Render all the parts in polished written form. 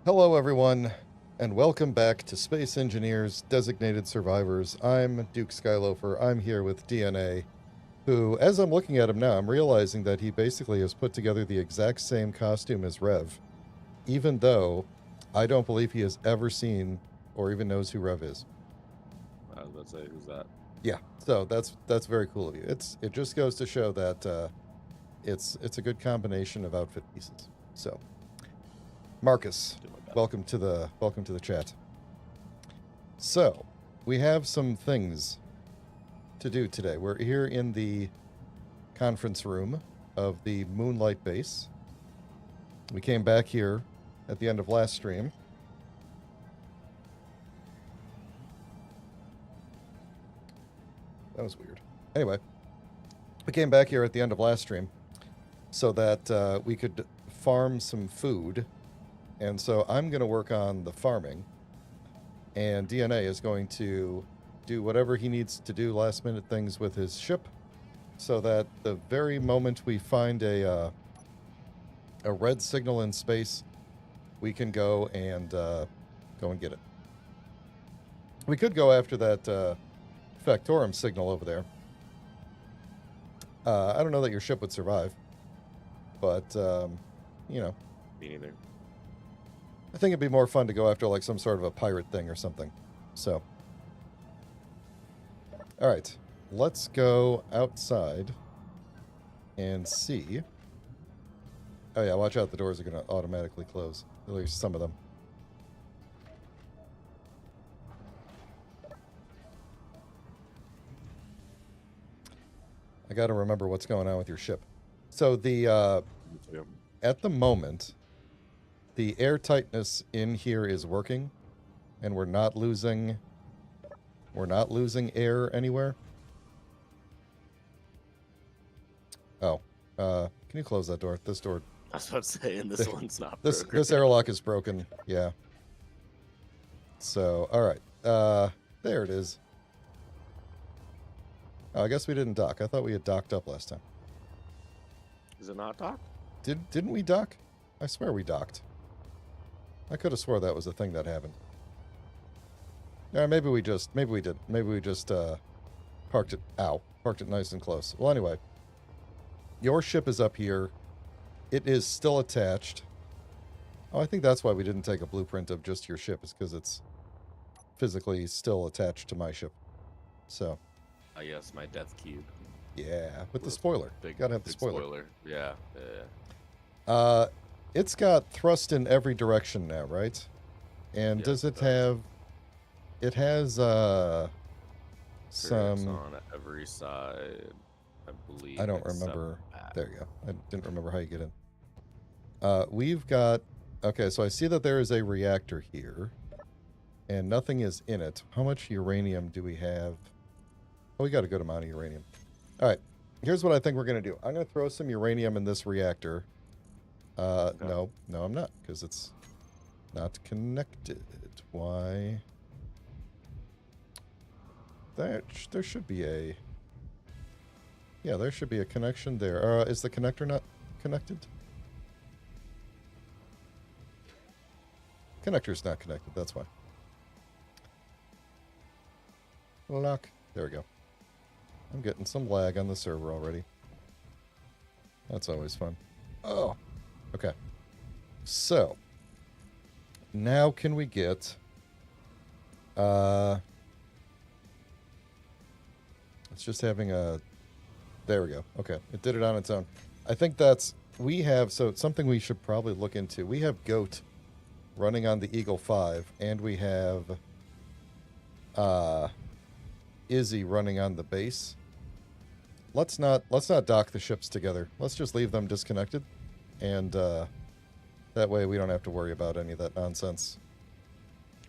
Hello, everyone, and welcome back to Space Engineers Designated Survivors. I'm Duke Skyloafer. I'm here with DNA, who, as I'm looking at him now, I'm realizing that he basically has put together the exact same costume as Rev, even though I don't believe he has ever seen or even knows who Rev is. I was about to say, who's that? Yeah, so that's very cool of you. It just goes to show that it's a good combination of outfit pieces. So, Marcus, Do my best. welcome to the chat. So, we have some things to do today. We're here in the conference room of the Moonlight Base. We came back here at the end of last stream. That was weird. Anyway, we came back here at the end of last stream so that we could farm some food. And so I'm going to work on the farming, and DNA is going to do whatever he needs to do last minute things with his ship so that the very moment we find a red signal in space, we can go and get it. We could go after that Factorum signal over there. I don't know that your ship would survive, but you know, Me neither. I think it'd be more fun to go after like some sort of a pirate thing or something. So, all right, let's go outside and see. Oh yeah, watch out, the doors are going to automatically close. At least some of them. I got to remember what's going on with your ship. So Yeah. at the moment, the air tightness in here is working, and we're not losing air anywhere. Oh, can you close that door? This door, I was about to say, and this one's not this broken. this airlock is broken. Yeah. So, all right, there it is. Oh, I guess we didn't dock. I thought we had docked up last time. Is it not docked? Didn't we dock? I swear we docked. I could have swore that was a thing that happened. Maybe we did. Maybe we just parked it nice and close. Well, anyway, your ship is up here. It is still attached. Oh, I think that's why we didn't take a blueprint of just your ship, is because it's physically still attached to my ship. So, Yes, my death cube. yeah, with the spoiler. Gotta have the Big spoiler. Yeah. It's got thrust in every direction now, right? And Yes, does it it does. have? It has Turrets some. on every side, I believe. I don't except remember. that. There you go. I didn't remember how you get in. We've got. Okay, so I see that there is a reactor here, and nothing is in it. How much uranium do we have? Oh, we got a good amount of uranium. All right, here's what I think we're gonna do. I'm gonna throw some uranium in this reactor. Okay. No, I'm not, because it's not connected. Why? There should be a. Yeah, there should be a connection there. Is the connector not connected? Connector's not connected, that's why. Lock. There we go. I'm getting some lag on the server already. That's always fun. Oh, okay. So, now can we get... It's just having a... There we go. Okay, it did it on its own. I think that's... We have... So, it's something we should probably look into. We have Goat running on the Eagle 5, and we have... Izzy running on the base. Let's not dock the ships together. Let's just leave them disconnected, and that way we don't have to worry about any of that nonsense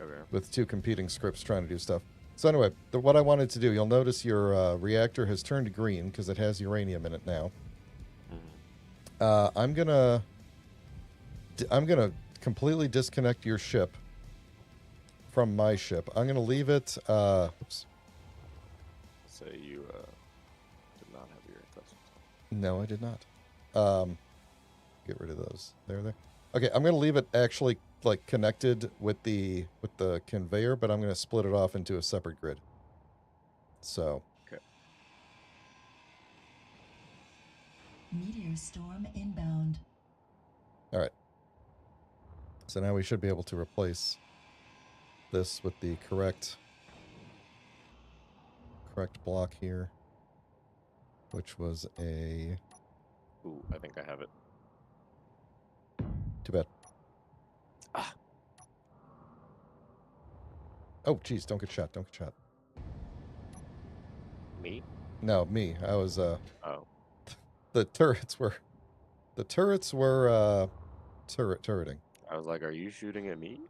Okay. with two competing scripts trying to do stuff. So anyway, what I wanted to do, you'll notice your reactor has turned green because it has uranium in it now. Mhm. I'm gonna completely disconnect your ship from my ship. I'm gonna leave it. Oops. Say you did not have your test. No, I did not. Get rid of those. There. Okay, I'm going to leave it actually like connected with the conveyor, but I'm going to split it off into a separate grid. So. Okay. Meteor storm inbound. All right. So now we should be able to replace this with the correct block here, which was a. Ooh, I think I have it. Too bad. Ah. Oh, geez, don't get shot. Don't get shot. Me? No, me. I was, Oh. the turrets were turreting. I was like, are you shooting at me?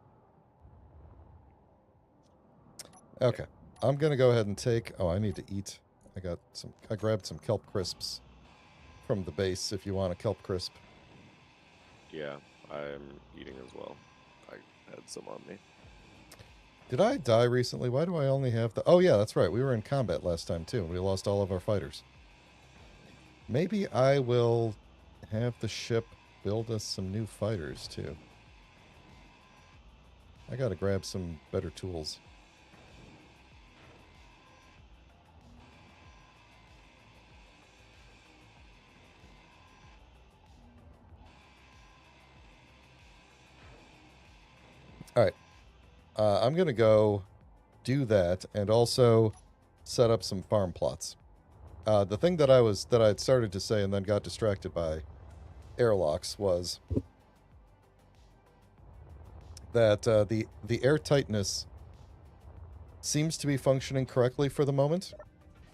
Okay. I'm going to go ahead and take, oh, I need to eat. I grabbed some kelp crisps from the base if you want a kelp crisp. Yeah, I'm eating as well. I had some on me. Did I die recently? Why do I only have the... Oh, yeah, that's right. We were in combat last time, too, and we lost all of our fighters. Maybe I will have the ship build us some new fighters, too. I gotta grab some better tools. All right. I'm going to go do that and also set up some farm plots. The thing that I'd started to say and then got distracted by airlocks was that the air tightness seems to be functioning correctly for the moment.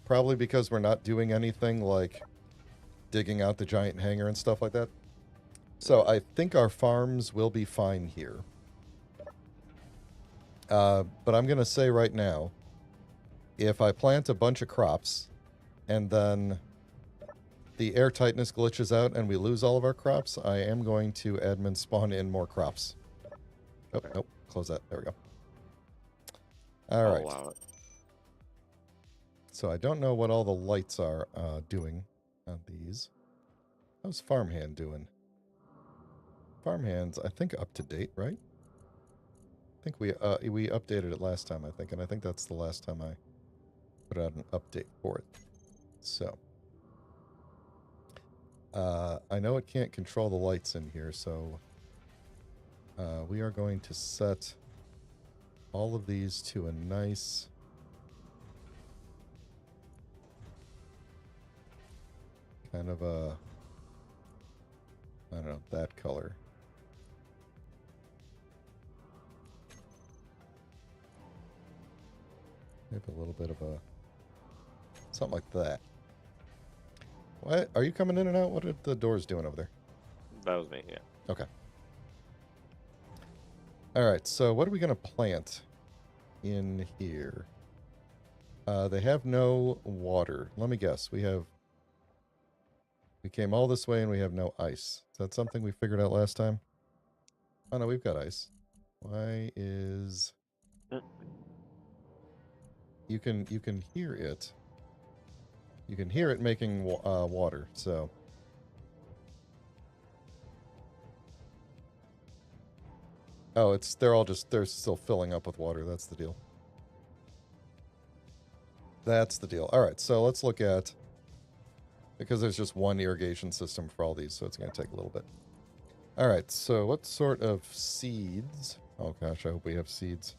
Probably because we're not doing anything like digging out the giant hangar and stuff like that. So I think our farms will be fine here. But I'm going to say right now, if I plant a bunch of crops and then the air tightness glitches out and we lose all of our crops, I am going to admin spawn in more crops. Oh, Okay. nope. Close that. There we go. All I'll right. allow it. So I don't know what all the lights are doing on these. How's Farmhand doing? Farmhand's, I think, up to date, right? I think we updated it last time, I think, and I think that's the last time I put out an update for it. So I know it can't control the lights in here, so we are going to set all of these to a nice kind of a, I don't know, that color. Maybe a little bit of a, something like that. What? Are you coming in and out? What are the doors doing over there? That was me, yeah. Okay. All right, so what are we going to plant in here? They have no water. Let me guess. We came all this way and we have no ice. Is that something we figured out last time? Oh, no, we've got ice. Why is... You can hear it. You can hear it making water, so... Oh, they're still filling up with water. That's the deal. That's the deal. All right, so let's look at... Because there's just one irrigation system for all these, so it's going to take a little bit. All right, so what sort of seeds... Oh, gosh, I hope we have seeds.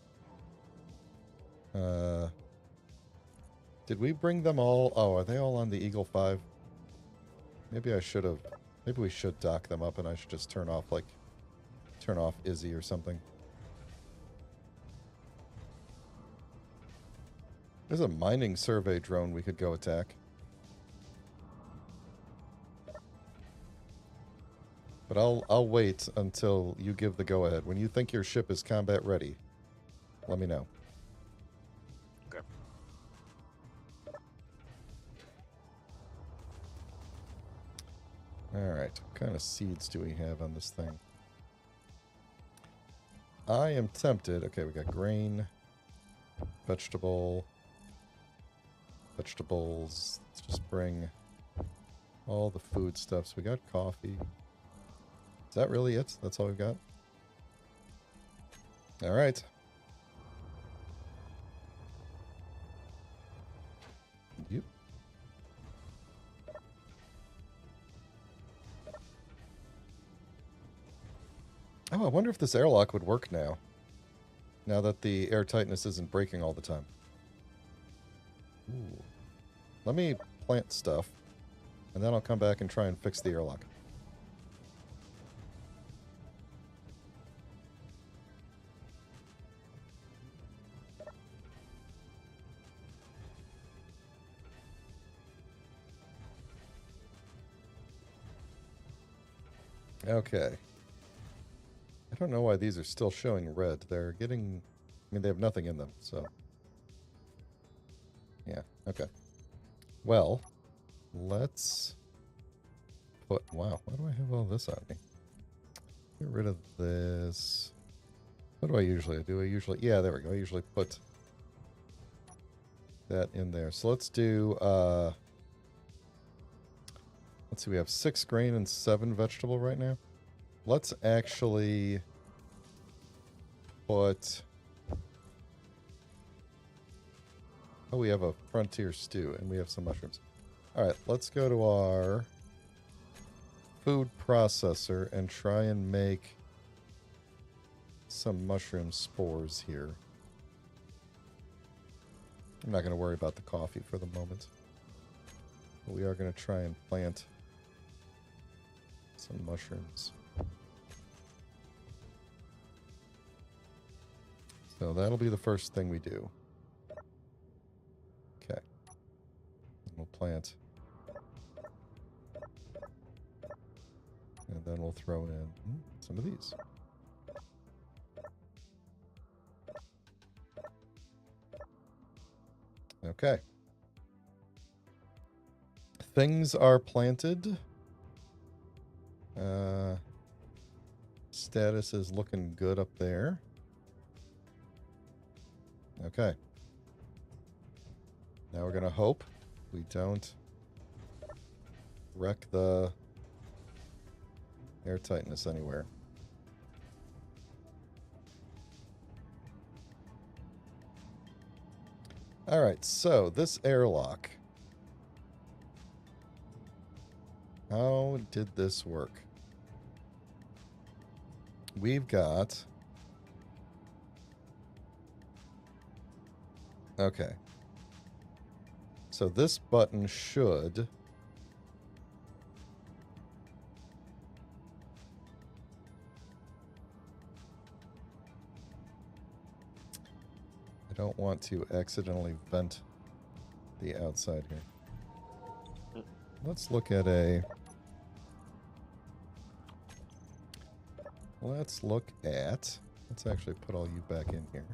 Did we bring them all? Oh, are they all on the Eagle 5? Maybe I should have... Maybe we should dock them up and I should just turn off Izzy or something. There's a mining survey drone we could go attack. But I'll wait until you give the go-ahead. When you think your ship is combat ready, let me know. Okay. Alright, what kind of seeds do we have on this thing? I am tempted... Okay, we got grain, vegetables. Let's just bring all the foodstuffs. We got coffee. Is that really it? That's all we've got? All right. Yep. Oh, I wonder if this airlock would work now. Now that the air tightness isn't breaking all the time. Ooh. Let me plant stuff, and then I'll come back and try and fix the airlock. Okay. I don't know why these are still showing red. They're getting... I mean, they have nothing in them, so... Yeah, okay. Well, let's put... Wow, why do I have all this on me? Get rid of this. What do I usually do? Yeah, there we go. I usually put that in there. So let's do... Let's see, we have 6 grain and 7 vegetable right now. Let's actually put... Oh, we have a frontier stew, and we have some mushrooms. All right, let's go to our food processor and try and make some mushroom spores here. I'm not going to worry about the coffee for the moment. But we are going to try and plant some mushrooms. So that'll be the first thing we do. Okay. We'll plant. And then we'll throw in some of these. Okay. Things are planted. Status is looking good up there. Okay. Now we're going to hope we don't wreck the air tightness anywhere. All right, so this airlock. How did this work? We've got... Okay. So this button should... I don't want to accidentally vent the outside here. Let's look at a... Let's look at... Let's actually put all you back in here.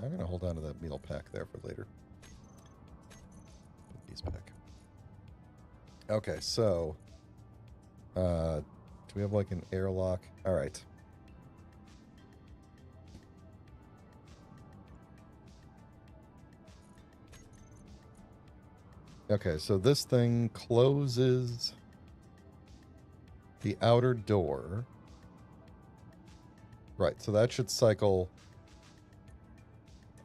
I'm going to hold on to that meal pack there for later. Put these back. Okay, so... do we have like an airlock? All right. Okay, so this thing closes the outer door. Right, so that should cycle...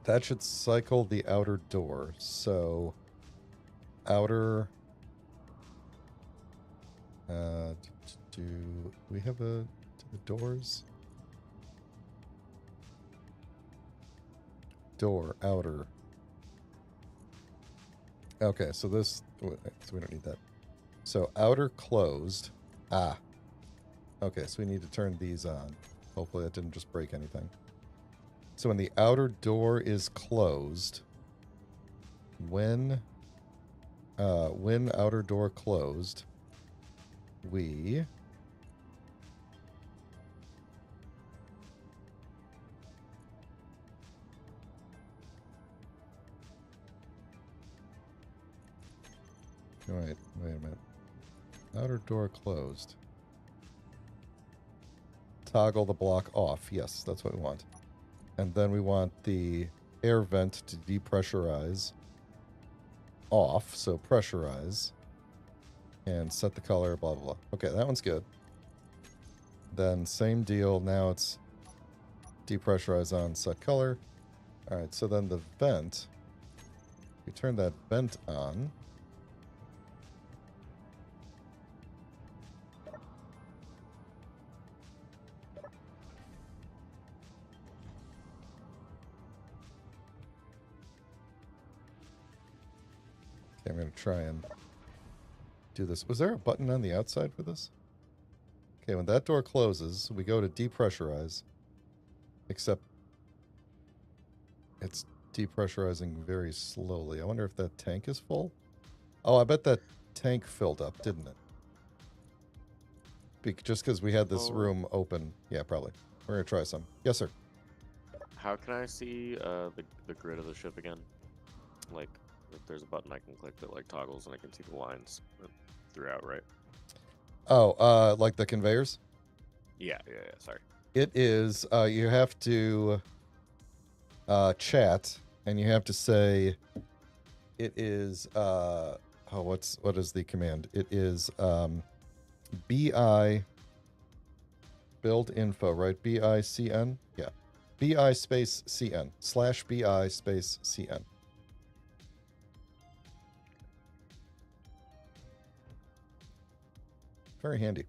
That should cycle the outer door. So, outer... do we have the doors? Door, outer. Okay, so this... So we don't need that. So, outer closed. Ah. Okay, so we need to turn these on. Hopefully that didn't just break anything. So when the outer door is closed, when outer door closed, we wait a minute. Outer door closed. Toggle the block off. Yes, that's what we want. And then we want the air vent to depressurize off, so pressurize. And set the color, blah, blah, blah. Okay, that one's good. Then same deal. Now it's Depressurize on, set color. All right, so then the vent, we turn that vent on. Okay, I'm going to try and do this. Was there a button on the outside for this? Okay, when that door closes, we go to depressurize, except it's depressurizing very slowly. I wonder if that tank is full? Oh, I bet that tank filled up, didn't it? Just because we had this room open. Yeah, probably. We're going to try some. Yes, sir. How can I see the grid of the ship again? Like, if there's a button I can click that like toggles and I can see the lines throughout, right? Oh, like the conveyors? Yeah, sorry. It is, you have to chat, and you have to say, it is, what is the command? It is, BI build info, right? BICN? Yeah. BI space CN / BI space CN. Very handy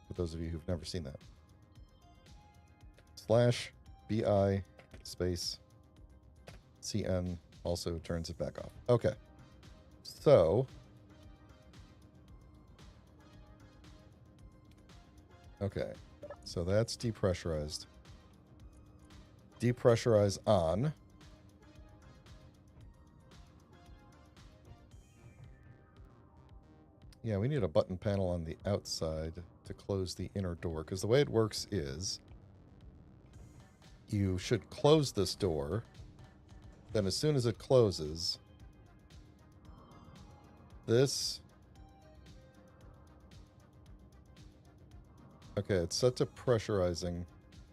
for those of you who've never seen that. / BI space CN also turns it back off. Okay. So. Okay. So that's depressurized. Depressurize on. Yeah, we need a button panel on the outside to close the inner door, because the way it works is you should close this door, then as soon as it closes, this... Okay, it's set to pressurizing,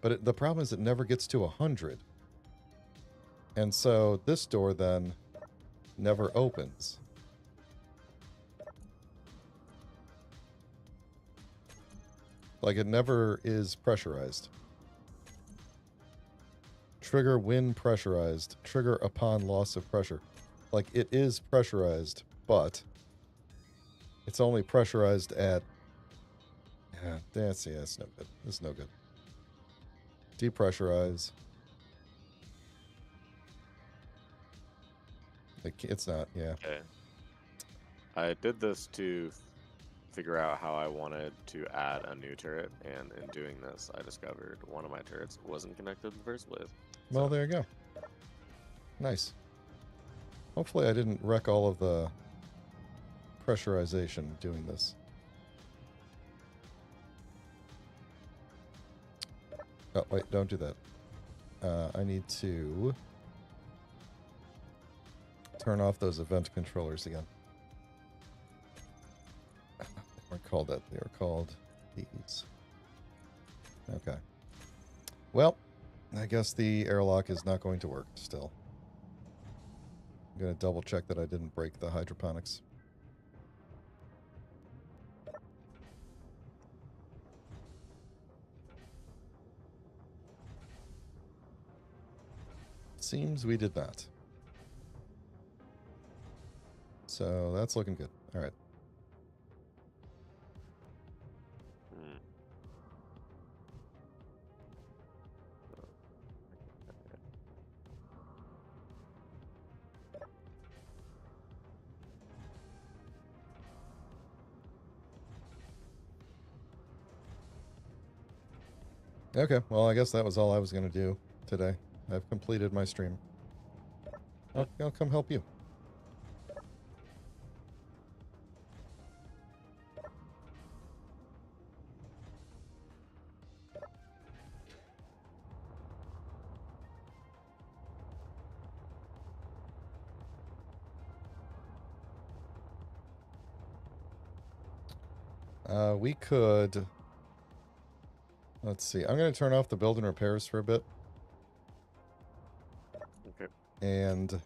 but the problem is it never gets to 100. And so this door then never opens. Like, it never is pressurized. Trigger when pressurized. Trigger upon loss of pressure. Like, it is pressurized, but it's only pressurized at... Yeah, that's no good. This is no good. Depressurize. It's not, yeah. Okay. I did this to figure out how I wanted to add a new turret, and in doing this, I discovered one of my turrets wasn't connected in the first place. Well, there you go. Nice. Hopefully I didn't wreck all of the pressurization doing this. Oh, wait, don't do that. I need to turn off those event controllers again. They weren't called that. They were called these. Okay. Well, I guess the airlock is not going to work still. I'm going to double check that I didn't break the hydroponics. Seems we did not. So that's looking good. All right. Okay, well, I guess that was all I was going to do today. I've completed my stream. I'll come help you. We could... Let's see. I'm going to turn off the build and repairs for a bit. Okay. And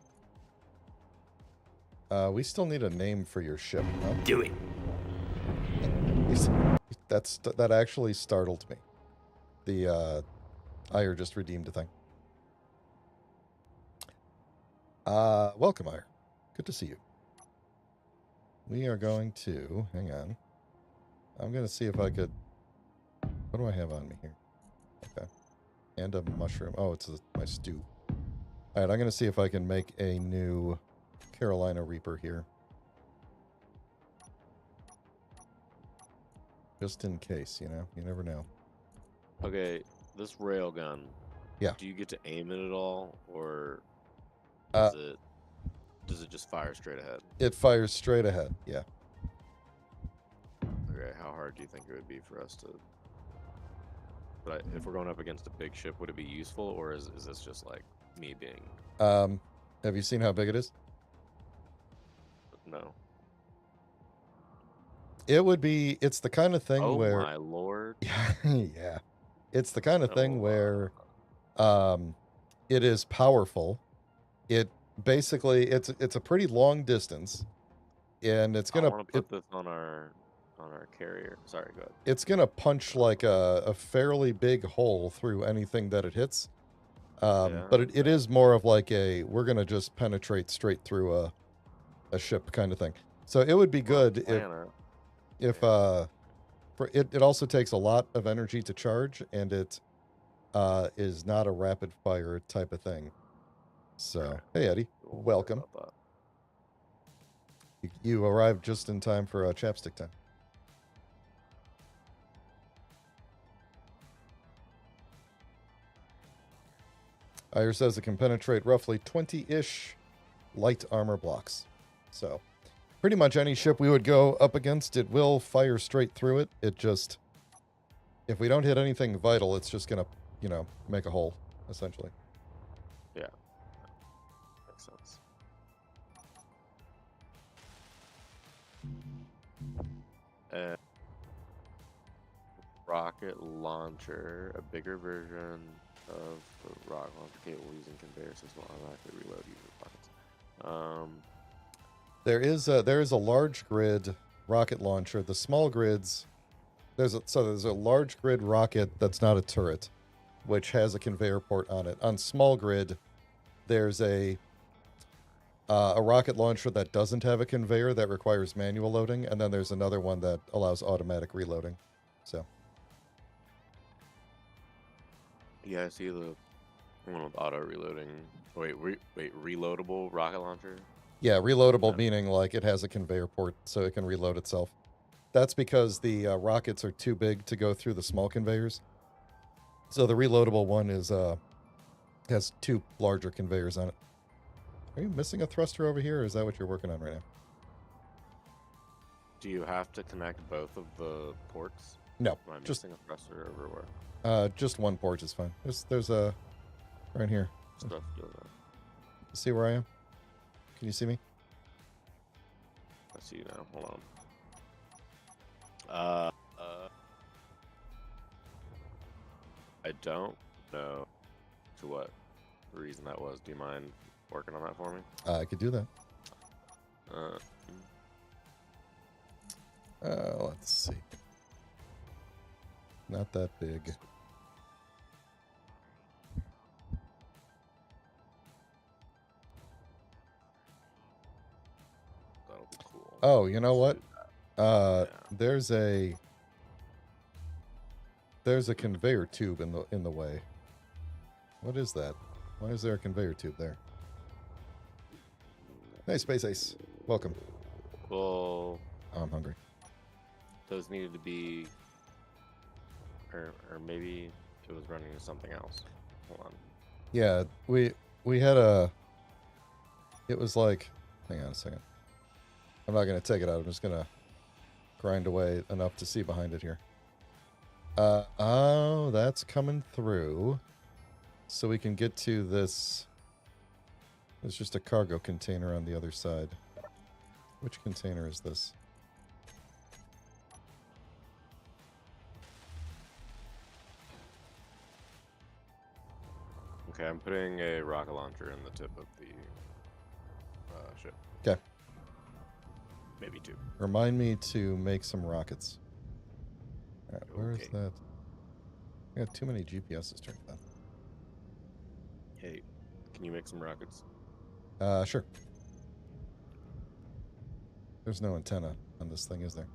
we still need a name for your ship. Huh? Do it. That actually startled me. Ire just redeemed a thing. Welcome, Ire. Good to see you. We are going to... Hang on. I'm going to see if I could... What do I have on me here? Okay. And a mushroom. Oh, it's my stew. All right, I'm going to see if I can make a new Carolina Reaper here. Just in case, you know? You never know. Okay, this railgun. Yeah. Do you get to aim it at all, or Uh, does it just fire straight ahead? It fires straight ahead, yeah. Okay, how hard do you think it would be for us to... But if we're going up against a big ship, would it be useful, or is this just like me being... Have you seen how big it is? No. It would be... It's the kind of thing Oh where... my lord. Yeah. It's the kind of thing Oh, where it is powerful. It basically... It's a pretty long distance. And it's I gonna... want to put this on our carrier. Sorry, go ahead. It's gonna punch like a fairly big hole through anything that it hits. But it is more of like a we're gonna just penetrate straight through a ship kind of thing. So it would be good if it also takes a lot of energy to charge, and it is not a rapid fire type of thing. So hey Eddie, welcome. You arrived just in time for chapstick time. Ire says it can penetrate roughly 20-ish light armor blocks. So, pretty much any ship we would go up against, it will fire straight through it. It just, if we don't hit anything vital, it's just going to, you know, make a hole, essentially. Yeah. Makes sense. Rocket launcher, a bigger version of the rocket launcher capable using conveyor system will automatically reload user rockets. There is a large grid rocket launcher. The small grids, there's a large grid rocket that's not a turret, which has a conveyor port on it. On small grid, there's a rocket launcher that doesn't have a conveyor that requires manual loading, and then there's another one that allows automatic reloading. So. Yeah, I see the one with auto reloading. Wait, reloadable rocket launcher? Yeah, reloadable meaning like it has a conveyor port so it can reload itself. That's because the rockets are too big to go through the small conveyors. So the reloadable one is has two larger conveyors on it. Are you missing a thruster over here, or is that what you're working on right now? Do you have to connect both of the ports? No, Am I missing a thruster everywhere? Just one port is fine. There's a right here. Stuff See where I am? Can you see me? I see you now. Hold on. I don't know to what reason that was. Do you mind working on that for me? I could do that. Let's see. Not that big. That'll be cool. Oh, you know what? Yeah. There's a conveyor tube in the way. What is that? Why is there a conveyor tube there? Hey, Space Ace. Welcome. Well, Oh, I'm hungry. those needed to be, or maybe it was running to something else. Hold on. Yeah, we had a. It was like, hang on a second. I'm not gonna take it out. I'm just gonna grind away enough to see behind it here. Oh, that's coming through. So we can get to this. There's just a cargo container on the other side. Which container is this? Okay, I'm putting a rocket launcher in the tip of the ship. Okay. Maybe two. Remind me to make some rockets. All right, where is Okay. that? I got too many GPSs turned on. Hey, can you make some rockets? Sure. There's no antenna on this thing, is there?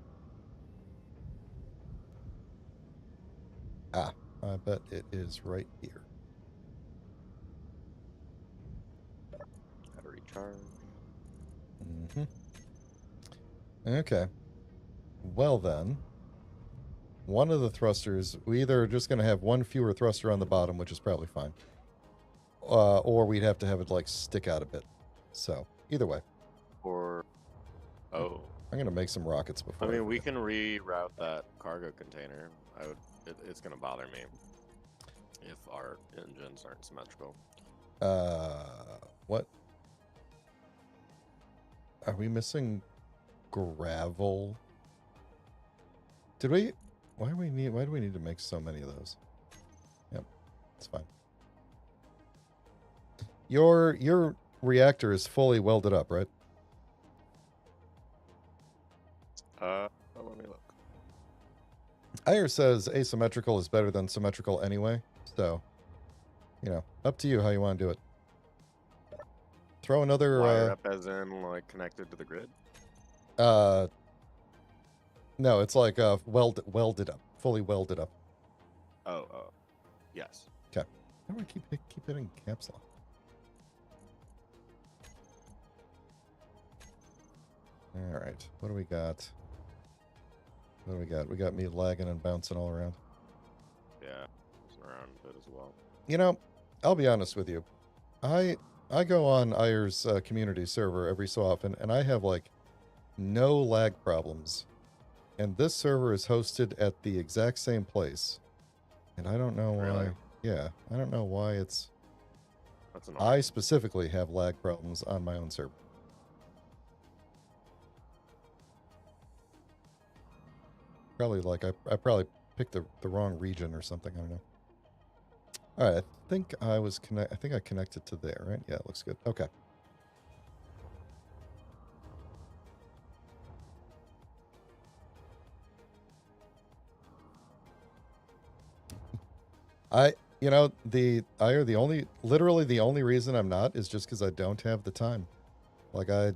Ah, I bet it is right here. Gotta recharge. Mm-hmm. Okay. Well then, one of the thrusters, we either are just going to have one fewer thruster on the bottom, which is probably fine, or we'd have to have it like stick out a bit. So either way, Or, oh, I'm going to make some rockets I before. mean, we forget. can reroute that cargo container. It's gonna bother me if our engines aren't symmetrical. What? Are we missing gravel? Did we? Why do we need to make so many of those? Yep, it's fine. Your reactor is fully welded up, right? Let me look. Ayer says asymmetrical is better than symmetrical anyway, so up to you how you want to do it. Throw another Wire up as in like connected to the grid. No, it's like welded up, fully welded up. Oh, yes. Okay. How do I keep hitting caps lock? All right. What do we got? What do we got? We got me lagging and bouncing all around. Yeah, it's around a bit as well. I'll be honest with you. I go on Ayer's community server every so often, and I have like no lag problems. And this server is hosted at the exact same place, and I don't know why. Really? Yeah, I don't know why it's. That's annoying. I specifically have lag problems on my own server. Probably like I probably picked the wrong region or something. I don't know. All right, I think I connected to there, right? Yeah, it looks good. Okay. Literally the only reason I'm not is just because I don't have the time. Like I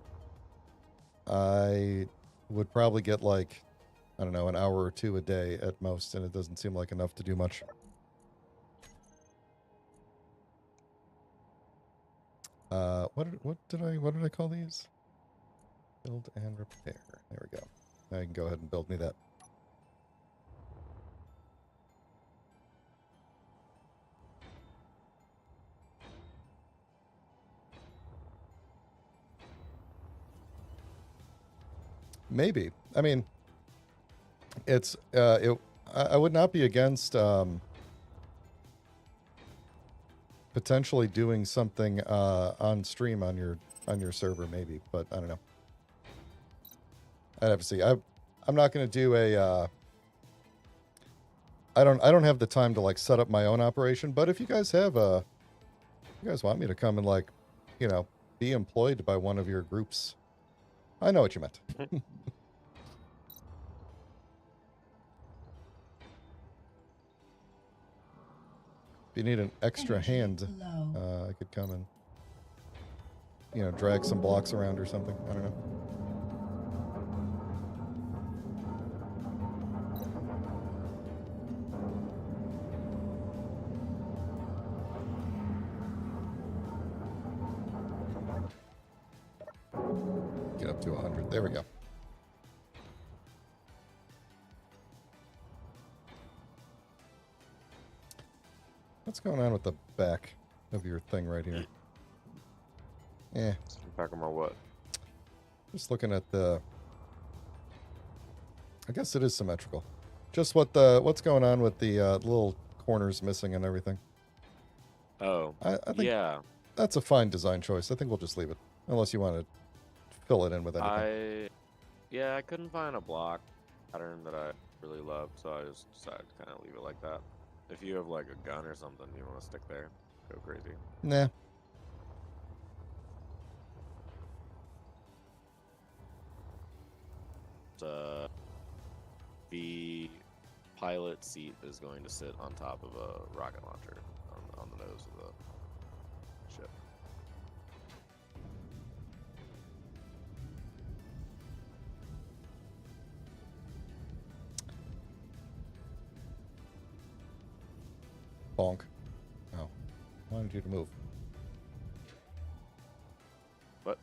would probably get like, I don't know, an hour or two a day at most, and it doesn't seem like enough to do much. What did I call these? Build and repair. There we go. Now you can go ahead and build me that. Maybe. I mean, it's I would not be against potentially doing something on stream on your server, maybe, but I don't know. I'd have to see. I'm not going to do a. I don't have the time to like set up my own operation, but if you guys have you guys want me to come and like, be employed by one of your groups, I know what you meant. If you need an extra Energy hand, low. I could come and drag some blocks around or something. I don't know. Get up to 100. There we go. What's going on with the back of your thing right here? Yeah. Back on my what? Just looking at the. I guess it is symmetrical. Just what's going on with the little corners missing and everything. Oh, I think yeah. that's a fine design choice. I think we'll just leave it, unless you want to fill it in with anything. I couldn't find a block pattern that I really loved, so I just decided to kind of leave it like that. If you have like a gun or something you want to stick there, go crazy. Nah. The pilot seat is going to sit on top of a rocket launcher on the nose of the Bonk. Oh. I wanted you to move. What?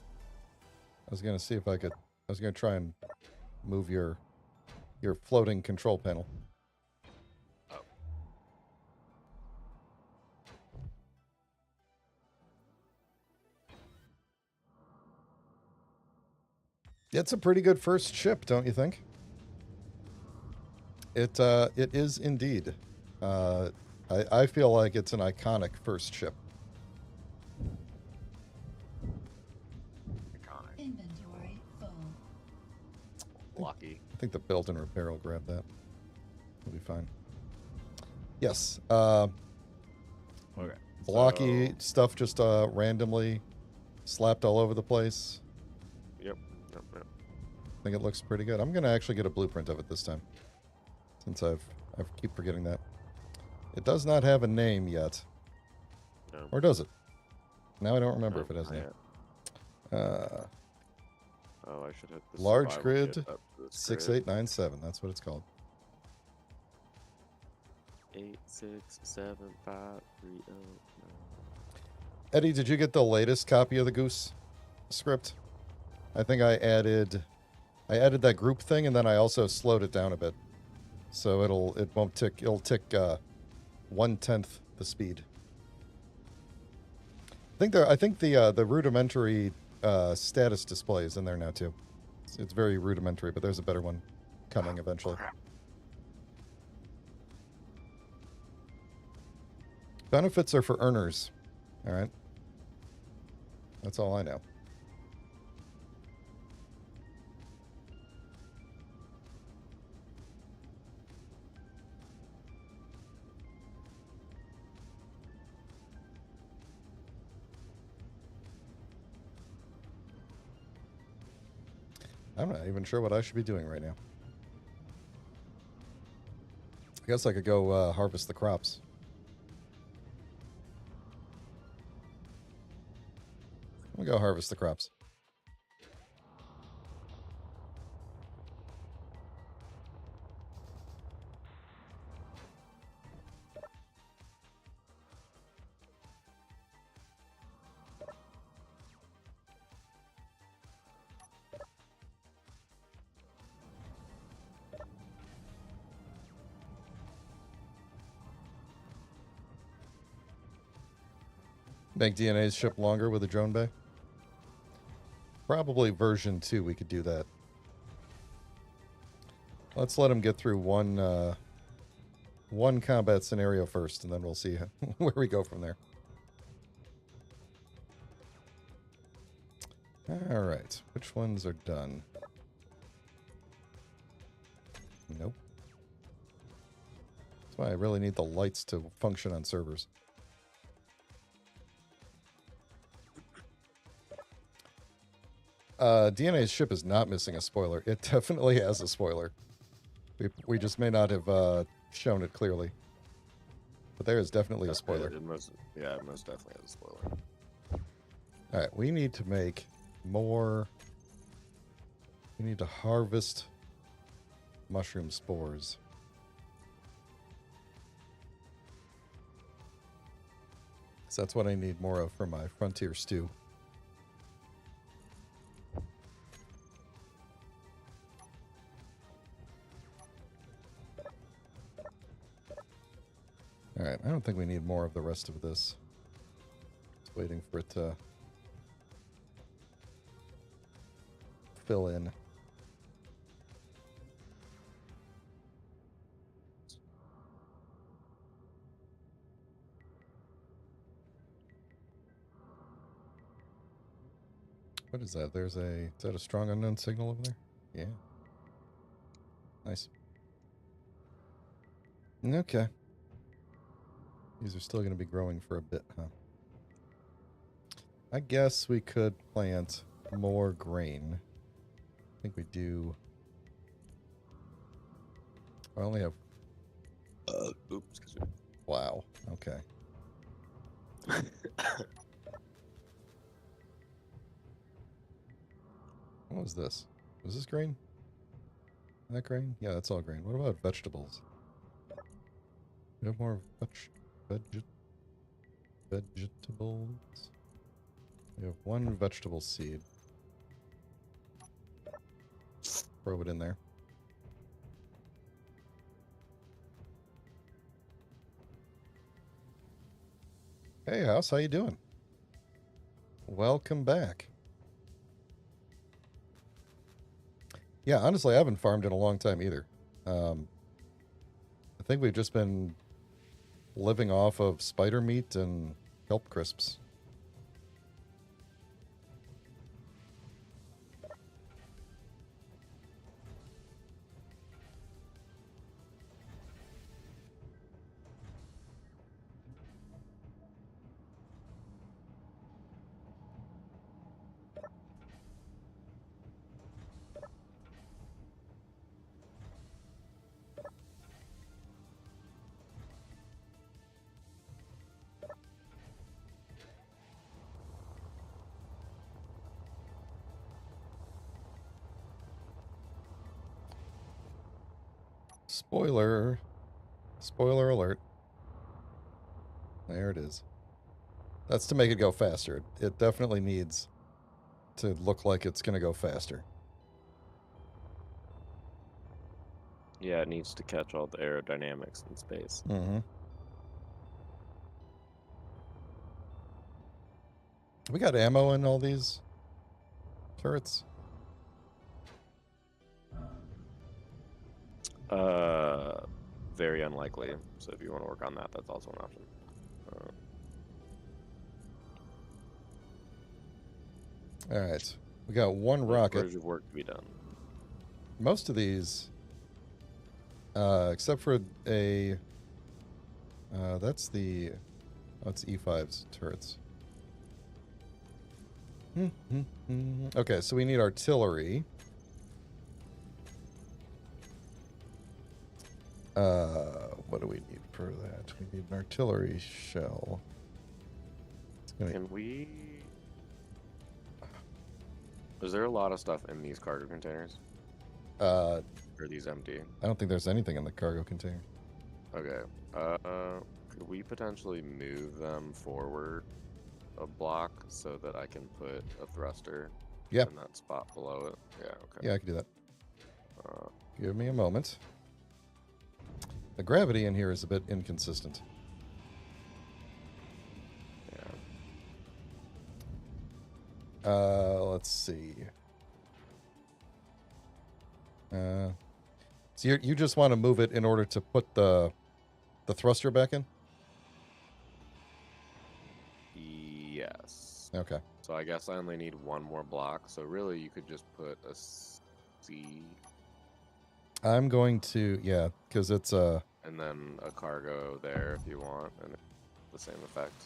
I was going to see if I could... I was going to try and move your floating control panel. Oh. It's a pretty good first ship, don't you think? It is indeed. I feel like it's an iconic first ship. Iconic. Inventory full. Blocky. I think the build and repair will grab that. We'll be fine. Yes. Okay. Blocky So- stuff just randomly slapped all over the place. Yep. I think it looks pretty good. I'm gonna actually get a blueprint of it this time, since I keep forgetting that. It does not have a name yet, No. or does it? Now I don't remember No, if it has a not name. yet. Oh, I should hit the Large survival grid, kit up to this 6897. That's what it's called. 8, 6, 7, 5, 3, 0, Eddie, did you get the latest copy of the Goose script? I think I added that group thing, and then I also slowed it down a bit, so it won't tick. It'll tick 1/10 the speed. I think the rudimentary status display is in there now too. It's very rudimentary, but there's a better one coming eventually. crap. Benefits are for earners. All right. That's all I know. I'm not even sure what I should be doing right now. I guess I could go harvest the crops. I'm gonna go harvest the crops. Make DNA's ship longer with a drone bay? Probably version 2 we could do that. Let's let him get through one combat scenario first, and then we'll see where we go from there. Alright, which ones are done? Nope. That's why I really need the lights to function on servers. DNA's ship is not missing a spoiler. It definitely has a spoiler. We just may not have shown it clearly. But there is definitely a spoiler. It most definitely has a spoiler. Alright, we need to make more... We need to harvest mushroom spores. So that's what I need more of for my frontier stew. Alright, I don't think we need more of the rest of this. Just waiting for it to fill in. What is that? Is that a strong unknown signal over there? Yeah. Nice. Okay. These are still going to be growing for a bit, huh? I guess we could plant more grain. I think we do. I only have... Oops, excuse me. Wow. Okay. What was this? Was this grain? That grain? Yeah, that's all grain. What about vegetables? We have more Vegetables. We have one vegetable seed. Throw it in there. Hey, House, how you doing? Welcome back. Yeah, honestly, I haven't farmed in a long time either. I think we've just been living off of spider meat and kelp crisps. Spoiler. Spoiler alert. There it is. That's to make it go faster. It definitely needs to look like it's going to go faster. Yeah, it needs to catch all the aerodynamics in space. Mm-hmm. We got ammo in all these turrets? Very unlikely. So if you want to work on that, that's also an option. All right. We got one There's rocket. verge of work to be done. Most of these, except for a, that's E5's turrets. Okay, so we need artillery. What do we need for that? We need an artillery shell. Can we... Is there a lot of stuff in these cargo containers? Or are these empty? I don't think there's anything in the cargo container. Okay. Could we potentially move them forward a block so that I can put a thruster Yeah. in that spot below it? Yeah, okay. Yeah, I can do that. Give me a moment. The gravity in here is a bit inconsistent. Yeah. Let's see. So you just want to move it in order to put the thruster back in? Yes. Okay. So I guess I only need one more block. So really, you could just put a C. I'm going to, yeah, because it's And then a cargo there if you want, and the same effect.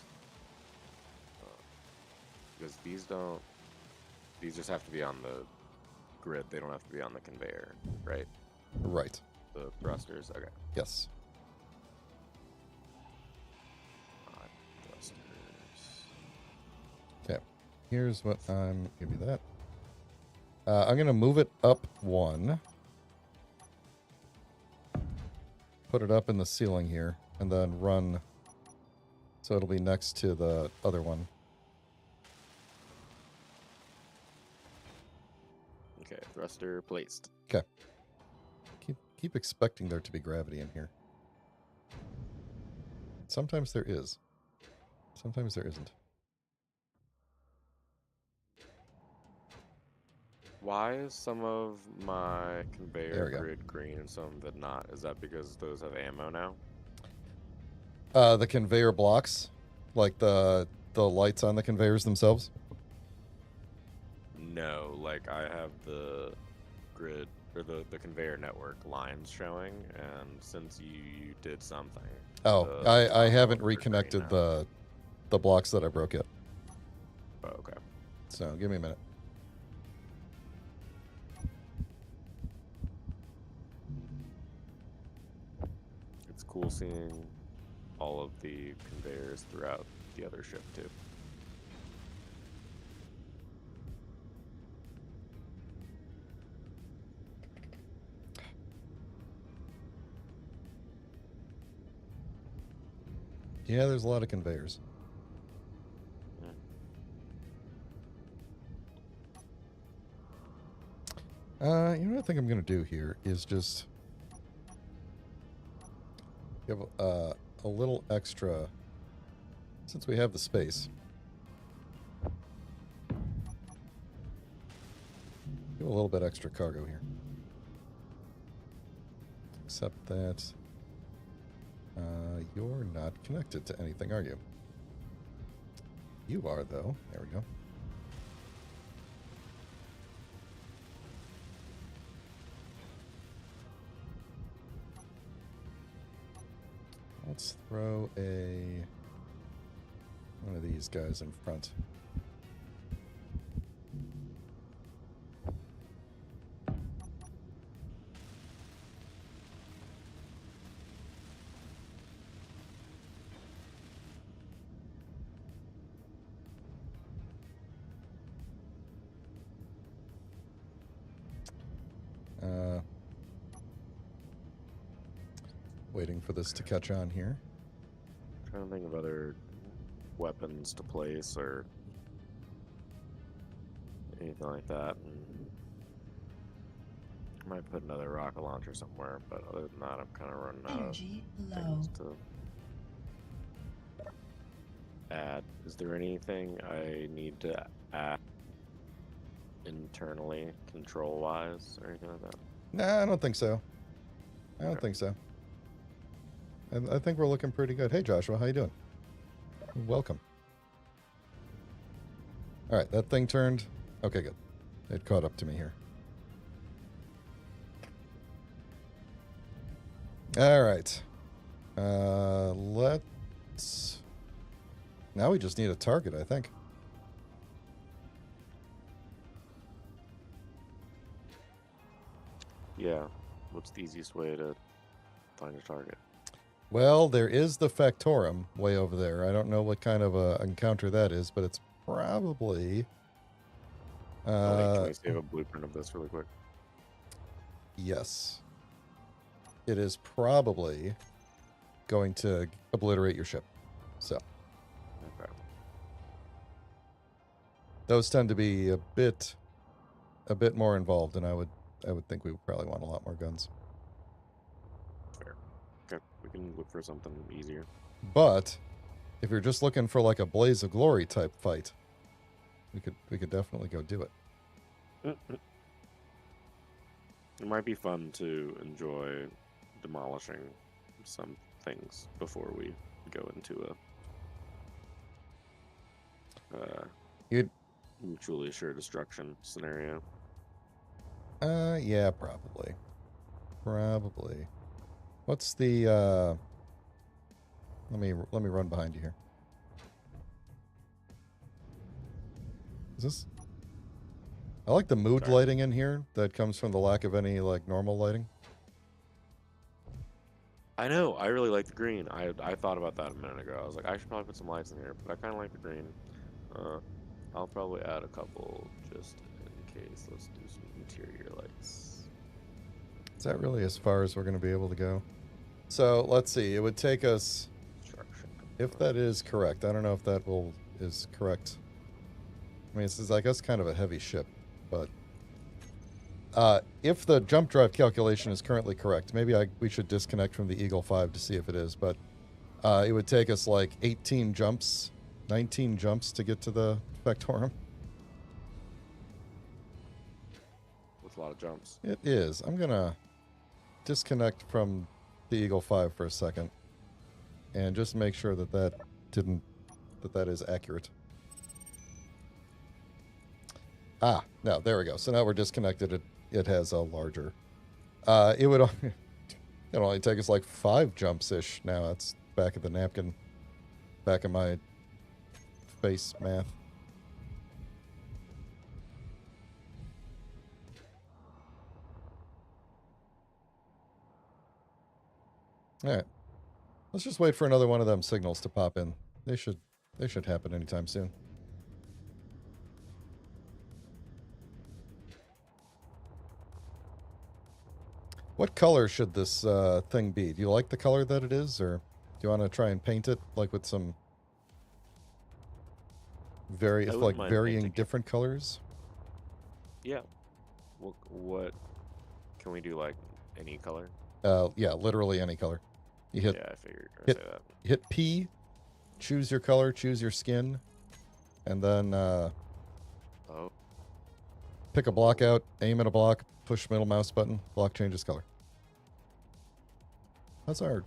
Because these don't. These just have to be on the grid. They don't have to be on the conveyor, right? right. The thrusters. Okay. Yes. Thrusters. Okay. Here's what I'm give you that. I'm going to move it up one. Put it up in the ceiling here, and then run so it'll be next to the other one. Okay, thruster placed. Okay. Keep expecting there to be gravity in here. Sometimes there is. Sometimes there isn't. Why is some of my There conveyor we go. grid green and some of it not? Is that because those have ammo now? The conveyor blocks, like the lights on the conveyors themselves. No, like I have the grid or the conveyor network lines showing, and since you did something. Oh, I haven't reconnected the blocks that I broke yet. Oh, okay. So give me a minute. It's cool seeing all of the conveyors throughout the other ship too. Yeah, there's a lot of conveyors. You know what I think I'm going to do here is just give a little extra, since we have the space. Do a little bit extra cargo here. Except that you're not connected to anything, are you? You are, though. There we go. Let's throw one of these guys in front. Waiting for this to catch on here. Trying to think of other weapons to place or anything like that. I might put another rocket launcher somewhere, but other than that, I'm kind of running out Energy of low. things to add. Is there anything I need to add internally, control-wise, or anything like that? Nah, I don't think so. I don't think so. I think we're looking pretty good. Hey, Joshua, how you doing? Welcome. All right, that thing turned. Okay, good. It caught up to me here. All right. Let's... Now we just need a target, I think. Yeah. What's the easiest way to find a target? Well, there is the Factorum way over there. I don't know what kind of a encounter that is, but it's probably... Can we save a blueprint of this really quick? Yes. It is probably going to obliterate your ship. So. Okay. Those tend to be a bit more involved, and I would think we would probably want a lot more guns. Fair. Okay, we can look for something easier. But if you're just looking for like a Blaze of Glory type fight, we could definitely go do it. It might be fun to enjoy demolishing some things before we go into a mutually assured destruction scenario. Yeah, probably. What's the let me run behind you here. Is this? I like the mood lighting in here that comes from the lack of any like normal lighting. I know, I really like the green. I thought about that a minute ago. I was like, I should probably put some lights in here, but I kind of like the green. I'll probably add a couple just in case. Let's do some interior lights. Is that really as far as we're going to be able to go? So let's see. It would take us, if that is correct. I don't know if that is correct. I mean, this is, I guess, kind of a heavy ship, but if the jump drive calculation is currently correct, maybe we should disconnect from the Eagle 5 to see if it is, but it would take us like 18 jumps, 19 jumps to get to the Factorum. That's a lot of jumps. It is. I'm going to disconnect from the Eagle 5 for a second and just make sure that that is accurate. Ah, no, there we go. So now we're disconnected. It has a larger. It would only take us like 5 jumps-ish now. That's back of the napkin. Back of my face math. All right. Let's just wait for another one of them signals to pop in. They should happen anytime soon. What color should this thing be? Do you like the color that it is, or you want to try and paint it like with some wouldn't mind varying painting it. different colors? Yeah. What can we do? Like any color? Yeah, literally any color. You hit Yeah, I figured. I hit say that. hit P, choose your color, choose your skin, and then Oh, pick a block out, aim at a block, push middle mouse button, block changes color. How's our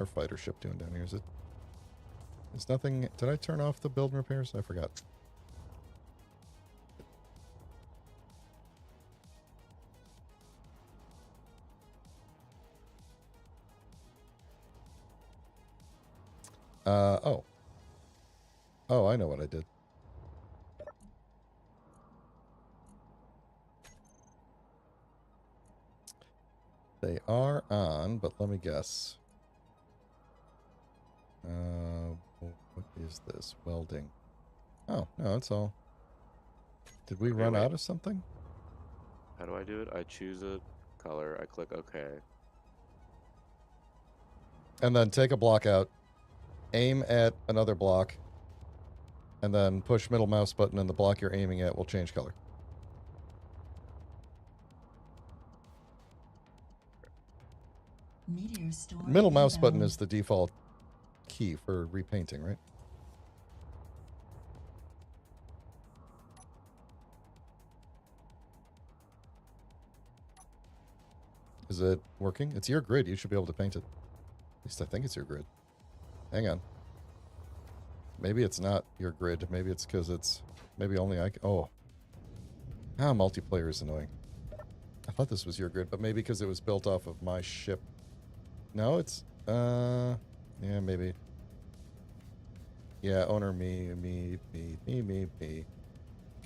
fighter ship doing down here? Is nothing? Did I turn off the build and repairs? I forgot. Oh. Oh, I know what I did. They are on, but let me guess. What is this? Welding. Oh, no, it's all. Did we Okay, run wait. out of something? how do I do it? I choose a color. I click OK. And then take a block out, aim at another block, and then push middle mouse button, and the block you're aiming at will change color. Meteor storm Middle mouse button inbound. is the default key for repainting, right? Is it working? It's your grid. You should be able to paint it. At least I think it's your grid. Hang on. Maybe it's not your grid. Maybe it's because it's... Maybe only I... Oh. Ah, multiplayer is annoying. I thought this was your grid, but maybe because it was built off of my ship. No, it's... Yeah, maybe. Yeah, owner me.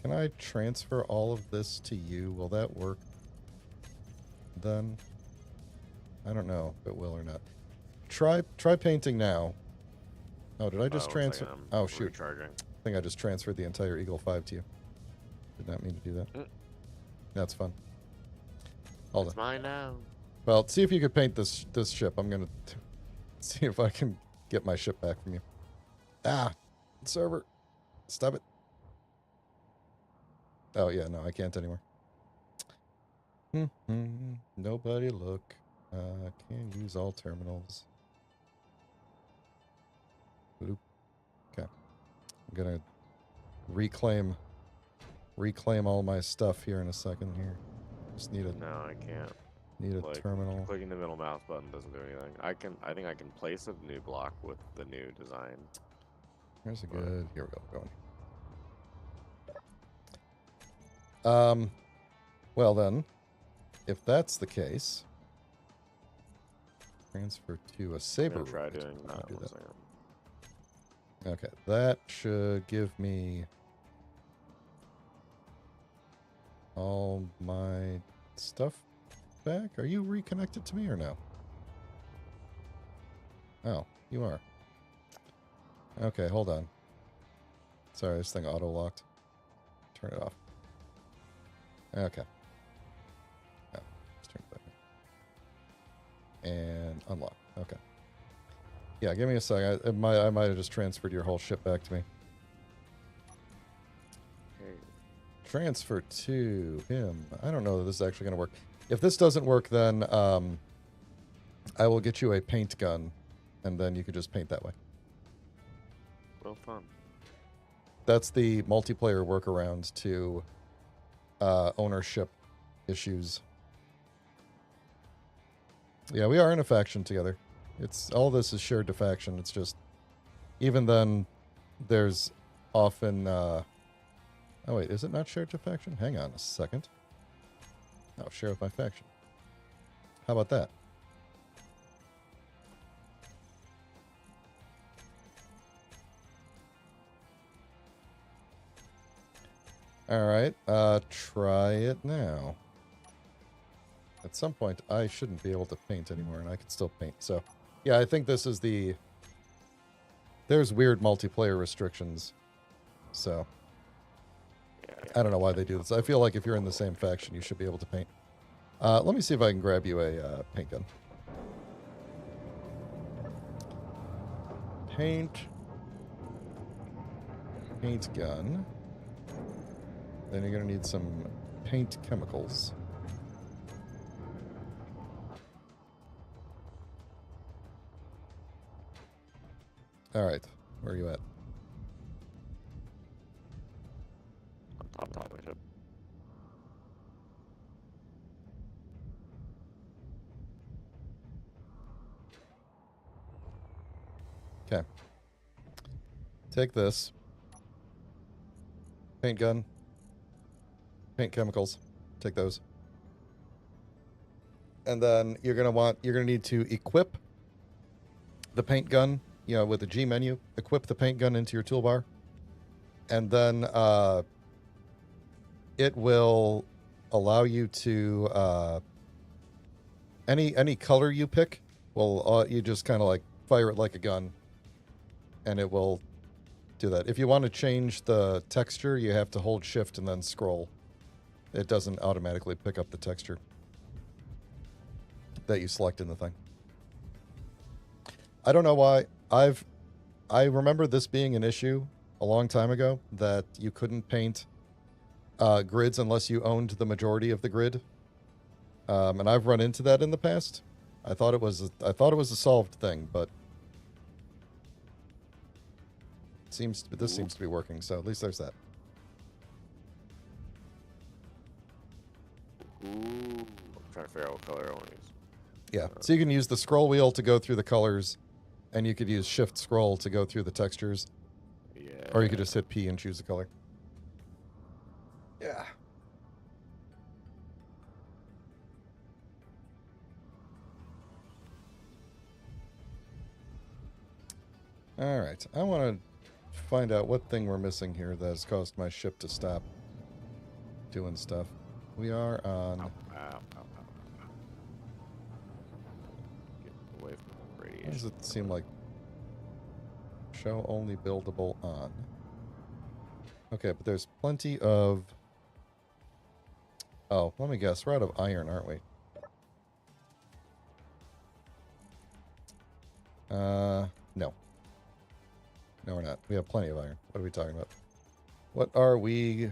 Can I transfer all of this to you? Will that work? Then... I don't know if it will or not. Try painting now. Oh, did I just transfer? Oh, shoot. Recharging. I think I just transferred the entire Eagle 5 to you. Did not mean to do that. That's fun. Hold It's on. mine now. Well, see if you could paint this ship. I'm going to see if I can get my ship back from you. Ah! Server. Stop it. Oh, yeah, no, I can't anymore. Nobody look. Can use all terminals. Bloop. Okay. I'm gonna reclaim all my stuff here in a second here. Just need a No, I can't. Like, terminal. Clicking the middle mouse button doesn't do anything. I think I can place a new block with the new design. Here's a good. Here we go. Going. Well then, if that's the case, transfer to a I'm saber. gonna try route. doing I'll that. do One that. second. Okay, that should give me all my stuff back. Are you reconnected to me or no? Oh, you are. Okay, hold on. Sorry, this thing auto-locked. Turn it off. Okay. Oh, let's turn it back on. And unlock. Okay. Yeah, give me a sec. I might have just transferred your whole ship back to me. Okay. Transfer to him. I don't know that this is actually going to work. If this doesn't work, then I will get you a paint gun, and then you could just paint that way. Well, fun. That's the multiplayer workaround to ownership issues. Yeah, we are in a faction together. It's all this is shared to faction. It's just even then, there's often. Oh wait, is it not shared to faction? Hang on a second. No, share with my faction. How about that? All right, try it now. At some point, I shouldn't be able to paint anymore, and I can still paint. So, yeah, I think this is the... There's weird multiplayer restrictions. So, Yeah. I don't know why they do this. I feel like if you're in the same faction, you should be able to paint. Let me see if I can grab you a paint gun. paint gun. Then you're going to need some paint chemicals. All right, where are you at? On top of my ship. Okay. Take this. Paint gun. Paint chemicals. Take those. And then you're gonna need to equip the paint gun, with the G menu. Equip the paint gun into your toolbar. And then it will allow you to any color you pick will you just kind of like fire it like a gun, and it will do that. If you want to change the texture, you have to hold shift and then scroll. It doesn't automatically pick up the texture that you select in the thing. I don't know why. I remember this being an issue a long time ago, that you couldn't paint grids unless you owned the majority of the grid. And I've run into that in the past. I thought it was a solved thing, but this seems to be working. So at least there's that. Ooh, I'm trying to figure out what color I want to use. Yeah, so you can use the scroll wheel to go through the colors, and you could use shift scroll to go through the textures. Yeah. Or you could just hit P and choose the color. Yeah. All right, I want to find out what thing we're missing here that has caused my ship to stop doing stuff. We are on... Ow. Get away from the Why radiation. does it seem like show only buildable on? Okay, but there's plenty of... Oh, let me guess. We're out of iron, aren't we? No. No, we're not. We have plenty of iron. What are we talking about? What are we...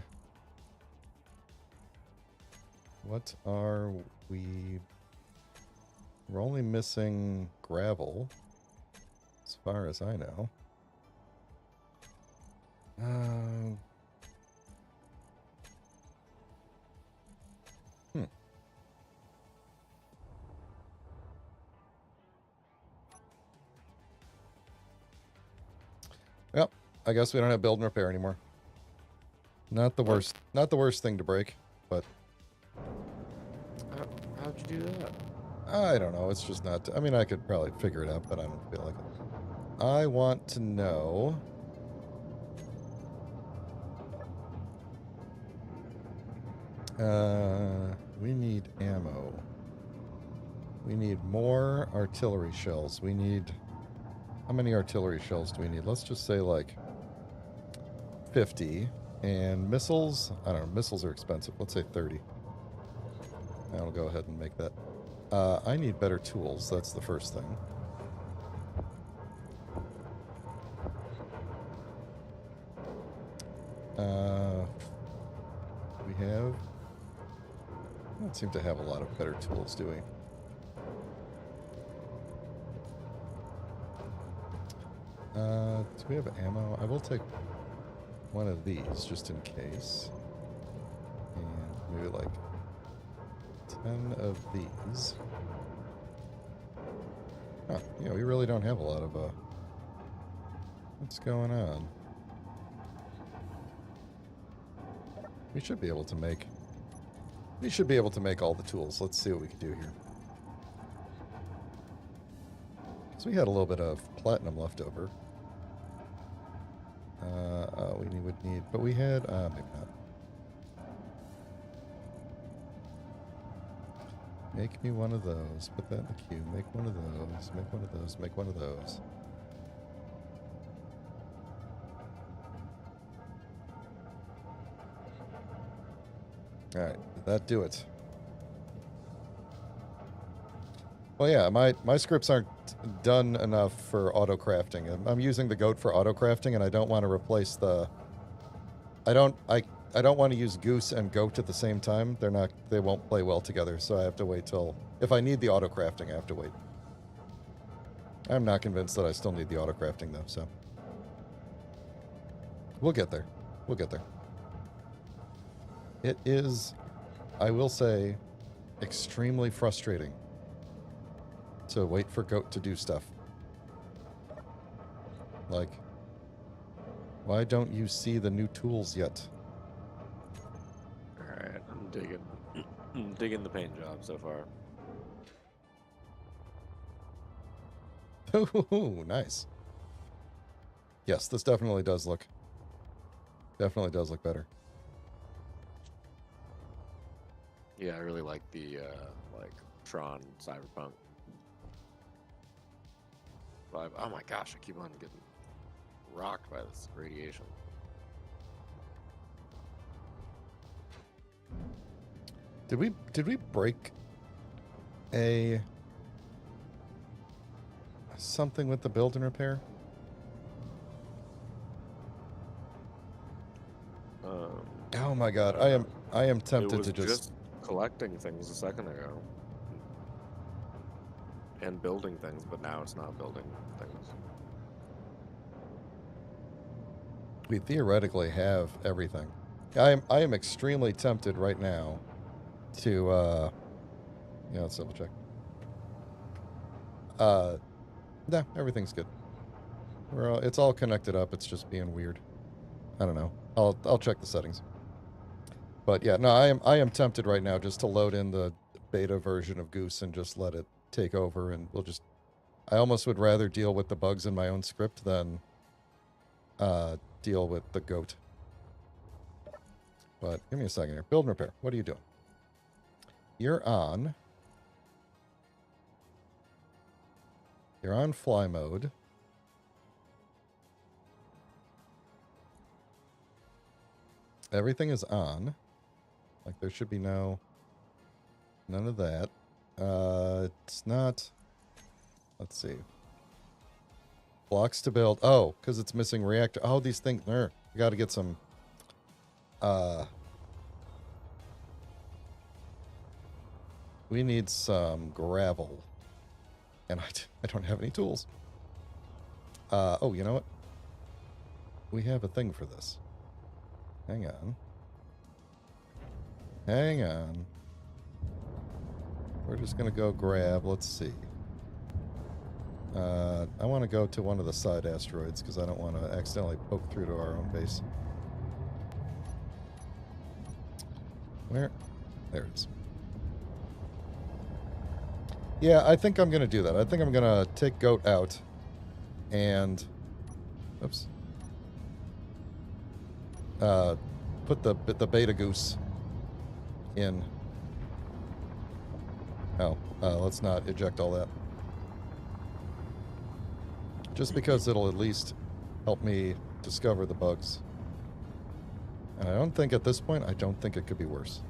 We're only missing gravel, as far as I know. Well, I guess we don't have build and repair anymore. Not the worst thing to break, but How'd you do that? I don't know. It's just not... I mean, I could probably figure it out, but I don't feel like it. I want to know... we need ammo. We need more artillery shells. We need... How many artillery shells do we need? Let's just say, like, 50. And missiles... I don't know. Missiles are expensive. Let's say 30. I'll go ahead and make that. I need better tools. That's the first thing. We have... I don't seem to have a lot of better tools, do we? Do we have ammo? I will take one of these just in case. And maybe like 10 of these. Huh, yeah, we really don't have a lot of, what's going on? We should be able to make all the tools. Let's see what we can do here. So we had a little bit of platinum left over. We would need, but we had, maybe not. Make me one of those. Put that in the queue. Make one of those. Make one of those. Make one of those. Alright, did that do it? Well, yeah, my scripts aren't done enough for auto crafting. I'm using the goat for auto crafting, and I don't want to replace the. I don't want to use goose and goat at the same time. They won't play well together. So I have to wait till if I need the auto crafting, I have to wait. I'm not convinced that I still need the auto crafting though. So we'll get there. We'll get there. It is, I will say, extremely frustrating to wait for goat to do stuff. Like, why don't you see the new tools yet? Alright, I'm digging the paint job so far. Ooh, nice. Yes, this definitely does look better. Yeah, I really like the like Tron Cyberpunk vibe. Oh my gosh, I keep on getting rocked by this radiation. Did we break something with the build and repair? Oh my god, I am tempted to just collecting things a second ago and building things, but now it's not building things. We theoretically have everything. I am extremely tempted right now to yeah, let's double check. No, everything's good. It's all connected up. It's just being weird. I don't know. I'll check the settings. But yeah, no, I am tempted right now just to load in the beta version of Goose and just let it take over, and we'll just. I almost would rather deal with the bugs in my own script than deal with the goat. But give me a second here. Build and repair. What are you doing? You're on fly mode. Everything is on. Like there should be none of that. It's not. Let's see. Blocks to build. Oh, because it's missing reactor. Oh, these things. You got to get some. We need some gravel, and I don't have any tools. Oh, you know what? We have a thing for this. Hang on. Hang on. We're just going to go grab, let's see. I want to go to one of the side asteroids because I don't want to accidentally poke through to our own base. Where? There it is. Yeah, I think I'm going to do that. I think I'm going to take Goat out and... Oops. Put the beta goose in. Oh, let's not eject all that. Just because it'll at least help me discover the bugs. And I don't think at this point, I don't think it could be worse.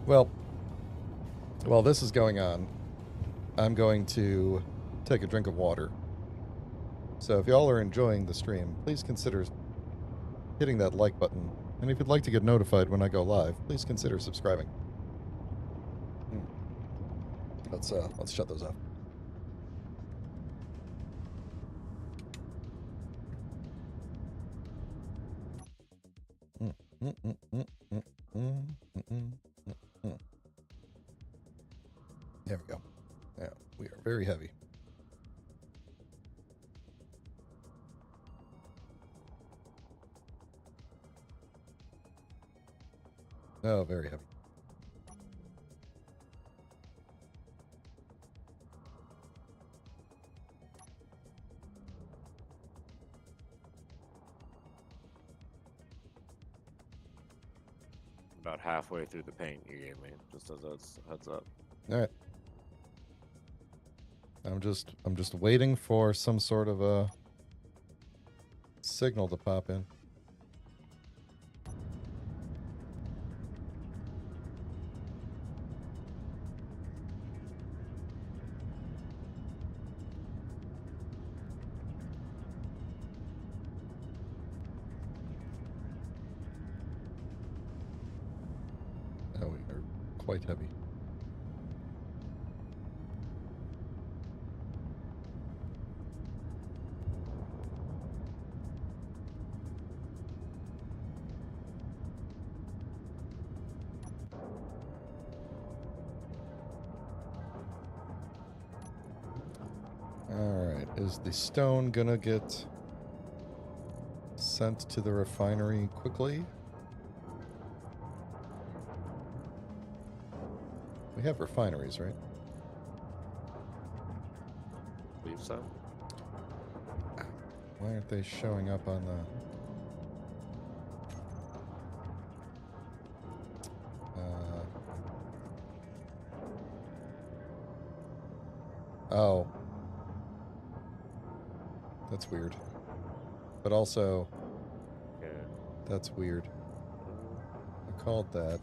Well, while this is going on, I'm going to take a drink of water. So if y'all are enjoying the stream, please consider hitting that like button. And if you'd like to get notified when I go live, please consider subscribing. Let's shut those off. There we go. Yeah, we are very heavy. Oh, very heavy. About halfway through the paint you gave me, just as a heads up. All right. I'm just waiting for some sort of a signal to pop in. Oh, we are quite heavy. Alright, is the stone gonna get sent to the refinery quickly? We have refineries, right? I believe so. Why aren't they showing up on the... Oh. That's weird. But also, Yeah. that's weird. I called that.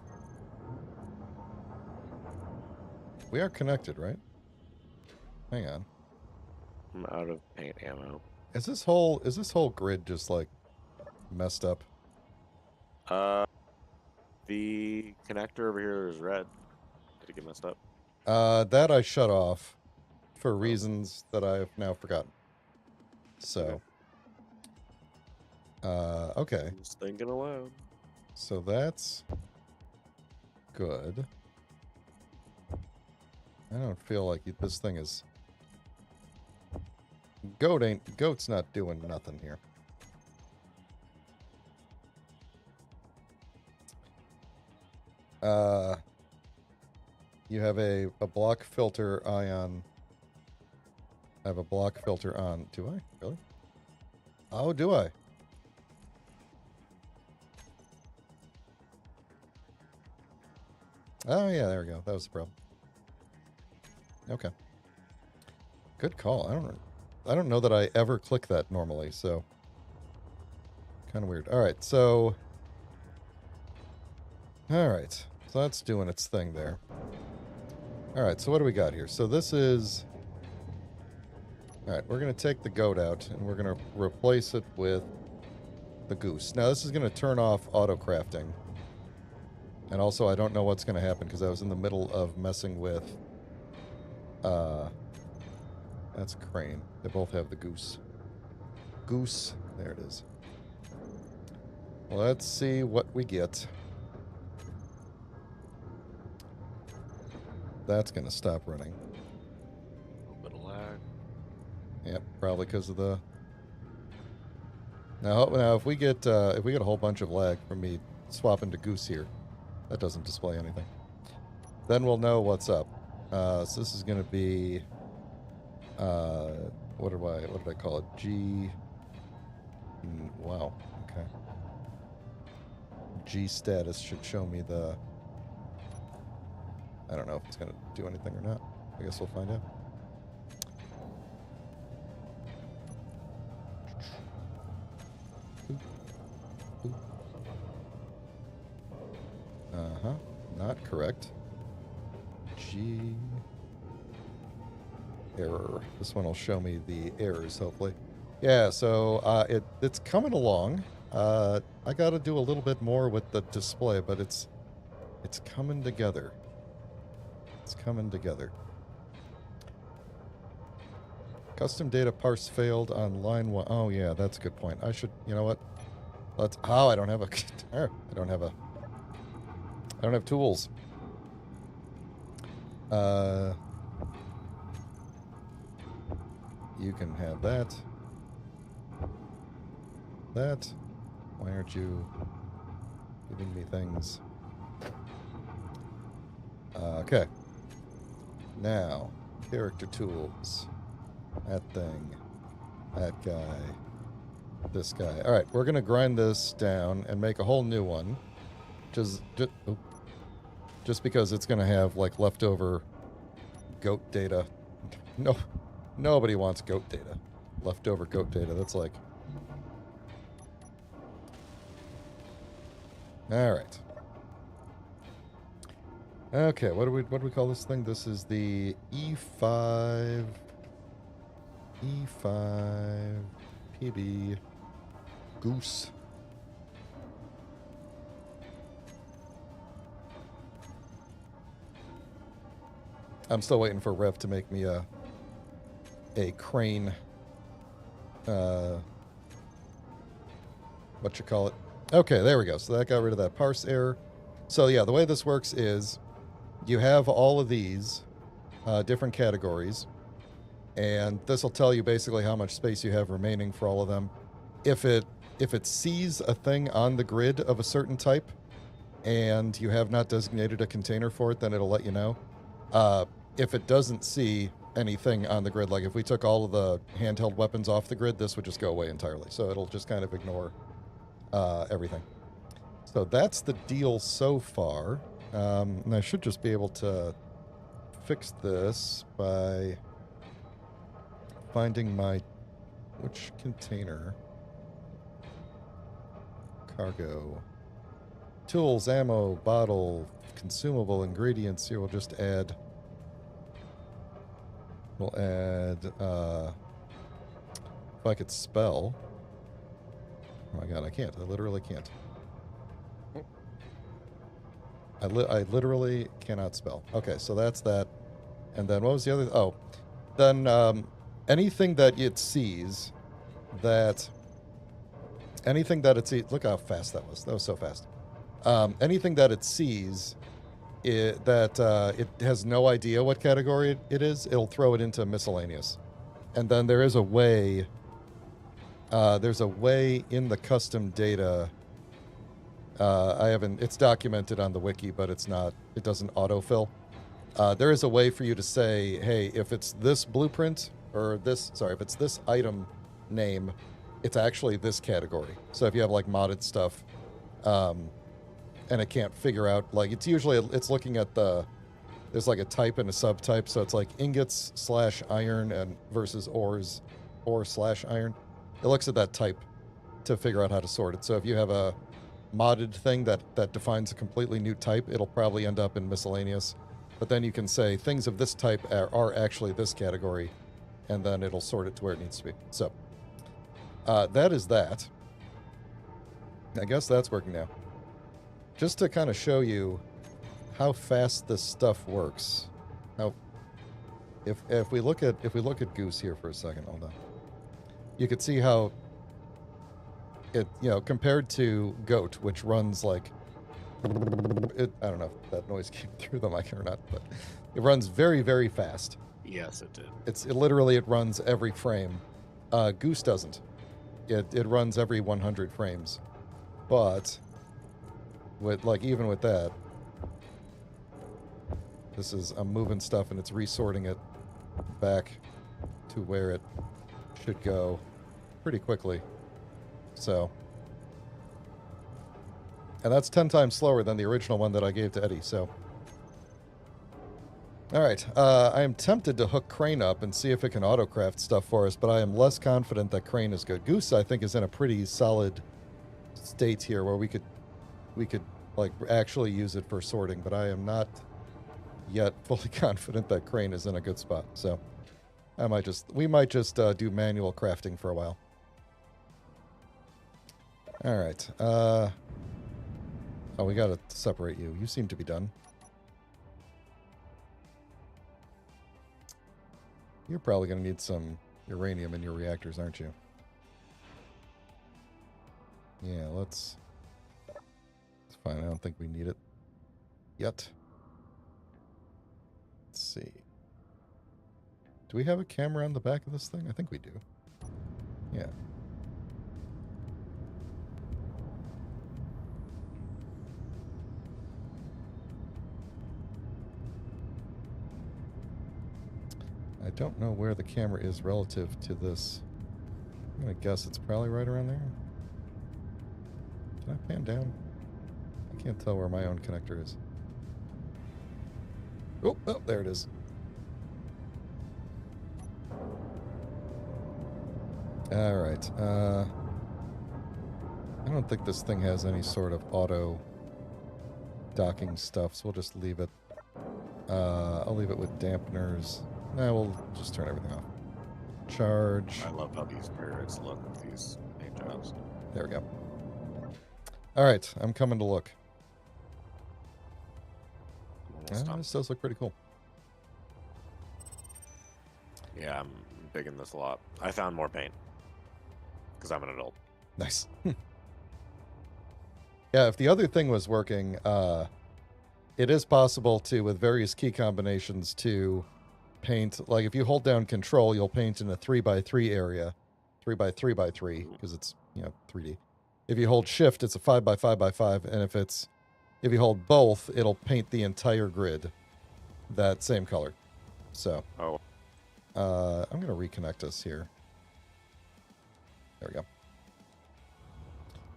We are connected, right? Hang on. I'm out of paint ammo. Is this whole grid just like messed up? The connector over here is red. Did it get messed up? That I shut off for reasons that I have now forgotten. So, okay. Just thinking aloud. So that's good. I don't feel like this thing is... Goat's not doing nothing here. You have a block filter ion. I have a block filter on. Do I? Really? Oh, do I? Oh, yeah, there we go. That was the problem. Okay. Good call. I don't know that I ever click that normally, so kind of weird. All right, so that's doing its thing there. All right, so what do we got here? So this is... All right, we're going to take the goat out, and we're going to replace it with the goose. Now, this is going to turn off auto-crafting. And also, I don't know what's going to happen, because I was in the middle of messing with... That's crane. They both have the goose. Goose. There it is. Let's see what we get. That's going to stop running. A little bit of lag. Yep, probably because of the... Now, if we get a whole bunch of lag from me swapping to goose here, that doesn't display anything. Then we'll know what's up. So this is going to be... what did I call it? G... Wow, okay. G status should show me the... I don't know if it's going to do anything or not. I guess we'll find out. Uh-huh. Not correct. G... Error. This one will show me the errors, hopefully. Yeah, so it's coming along. I got to do a little bit more with the display, but it's coming together. It's coming together. Custom data parse failed on line 1. Oh yeah, that's a good point. I should, you know what? I don't have a I don't have tools. You can have that. Why aren't you giving me things? Okay. Now, character tools. That thing. That guy. This guy. All right, we're going to grind this down and make a whole new one. Just because it's going to have, like, leftover goat data. No, nobody wants goat data. Leftover goat data. That's like... All right. Okay, what do we call this thing? This is the E5 PB Goose. I'm still waiting for Rev to make me a crane. What you call it? Okay, there we go. So that got rid of that parse error. So yeah, the way this works is you have all of these different categories, and this will tell you basically how much space you have remaining for all of them. If it sees a thing on the grid of a certain type, and you have not designated a container for it, then it'll let you know. If it doesn't see anything on the grid, like if we took all of the handheld weapons off the grid, this would just go away entirely. So it'll just kind of ignore everything. So that's the deal so far. And I should just be able to fix this by finding which container? Cargo. Tools, ammo, bottle, consumable, ingredients. Here we'll just add... We'll add... if I could spell... Oh my god, I can't. I literally can't. I literally cannot spell. Okay, so that's that. And then what was the other... Oh. Then anything that it sees that... Anything that it sees... Look how fast that was. That was so fast. Anything that it sees that it has no idea what category it is, it'll throw it into miscellaneous. And then there is a way... there's a way in the custom data... it's documented on the wiki, but it doesn't autofill. There is a way for you to say, hey, if it's this blueprint, if it's this item name, it's actually this category. So if you have like modded stuff, and it can't figure out, like it's looking at there's like a type and a subtype. So it's like ingots / iron and versus ores / iron. It looks at that type to figure out how to sort it. So if you have a modded thing that defines a completely new type, it'll probably end up in miscellaneous. But then you can say things of this type are actually this category, and then it'll sort it to where it needs to be. So that is that. I guess that's working now. Just to kind of show you how fast this stuff works. Now, if we look at Goose here for a second, hold on. You could see how it, compared to Goat, which runs like I don't know if that noise came through the mic or not, but it runs very, very fast. Yes, it did. It runs every frame. Goose doesn't. It runs every 100 frames. But even with that, I'm moving stuff and it's resorting it back to where it should go pretty quickly. So, and that's 10 times slower than the original one that I gave to Eddie, so. Alright, I am tempted to hook Crane up and see if it can autocraft stuff for us, but I am less confident that Crane is good. Goose, I think, is in a pretty solid state here where we could like actually use it for sorting, but I am not yet fully confident that Crane is in a good spot. So we might just do manual crafting for a while. All right. Oh, we got to separate you. You seem to be done. You're probably going to need some uranium in your reactors, aren't you? Yeah, it's fine. I don't think we need it yet. Let's see. Do we have a camera on the back of this thing? I think we do. Yeah. I don't know where the camera is relative to this. I'm going to guess it's probably right around there. Can I pan down? I can't tell where my own connector is. Oh, there it is. All right. I don't think this thing has any sort of auto docking stuff, so we'll just leave it. I'll leave it with dampeners. Nah, we'll just turn everything off. Charge. I love how these pirates look with these paint jobs. There we go. All right, I'm coming to look. Almost done. This does look pretty cool. Yeah, I'm digging this a lot. I found more paint because I'm an adult. Nice. Yeah, if the other thing was working, it is possible to, with various key combinations, to paint. Like if you hold down Control, you'll paint in a 3x3 area, 3x3x3, because it's 3D. If you hold Shift, it's a 5x5x5, and if you hold both, it'll paint the entire grid that same color. So, I'm gonna reconnect us here. There we go.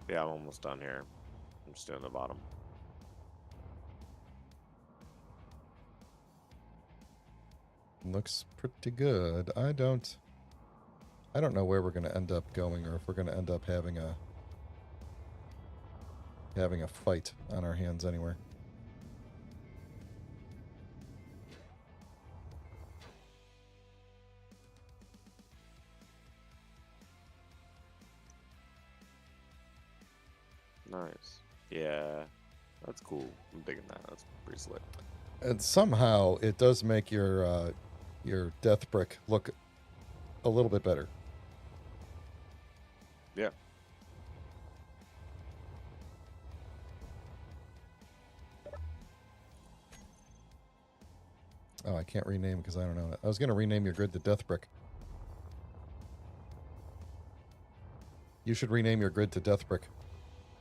Yeah, I'm almost done here. I'm just doing the bottom. Looks pretty good. I don't know where we're gonna end up going, or if we're gonna end up having a fight on our hands anywhere. Nice. Yeah, that's cool. I'm digging that. That's pretty slick. And somehow it does make your death brick look a little bit better. Yeah. Oh, I can't rename because I don't know it. I was going to rename your grid to death brick. You should rename your grid to death brick.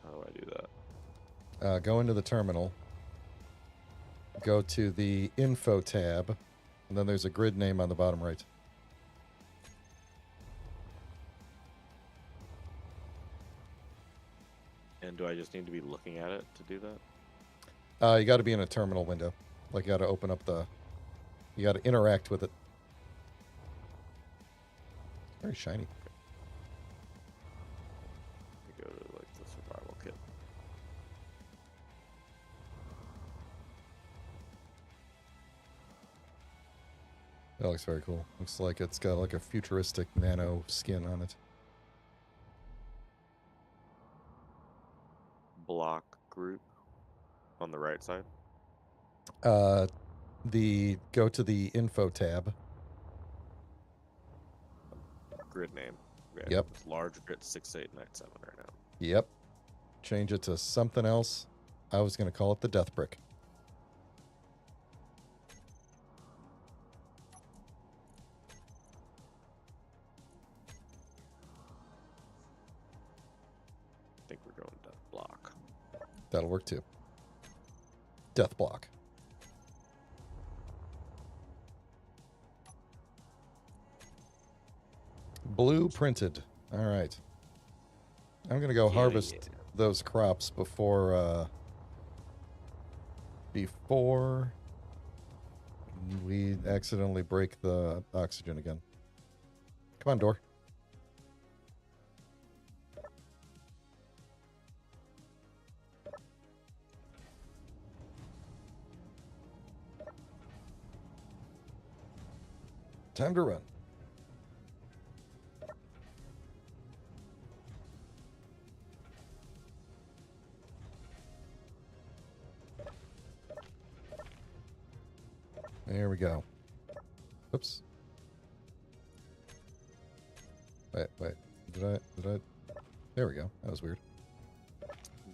How do I do that? Go into the terminal. Go to the info tab, and then there's a grid name on the bottom right. And do I just need to be looking at it to do that? You got to be in a terminal window. Like you got to open up you got to interact with it. Very shiny. I go to like the survival kit. That looks very cool. Looks like it's got like a futuristic nano skin on it. Block group on the right side. Go to the info tab. Grid name. Yeah, Yep. It's large grid 6897 right now. Yep. Change it to something else. I was going to call it the death brick. I think we're going to block. That'll work too. Death block. Blue printed. All right. I'm going to go harvest those crops before we accidentally break the oxygen again. Come on, door. Time to run. There we go. Oops. Wait. Did I? There we go. That was weird.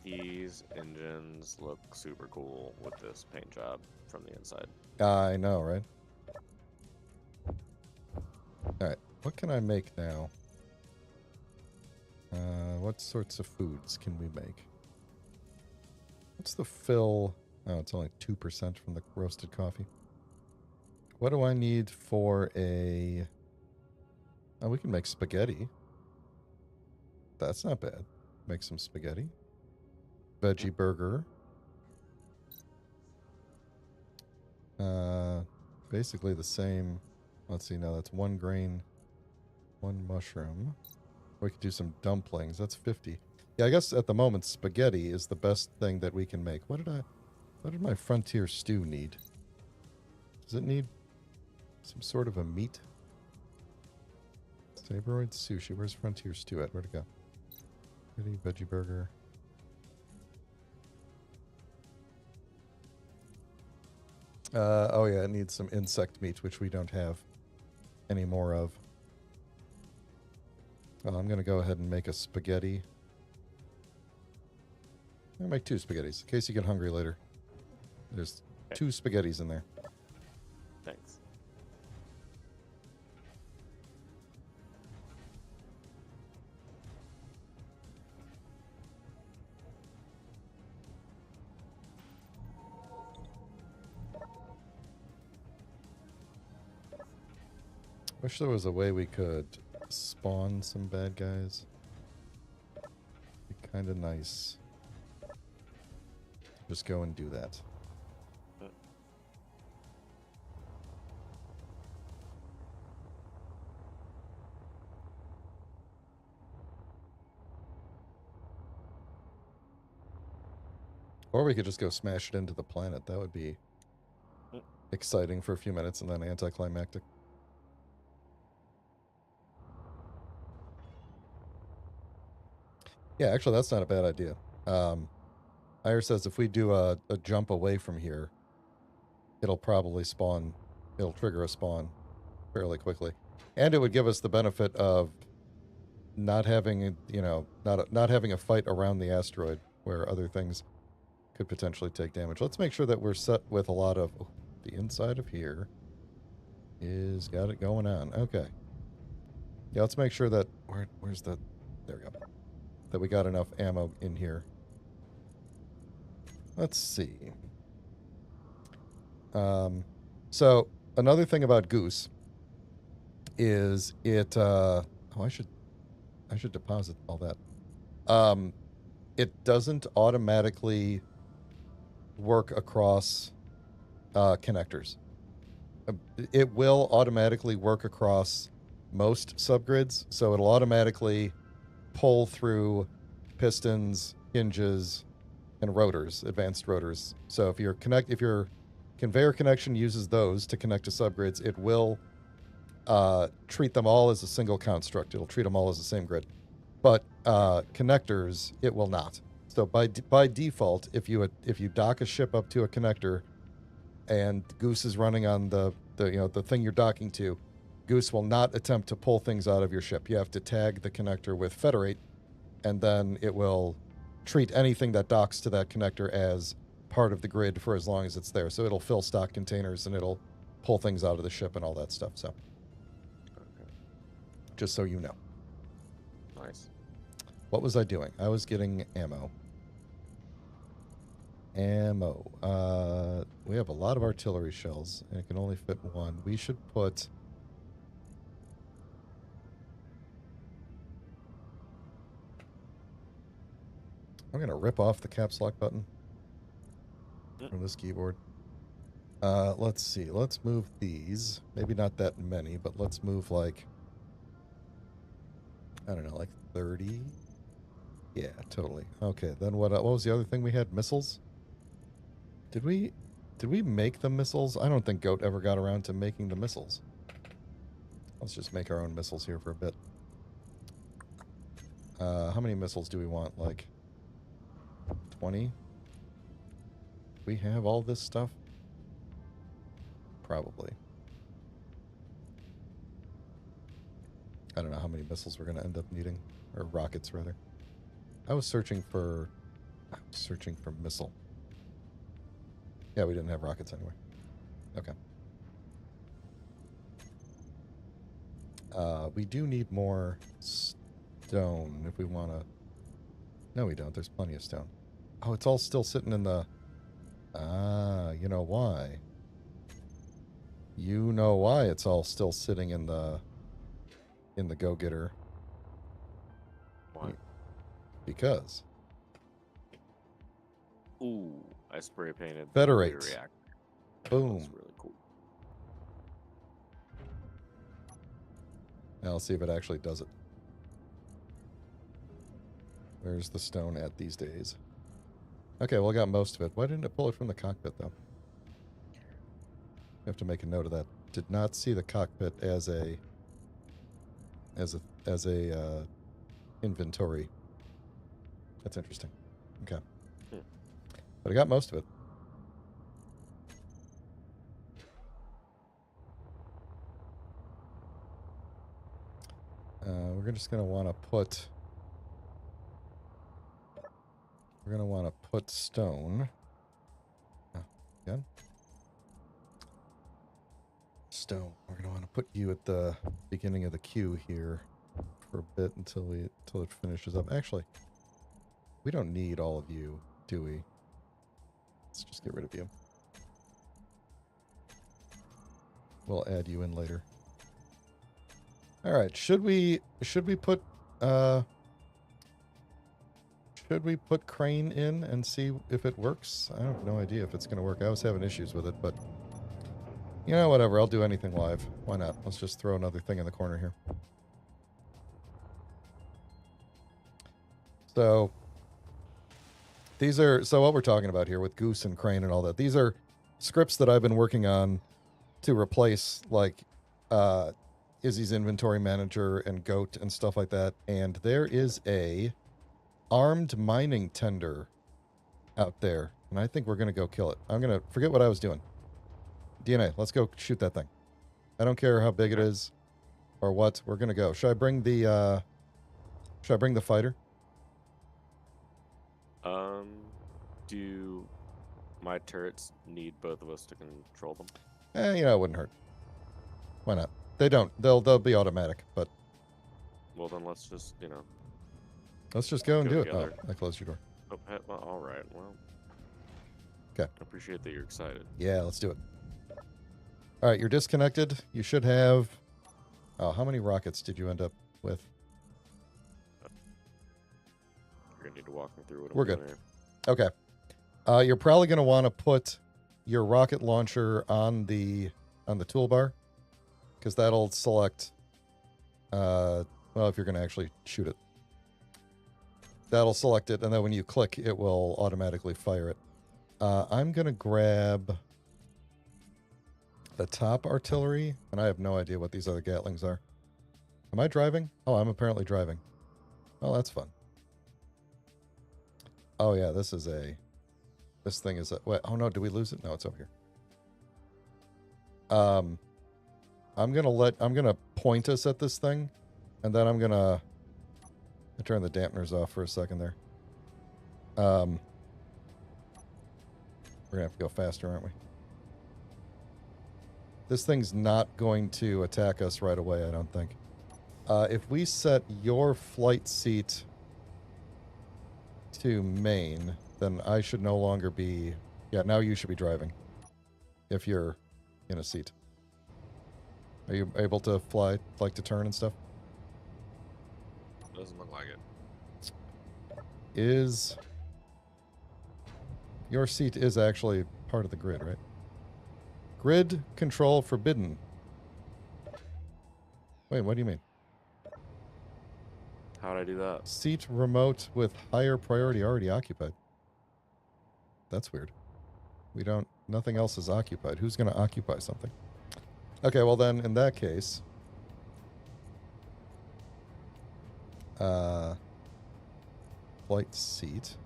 These engines look super cool with this paint job from the inside. I know, right? Alright, what can I make now? What sorts of foods can we make? What's the fill? Oh, it's only 2% from the roasted coffee. What do I need for a... Oh, we can make spaghetti. That's not bad. Make some spaghetti. Veggie burger. Basically the same. Let's see, now that's 1 grain, 1 mushroom. We could do some dumplings. That's 50. Yeah, I guess at the moment spaghetti is the best thing that we can make. What did my frontier stew need? Does it need some sort of a meat? Sabroid sushi. Where's frontier stew at? Where'd it go? Veggie burger. Oh yeah, it needs some insect meat, which we don't have any more of. Well, I'm going to go ahead and make a spaghetti. I'll make 2 spaghettis, in case you get hungry later. There's 2 spaghettis in there. Thanks. Wish there was a way we could spawn some bad guys. Be kind of nice. Just go and do that. Or we could just go smash it into the planet. That would be exciting for a few minutes and then anticlimactic. Yeah, actually, that's not a bad idea. Ire says if we do a jump away from here, it'll probably spawn, it'll trigger a spawn fairly quickly. And it would give us the benefit of not having, you know, not having a fight around the asteroid where other things could potentially take damage. Let's make sure that we're set with a lot of... Oh, the inside of here is got it going on. Okay. Yeah, let's make sure that... Where's the... There we go. That we got enough ammo in here. Let's see. So, another thing about Goose is it... oh, I should deposit all that. It doesn't automatically work across connectors. It will automatically work across most subgrids, so it'll automatically pull through pistons, hinges, and rotors, advanced rotors. So if your conveyor connection uses those to connect to subgrids, it will treat them all as a single construct. It'll treat them all as the same grid. But connectors, it will not. So by default, if you dock a ship up to a connector, and Goose is running on the thing you're docking to, Goose will not attempt to pull things out of your ship. You have to tag the connector with Federate, and then it will treat anything that docks to that connector as part of the grid for as long as it's there. So it'll fill stock containers and it'll pull things out of the ship and all that stuff. So, Okay. just so you know. Nice. What was I doing? I was getting ammo. We have a lot of artillery shells, and it can only fit 1. We should put... I'm going to rip off the caps lock button from this keyboard. Let's see. Let's move these. Maybe not that many, but let's move like... I don't know, like 30? Yeah, totally. Okay, then what was the other thing we had? Missiles? Did we make the missiles? I don't think Goat ever got around to making the missiles. Let's just make our own missiles here for a bit. How many missiles do we want? Like 20? We have all this stuff? Probably. I don't know how many missiles we're going to end up needing. Or rockets, rather. I was searching for missile. Yeah, we didn't have rockets anyway. Okay. We do need more stone if we want to... No, we don't. There's plenty of stone. Oh, it's all still sitting in the... Ah, you know why? You know why it's all still sitting in the go-getter. Why? Because Ooh, I spray painted the Federate. nuclear reactor. Boom. That's really cool. Now let's see if it actually does it. Where's the stone at these days? Okay, well, I got most of it. Why didn't it pull it from the cockpit, though? I have to make a note of that. Did not see the cockpit as a inventory. That's interesting. Okay. But I got most of it. We're just going to want to put... We're going to want to put stone. Oh, again. Stone. We're going to want to put you at the beginning of the queue here for a bit until it finishes up. Actually, we don't need all of you, do we? Let's just get rid of you. We'll add you in later. All right. Should we put crane in and see if it works? I have no idea if it's going to work. I was having issues with it, but you know, whatever. I'll do anything live. Why not? Let's just throw another thing in the corner here. So what we're talking about here with Goose and Crane and all that. These are scripts that I've been working on to replace like Izzy's inventory manager and Goat and stuff like that. And there is a armed mining tender out there, and I think we're gonna go kill it. I'm gonna forget what I was doing. DNA, let's go shoot that thing. I don't care how big it is or what. We're gonna go. Should I bring the fighter? Do my turrets need both of us to control them? You know, it wouldn't hurt. Why not? They don't. They'll be automatic, but Well, then let's just, let's just go and do together. it. Oh, I closed your door. Oh, well, all right. Well, Okay. I appreciate that you're excited. Yeah, let's do it. All right, you're disconnected. You should have... Oh, how many rockets did you end up with? You're gonna need to walk me through what We're I'm good. doing here. Okay. You're probably going to want to put your rocket launcher on the toolbar, because that'll select... well, if you're going to actually shoot it. That'll select it, and then when you click, it will automatically fire it. I'm going to grab the top artillery, and I have no idea what these other Gatlings are. Am I driving? Oh, I'm apparently driving. Oh, that's fun. Oh, yeah, this thing is a... Wait, oh, no, did we lose it? No, it's over here. I'm going to point us at this thing, and then I'm going to turn the dampeners off for a second there. We're going to have to go faster, aren't we? This thing's not going to attack us right away, I don't think. If we set your flight seat to main, then I should no longer be... Yeah, now you should be driving. If you're in a seat. Are you able to fly, like to turn and stuff? Doesn't look like it. Is... Your seat is actually part of the grid, right? Grid control forbidden. Wait, what do you mean? How'd I do that? Seat remote with higher priority already occupied. That's weird. We don't... Nothing else is occupied. Who's going to occupy something? Okay, well then, in that case... flight seat.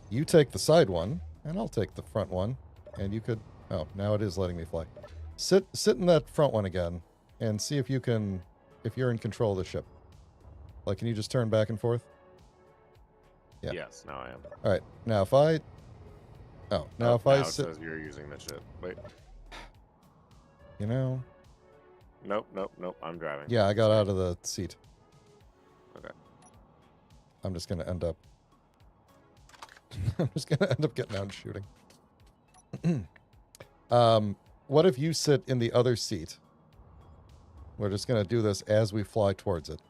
You take the side one, and I'll take the front one. And you could... Oh, now it is letting me fly. Sit in that front one again, and see if you can... If you're in control of the ship. Like, can you just turn back and forth? Yeah. Yes, now I am. All right. Now if I... Oh, now if I it sit... says you're using that shit. Wait. You know... Nope. I'm driving. Yeah, I got out of the seat. Okay. I'm just going to end up... I'm just going to end up getting out and shooting. what if you sit in the other seat? We're just going to do this as we fly towards it.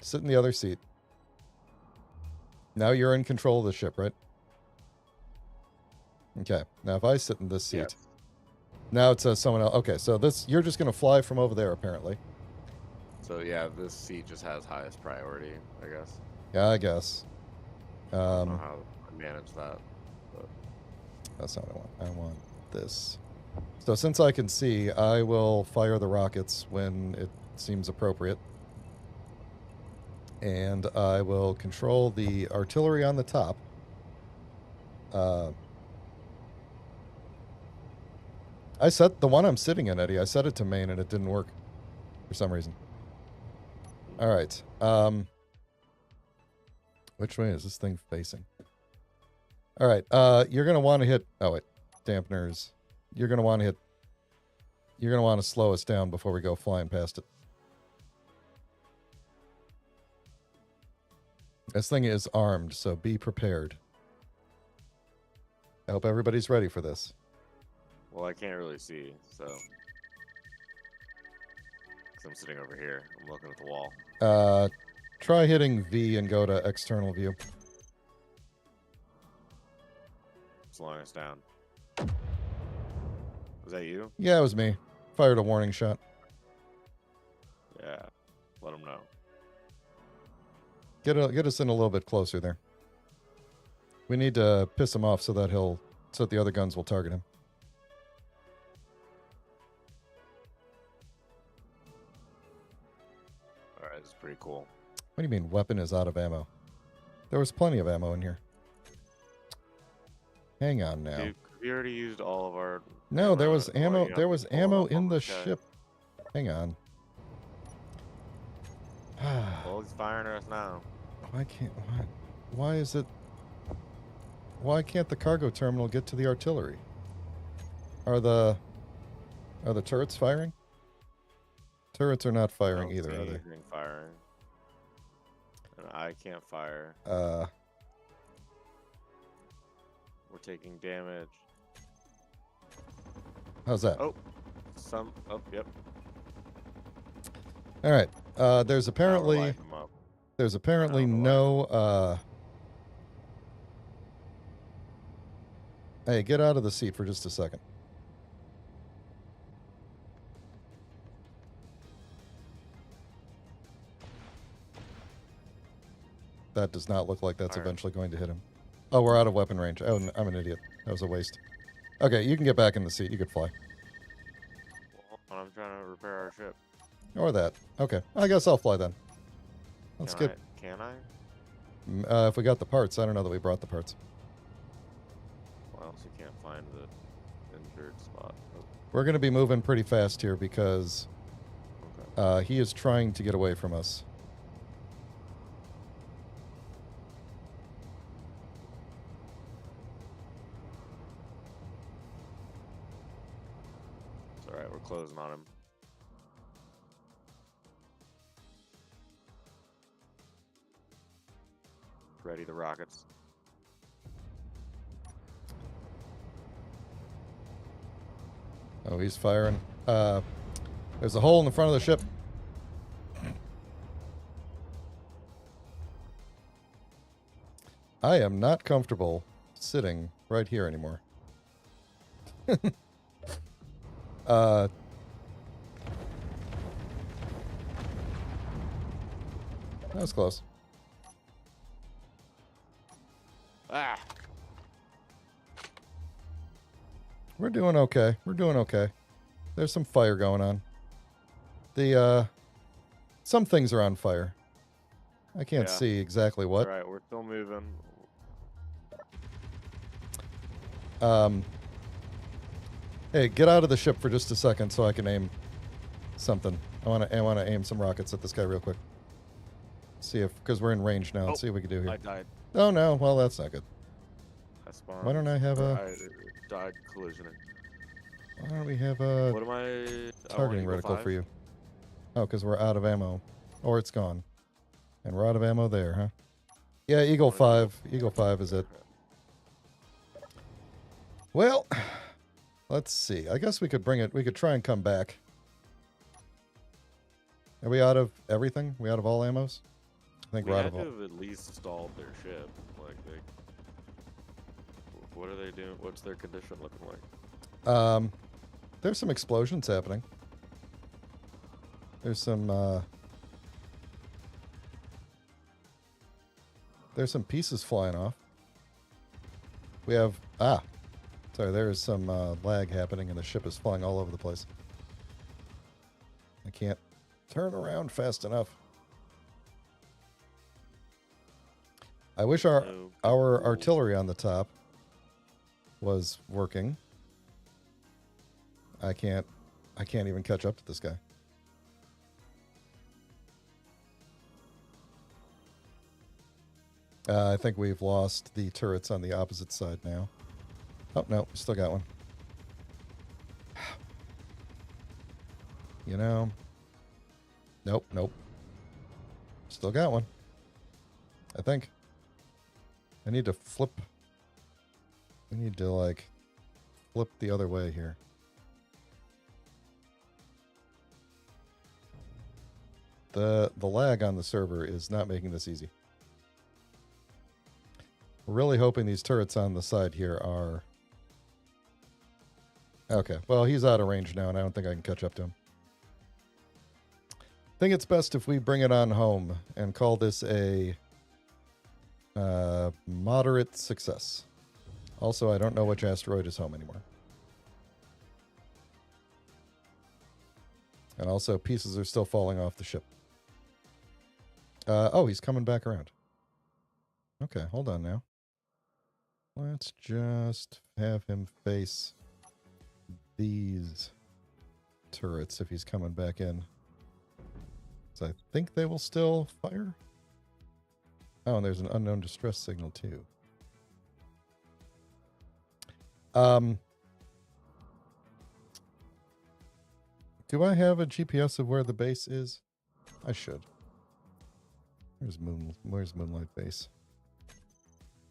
Sit in the other seat. Now you're in control of the ship, right? Okay. Now if I sit in this seat, Yes. now it says someone else. Okay, so this you're just going to fly from over there, apparently. So yeah, this seat just has highest priority, I guess. Yeah, I guess. I don't know how to manage that. But That's not what I want. I want this. So since I can see, I will fire the rockets when it seems appropriate. And I will control the artillery on the top. I set the one I'm sitting in, Eddie. I set it to main and it didn't work for some reason. All right. Which way is this thing facing? All right. You're going to want to hit... Oh, wait. Dampeners. You're going to want to hit... You're going to want to slow us down before we go flying past it. This thing is armed, so be prepared. I hope everybody's ready for this. well, I can't really see, so 'cause I'm sitting over here. I'm looking at the wall. Try hitting V and go to external view. Slowing us down. Was that you? Yeah, it was me. Fired a warning shot. Yeah. Let him know. Get us in a little bit closer there. We need to piss him off so that the other guns will target him. All right, this is pretty cool. What do you mean weapon is out of ammo? There was plenty of ammo in here. Hang on now. Dude, we already used all of our. No, there was Well, ammo. you There have was to pull ammo up in on the chat. ship. Hang on. Well, he's firing at us now. Why can't? Why is it? Why can't the cargo terminal get to the artillery? Are the turrets firing? Turrets are not I firing don't either, see are they? anything firing. And I can't fire. We're taking damage. How's that? Oh, yep. All right. There's Now we're apparently lighting them up. no. Hey, get out of the seat for just a second. That does not look like that's All right. eventually going to hit him. Oh, we're out of weapon range. Oh, I'm an idiot. That was a waste. Okay, you can get back in the seat. You could fly. Well, hold on, I'm trying to repair our ship. Or that. Okay. I guess I'll fly then. Let's Can get... Can I? if we got the parts. I don't know that we brought the parts. Well, I also can't find the injured spot. Oh, We're going to be moving pretty fast here because okay. he is trying to get away from us. It's alright, we're closing on him. Ready the rockets. Oh, he's firing. There's a hole in the front of the ship. I am not comfortable sitting right here anymore. That was close. Ah! We're doing okay. We're doing okay. There's some fire going on. Some things are on fire. I can't Yeah. see exactly what. Alright, we're still moving. Hey, get out of the ship for just a second so I can aim something. I want to aim some rockets at this guy real quick. See if, because we're in range now. Let's see what we can do here. I died. Oh no, well that's not good. I spawned. Why don't I have a? I died collisioning. Why don't we have a What am I? targeting reticle for you? Oh, because we're out of ammo, or it's gone, and we're out of ammo there, huh? Yeah, Eagle 5. Eagle 5 is it. Well, Let's see. I guess we could bring it. We could try and come back. Are we out of everything? We out of all ammos? I think We we're out had of to all. have at least stalled their ship. Like, they, what are they doing? What's their condition looking like? There's some explosions happening. There's some pieces flying off. We have sorry, there's some lag happening and the ship is flying all over the place. I can't turn around fast enough. I wish our No, our cool. artillery on the top was working. I can't even catch up to this guy. I think we've lost the turrets on the opposite side now. Oh, no, we still got one. You know. Nope. Still got one. I think. I need to flip. We need to, like, flip the other way here. The lag on the server is not making this easy. We're really hoping these turrets on the side here are... Okay, well, he's out of range now, and I don't think I can catch up to him. I think it's best if we bring it on home and call this a moderate success. Also, I don't know which asteroid is home anymore. And also, pieces are still falling off the ship. Oh, he's coming back around. Okay, hold on now. Let's just have him face these turrets if he's coming back in. So I think they will still fire. Oh, and there's an unknown distress signal too. Do I have a GPS of where the base is? I should. Where's Moonlight Base?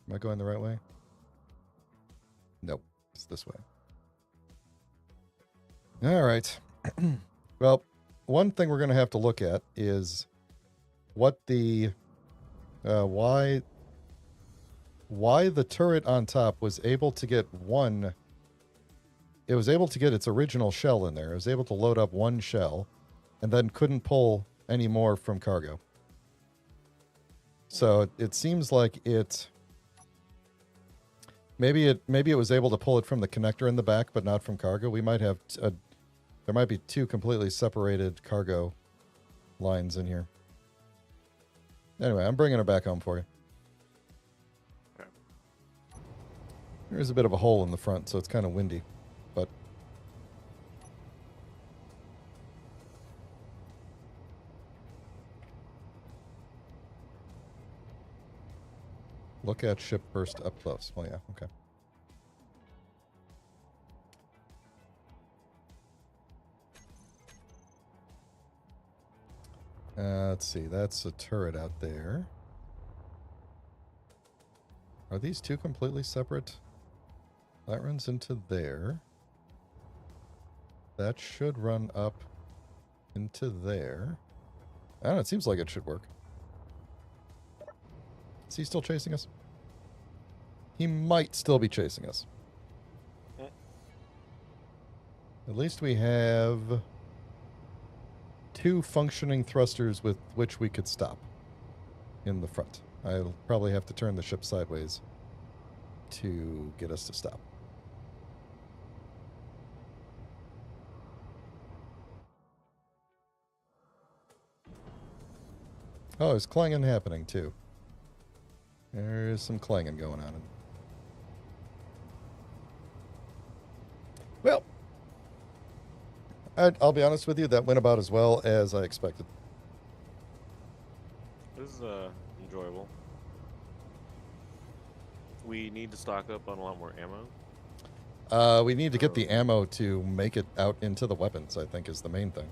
Am I going the right way? Nope. It's this way. All right. Well, one thing we're going to have to look at is what the why the turret on top was able to get one. It was able to get its original shell in there. It was able to load up one shell and then couldn't pull any more from cargo. So it seems like it maybe it was able to pull it from the connector in the back, but not from cargo. We might have there might be two completely separated cargo lines in here. Anyway, I'm bringing it back home for you. Okay. There's a bit of a hole in the front, so it's kind of windy, but look at ship burst up close. Well, yeah, okay. Let's see. That's a turret out there. Are these two completely separate? That runs into there. That should run up into there. I don't know. It seems like it should work. Is he still chasing us? He might still be chasing us. At least we have two functioning thrusters with which we could stop in the front. I'll probably have to turn the ship sideways to get us to stop. Oh, there's clanging happening too. There's some clanging going on. Well, I'll be honest with you, that went about as well as I expected. This is enjoyable. We need to stock up on a lot more ammo. We need to get the ammo to make it out into the weapons, I think, is the main thing.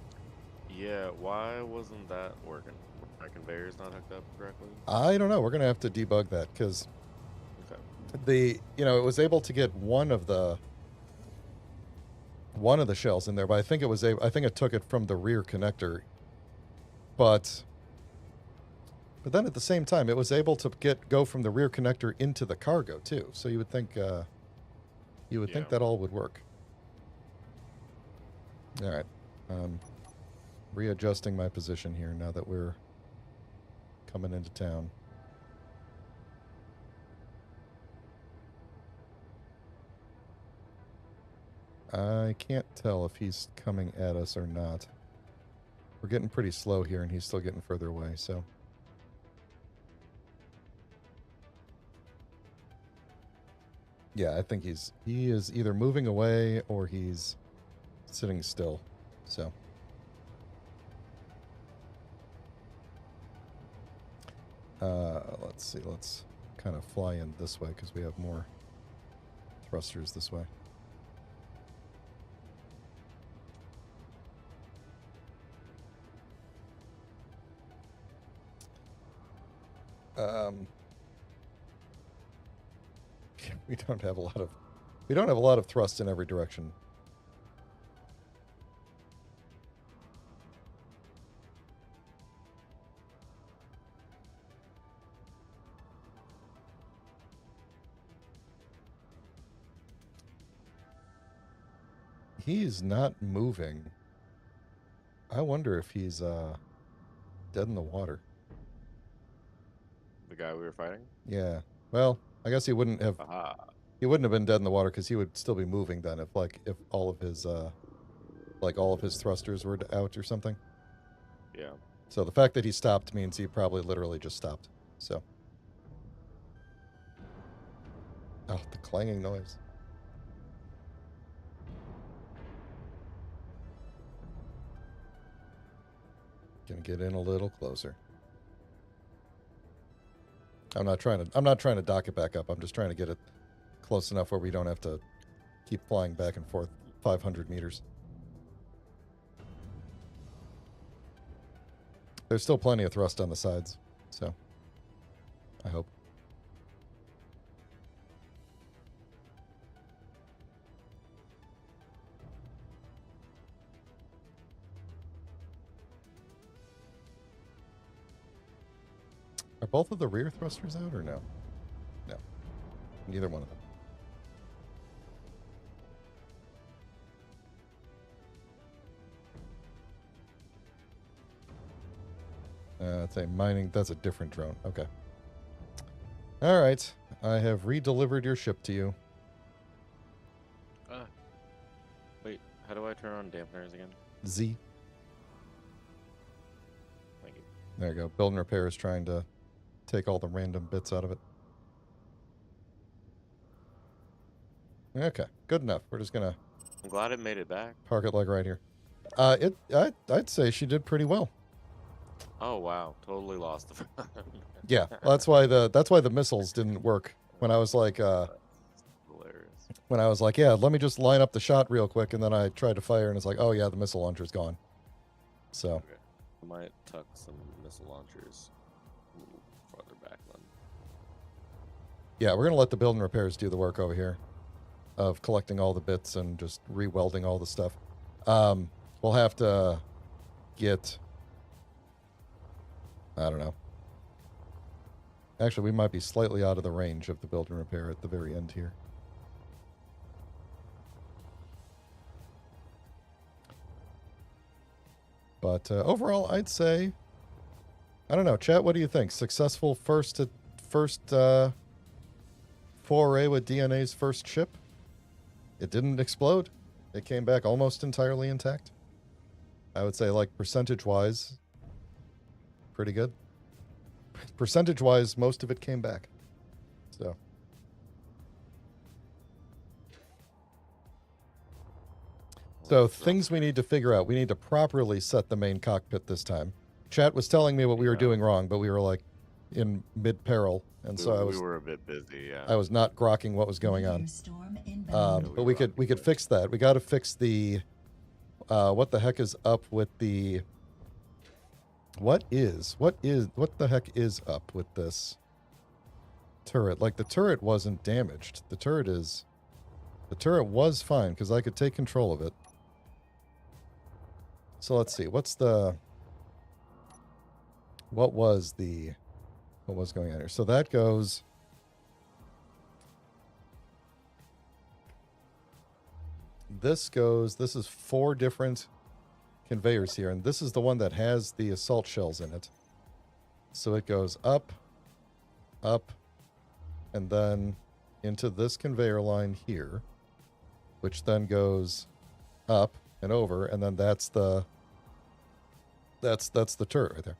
Yeah, why wasn't that working? Our conveyor's not hooked up correctly? I don't know. We're going to have to debug that because Okay. it was able to get one of the one of the shells in there, but I think it took it from the rear connector. But then at the same time, it was able to go from the rear connector into the cargo too. So you would think that all would work. All right, readjusting my position here now that we're coming into town. I can't tell if he's coming at us or not. We're getting pretty slow here, and he's still getting further away, so. Yeah, I think he is either moving away or he's sitting still, so. Let's see, let's kind of fly in this way because we have more thrusters this way. We don't have a lot of thrust in every direction. He's not moving. I wonder if he's dead in the water. The guy we were fighting? Yeah. Well, I guess he wouldn't have been dead in the water because he would still be moving then if all of his thrusters were out or something. Yeah. So the fact that he stopped means he probably literally just stopped. So. Oh, the clanging noise. Gonna get in a little closer. I'm not trying to dock it back up. I'm just trying to get it close enough where we don't have to keep flying back and forth 500 meters. There's still plenty of thrust on the sides, so I hope. Are both of the rear thrusters out or no? No. Neither one of them. It's a mining. That's a different drone. Okay. All right. I have re-delivered your ship to you. Wait, how do I turn on dampeners again? Z. Thank you. There you go. Build and repair is trying to take all the random bits out of it. Okay, good enough. We're just gonna. I'm glad it made it back. Park it like right here. I'd say she did pretty well. Oh wow, totally lost the. Yeah, that's why the missiles didn't work. When I was like, Hilarious. when I was like, yeah, let me just line up the shot real quick, and then I tried to fire, and it's like, oh yeah, the missile launcher's gone. So. Okay. I might tuck some missile launchers a little farther back then. Yeah, we're gonna let the build and repairs do the work over here, of collecting all the bits and just re-welding all the stuff. We'll have to get. I don't know. Actually, we might be slightly out of the range of the build and repair at the very end here. But overall, I'd say, I don't know. Chat, what do you think? Successful first foray with DNA's first ship? It didn't explode. It came back almost entirely intact. I would say, like, percentage-wise, pretty good. Percentage-wise, most of it came back. So things we need to figure out. We need to properly set the main cockpit this time. Chat was telling me what we were doing wrong, but we were like in mid-peril, and so we were a bit busy. Yeah. I was not grokking what was going on. But we could fix that. We got to fix the. What the heck is up with the? What the heck is up with this turret? Like, the turret wasn't damaged. The turret was fine because I could take control of it. So let's see. What was going on here? So that goes. This is 4 different conveyors here, and this is the one that has the assault shells in it. So it goes up, up, and then into this conveyor line here, which then goes up and over, and then that's the turret right there.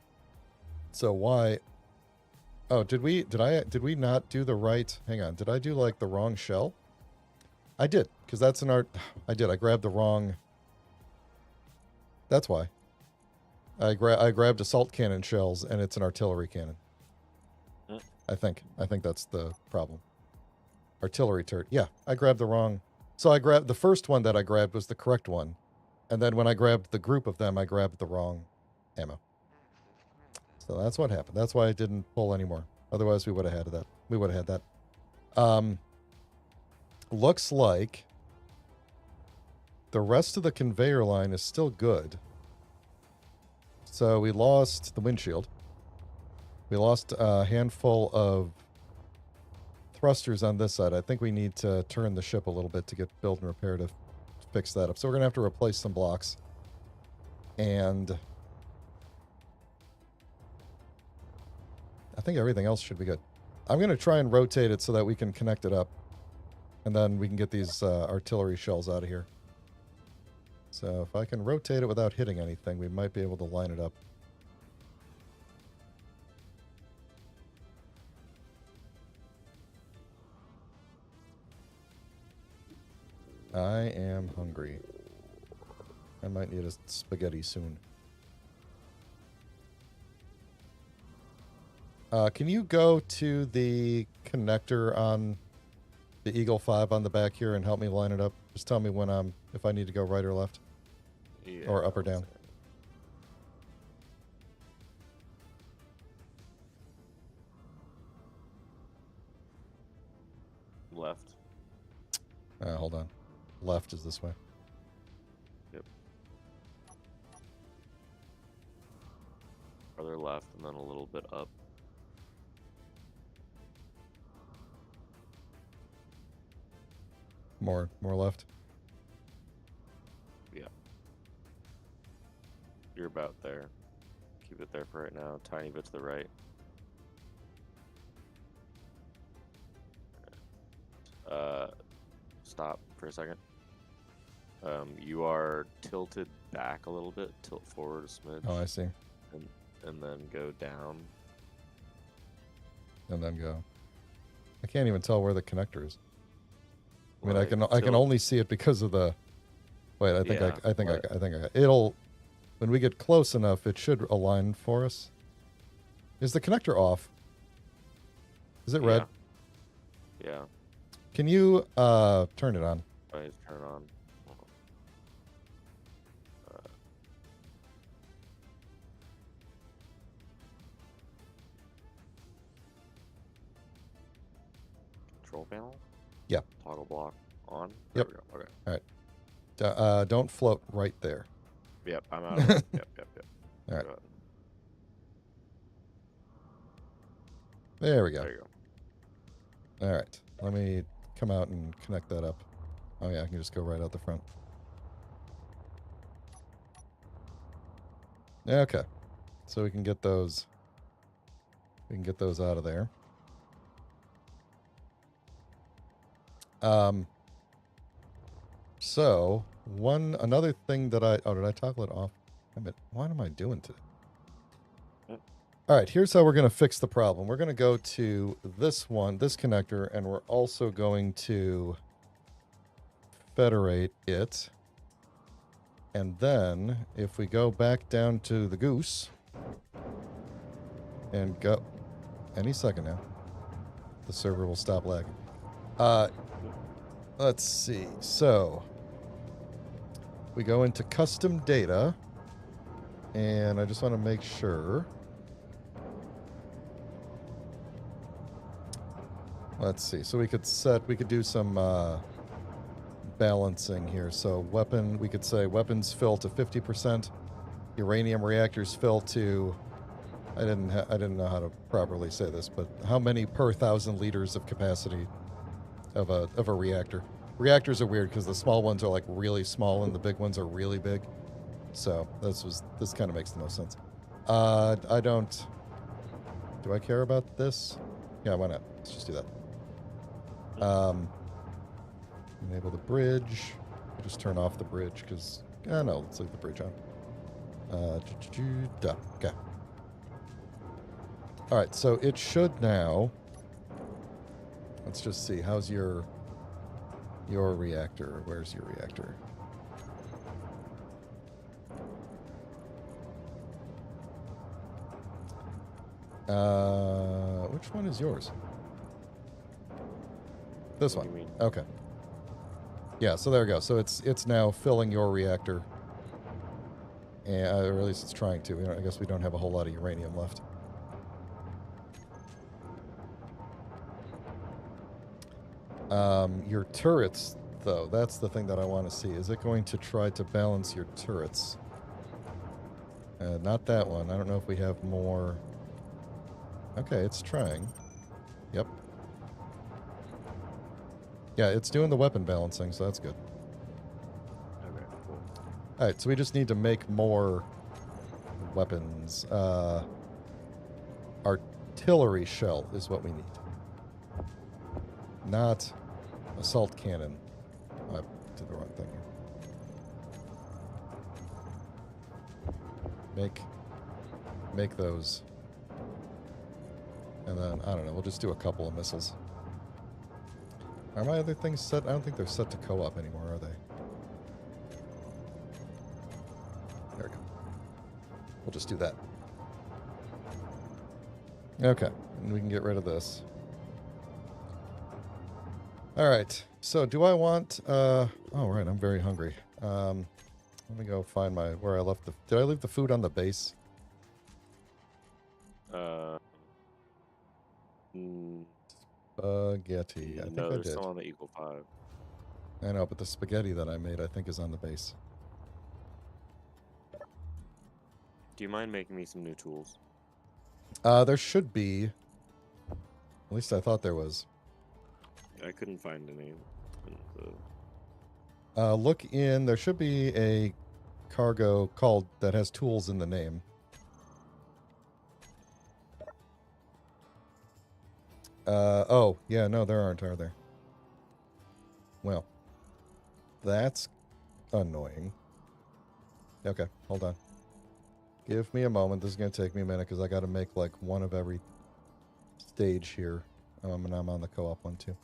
So why? Oh, did we not do the right? Hang on, did I do like the wrong shell? I did, because that's an art. I did. I grabbed the wrong. That's why. I grabbed assault cannon shells, and it's an artillery cannon. I think that's the problem. Artillery turret. Yeah, I grabbed the wrong. So I grabbed the first one that I grabbed was the correct one, and then when I grabbed the group of them, I grabbed the wrong ammo. So that's what happened. That's why I didn't pull anymore. Otherwise, we would have had that. We would have had that. Looks like the rest of the conveyor line is still good. So we lost the windshield. We lost a handful of thrusters on this side. I think we need to turn the ship a little bit to get build and repair to fix that up. So we're going to have to replace some blocks. And I think everything else should be good. I'm going to try and rotate it so that we can connect it up. And then we can get these artillery shells out of here. So if I can rotate it without hitting anything, we might be able to line it up. I am hungry. I might need a spaghetti soon. Can you go to the connector on the Eagle 5 on the back here and help me line it up? Just tell me when if I need to go right or left. Yeah, or up or down. Left. Hold on. Left is this way. Yep. Further left and then a little bit up. More left. Yeah. You're about there. Keep it there for right now. Tiny bit to the right. Stop for a second. You are tilted back a little bit. Tilt forward a smidge. Oh, I see. And then go down. And then go. I can't even tell where the connector is. I mean, Right, I can only see it because of the. Wait, I think it'll. When we get close enough, it should align for us. Is the connector off? Is it red? Yeah. Can you turn it on? Right, turn it on. Control panel? Yeah. Toggle block on? Yep. There we go. Okay. All right. Don't float right there. Yep, I'm out of it. Yep. All right. Go ahead. There we go. There you go. All right. Let me come out and connect that up. Oh yeah, I can just go right out the front. Okay. So we can get those. We can get those out of there. So another thing that did I toggle it off? What am I doing today? All right, here's how we're going to fix the problem. We're going to go to this connector, and we're also going to federate it. And then if we go back down to the goose and go any second now, the server will stop lagging. Let's see. So we go into custom data, and I just want to make sure. Let's see. So we could do some balancing here. So we could say weapons fill to 50%, uranium reactors fill to, I didn't know how to properly say this, but how many per 1,000 liters of capacity of a reactor? Reactors are weird because the small ones are like really small and the big ones are really big. So this kind of makes the most sense. I don't. Do I care about this? Yeah, why not? Let's just do that. Enable the bridge. Just turn off the bridge because no, let's leave the bridge on. Done. Okay. All right, so it should now. Let's just see. How's your reactor? Where's your reactor? Which one is yours? This What one. do you mean? Okay. Yeah, so there we go. So it's now filling your reactor. And, or at least it's trying to. I guess we don't have a whole lot of uranium left. Your turrets, though, that's the thing that I want to see. Is it going to try to balance your turrets? Not that one. I don't know if we have more. Okay, it's trying. Yep. Yeah, it's doing the weapon balancing, so that's good. Okay, cool. Alright, so we just need to make more weapons. Artillery shell is what we need. Not assault cannon. I did the wrong thing here. Make those. And then, I don't know, we'll just do a couple of missiles. Are my other things set? I don't think they're set to co-op anymore, are they? There we go. We'll just do that. Okay, and we can get rid of this. Alright, so do I want, oh right, I'm very hungry. Let me go find where I left did I leave the food on the base? Spaghetti, I think no, I they're did. still on the equal 5. I know, but the spaghetti that I made, I think, is on the base. Do you mind making me some new tools? There should be. At least I thought there was. I couldn't find any. Look in. There should be a cargo called that has tools in the name. Oh, yeah, no, there aren't, are there? Well, that's annoying. Okay, hold on. Give me a moment. This is going to take me a minute because I got to make like one of every stage here. And I'm on the co-op one too.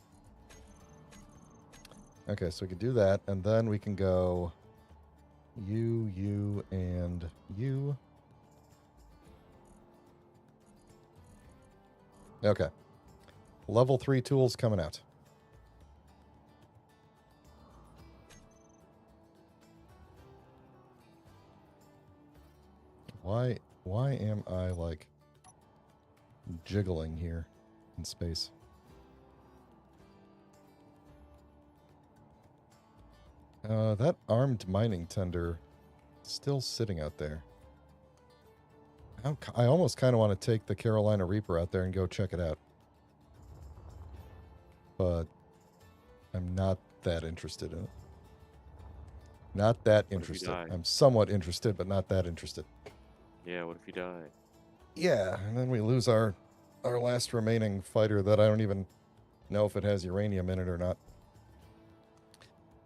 Okay, so we can do that, and then we can go you, and you. Okay. Level 3 tools coming out. Why am I, like, jiggling here in space? That armed mining tender still sitting out there. I almost kind of want to take the Carolina Reaper out there and go check it out. But I'm not that interested in it. Not that interested. I'm somewhat interested, but not that interested. Yeah, what if you die? Yeah, and then we lose our last remaining fighter that I don't even know if it has uranium in it or not.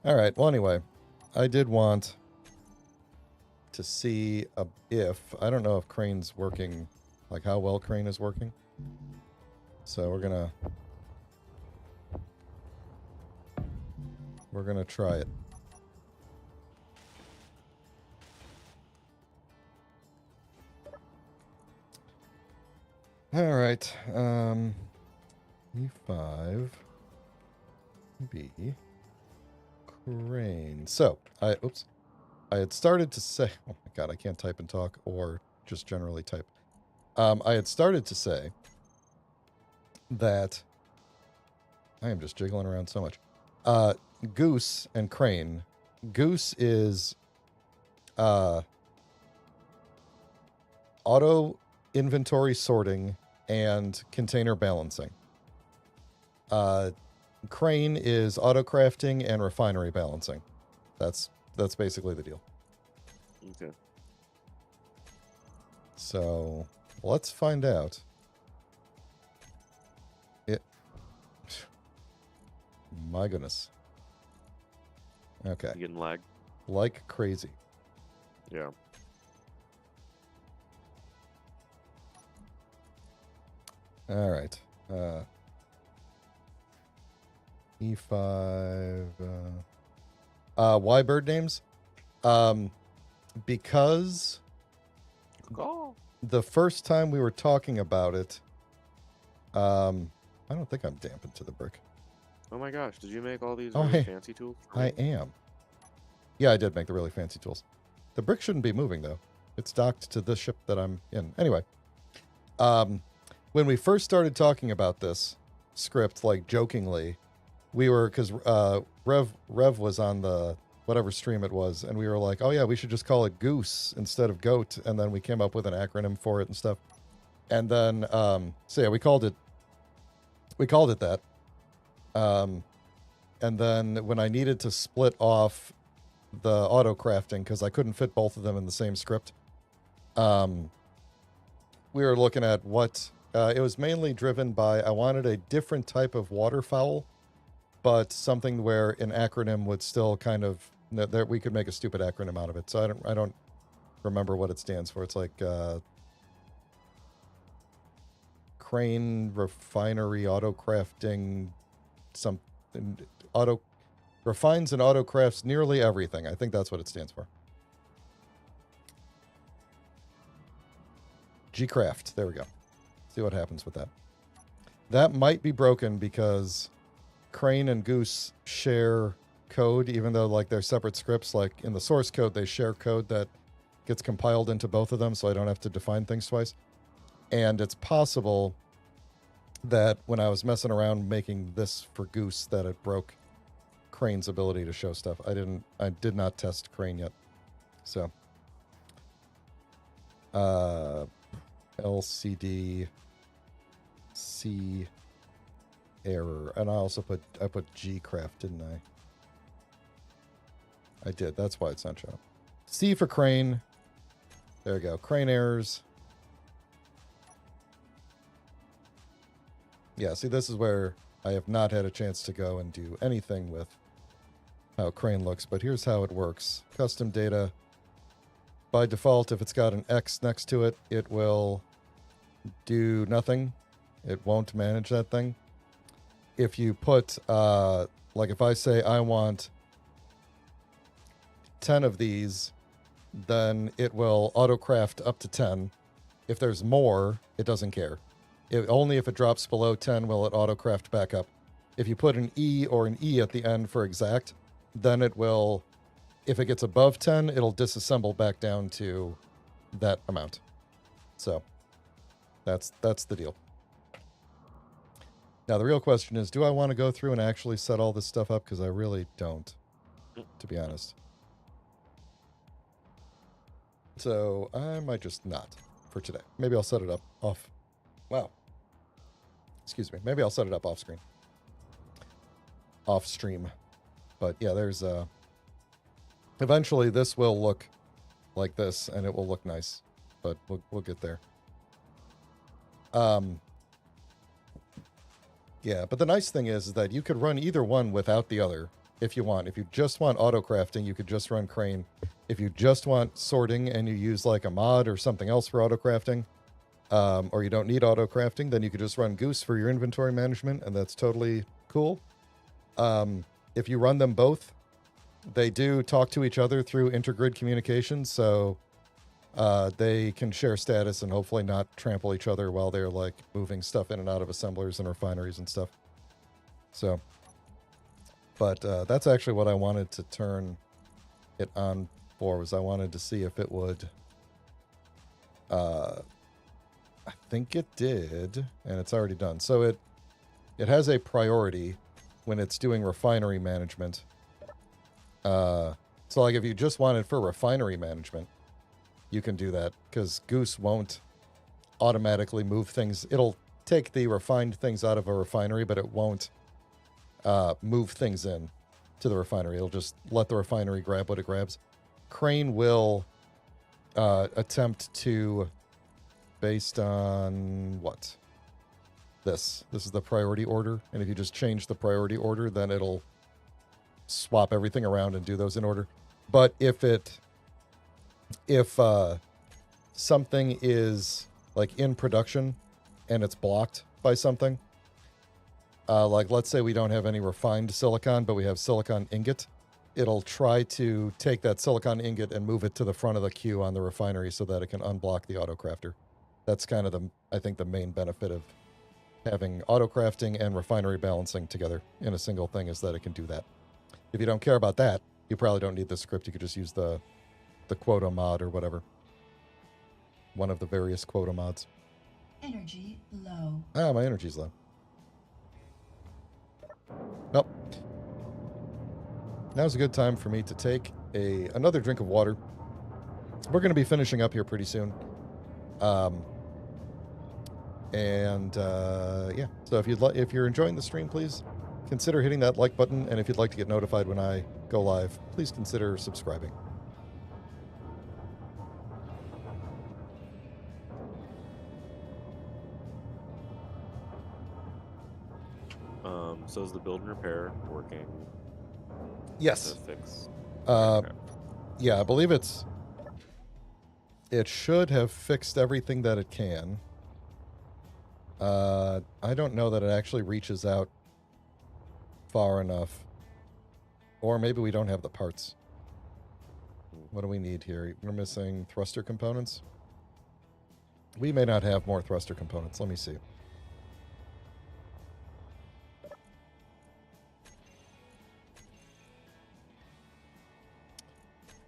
Alright, well anyway, I did want to see if, I don't know if Crane's working, like how well Crane is working. So we're gonna try it. Alright, E5, B, Crane. So, I had started to say, oh my god, I can't type and talk, or just generally type. I had started to say that, I am just jiggling around so much. Goose and Crane. Goose is, auto inventory sorting and container balancing. Crane is auto crafting and refinery balancing. That's basically the deal. Okay. So let's find out. My goodness. Okay. You getting lag? Like crazy. Yeah. All right. E5. Why bird names? Because Oh. the first time we were talking about it, I don't think I'm dampened to the brick. Oh my gosh! Did you make all these Oh, really hey. fancy tools? for I me? am. Yeah, I did make the really fancy tools. The brick shouldn't be moving, though. It's docked to the ship that I'm in. Anyway, when we first started talking about this script, like jokingly, we were, because Rev was on the whatever stream it was, and we were like, oh yeah, we should just call it Goose instead of Goat, and then we came up with an acronym for it and stuff. And then, so yeah, we called it that. And then when I needed to split off the auto crafting, because I couldn't fit both of them in the same script, we were looking at what it was mainly driven by. I wanted a different type of waterfowl, but something where an acronym would still kind of that we could make a stupid acronym out of it. So I don't remember what it stands for. It's like Crane Refinery Auto Crafting, something auto refines and auto crafts nearly everything. I think that's what it stands for. Gcraft. There we go. See what happens with that. That might be broken because Crane and Goose share code, even though like they're separate scripts. Like in the source code, they share code that gets compiled into both of them, so I don't have to define things twice. And it's possible that when I was messing around making this for Goose, that it broke Crane's ability to show stuff. I did not test Crane yet. So LCD C error. And I put Gcraft, didn't I? I did. That's why it's not showing. C for Crane. There we go. Crane errors. Yeah, see, this is where I have not had a chance to go and do anything with how Crane looks, but here's how it works. Custom data. By default, if it's got an X next to it, it will do nothing. It won't manage that thing. If you put, like if I say I want 10 of these, then it will autocraft up to 10. If there's more, it doesn't care. Only if it drops below 10 will it autocraft back up. If you put an E or an E at the end for exact, then it will, if it gets above 10, it'll disassemble back down to that amount. So that's the deal. Now the real question is, do I want to go through and actually set all this stuff up? Because I really don't, to be honest. So I might just not for today. Maybe I'll set it up off. Wow. Excuse me. Maybe I'll set it up off screen. Off stream. But yeah, there's eventually this will look like this and it will look nice. But we'll get there. Yeah, but the nice thing is that you could run either one without the other if you want. If you just want auto crafting, you could just run Crane. If you just want sorting and you use like a mod or something else for auto crafting, or you don't need auto crafting, then you could just run Goose for your inventory management, and that's totally cool. If you run them both, they do talk to each other through intergrid communication, so they can share status and hopefully not trample each other while they're like moving stuff in and out of assemblers and refineries and stuff. So, but that's actually what I wanted to turn it on for, was I wanted to see if it would. I think it did, and it's already done. So it has a priority when it's doing refinery management. So like if you just wanted for refinery management, you can do that, because Goose won't automatically move things. It'll take the refined things out of a refinery, but it won't move things in to the refinery. It'll just let the refinery grab what it grabs. Crane will attempt to, based on what? This is the priority order, and if you just change the priority order, then it'll swap everything around and do those in order. But if something is like in production and it's blocked by something, like let's say we don't have any refined silicon, but we have silicon ingot, it'll try to take that silicon ingot and move it to the front of the queue on the refinery so that it can unblock the autocrafter. That's kind of I think the main benefit of having autocrafting and refinery balancing together in a single thing, is that it can do that. If you don't care about that, you probably don't need the script. You could just use the quota mod or whatever. One of the various quota mods. Energy low. Ah, my energy's low. Nope. Now's a good time for me to take another drink of water. We're going to be finishing up here pretty soon. Yeah. So if you're enjoying the stream, please consider hitting that like button, and if you'd like to get notified when I go live, please consider subscribing. So is the build and repair working? Yes. To fix? Okay. Yeah, I believe it should have fixed everything that it can. I don't know that it actually reaches out far enough. Or maybe we don't have the parts. What do we need here? We're missing thruster components. We may not have more thruster components. Let me see.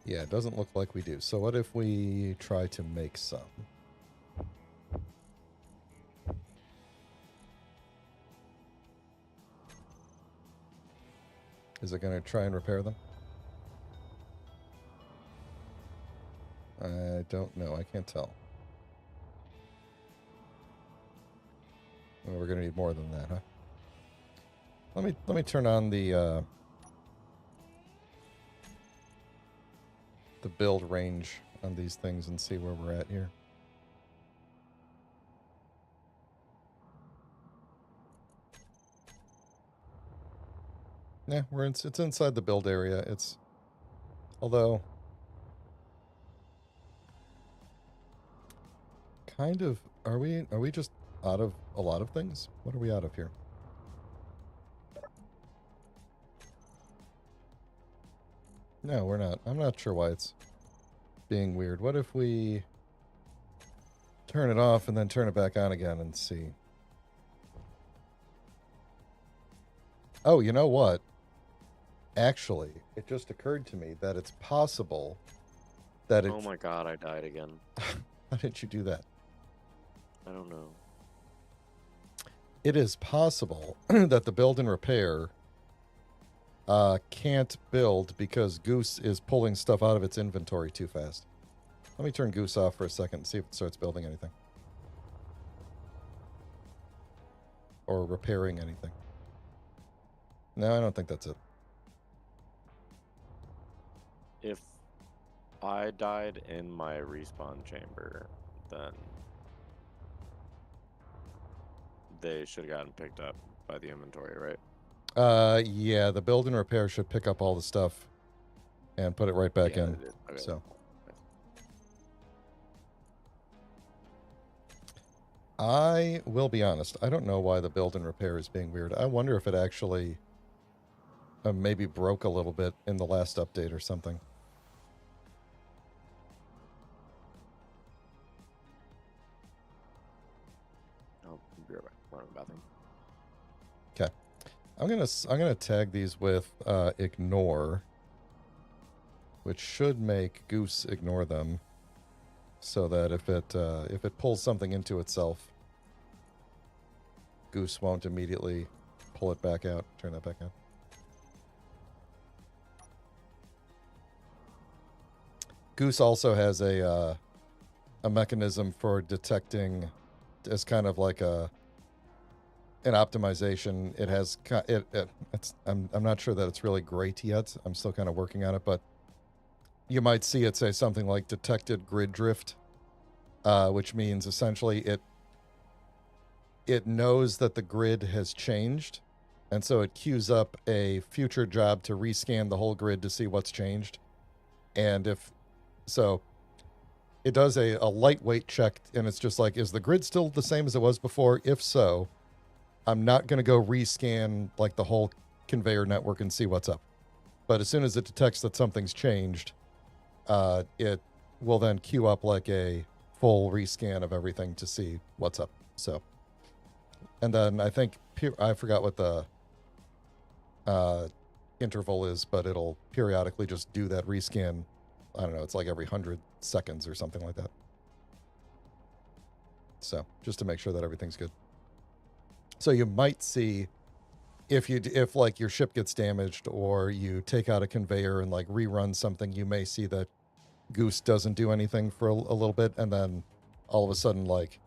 Yeah, it doesn't look like we do. So what if we try to make some? Is it going to try and repair them? I don't know. I can't tell. Well, we're going to need more than that, huh? Let me turn on the build range on these things and see where we're at here. Yeah, it's inside the build area. Although kind of, are we just out of a lot of things? What are we out of here? No, we're not. I'm not sure why it's being weird. What if we turn it off and then turn it back on again and see? Oh, you know what? Actually, it just occurred to me that it's possible that it... Oh my god, I died again. How did you do that? I don't know. It is possible that the build and repair can't build because Goose is pulling stuff out of its inventory too fast. Let me turn Goose off for a second and see if it starts building anything. Or repairing anything. No, I don't think that's it. If I died in my respawn chamber, then they should have gotten picked up by the inventory, right? Yeah, the build and repair should pick up all the stuff and put it right back in. Okay. So I will be honest, I don't know why the build and repair is being weird. I wonder if it actually maybe broke a little bit in the last update or something. I'll be right back. Run to the bathroom. Okay. I'm gonna tag these with ignore, which should make Goose ignore them, so that if it pulls something into itself, Goose won't immediately pull it back out. Turn that back on. Goose also has a a mechanism for detecting as kind of like an optimization. It has it's I'm not sure that it's really great yet. I'm still kind of working on it, but you might see it say something like detected grid drift, which means essentially it knows that the grid has changed, and so it queues up a future job to rescan the whole grid to see what's changed. And if so, it does a lightweight check, and it's just like, is the grid still the same as it was before? If so, I'm not going to go rescan like the whole conveyor network and see what's up. But as soon as it detects that something's changed, it will then queue up like a full rescan of everything to see what's up. So, and then I think I forgot what the interval is, but it'll periodically just do that rescan. I don't know, it's like every 100 seconds or something like that. So, just to make sure that everything's good. So you might see if like your ship gets damaged or you take out a conveyor and like rerun something, you may see that Goose doesn't do anything for a little bit, and then all of a sudden like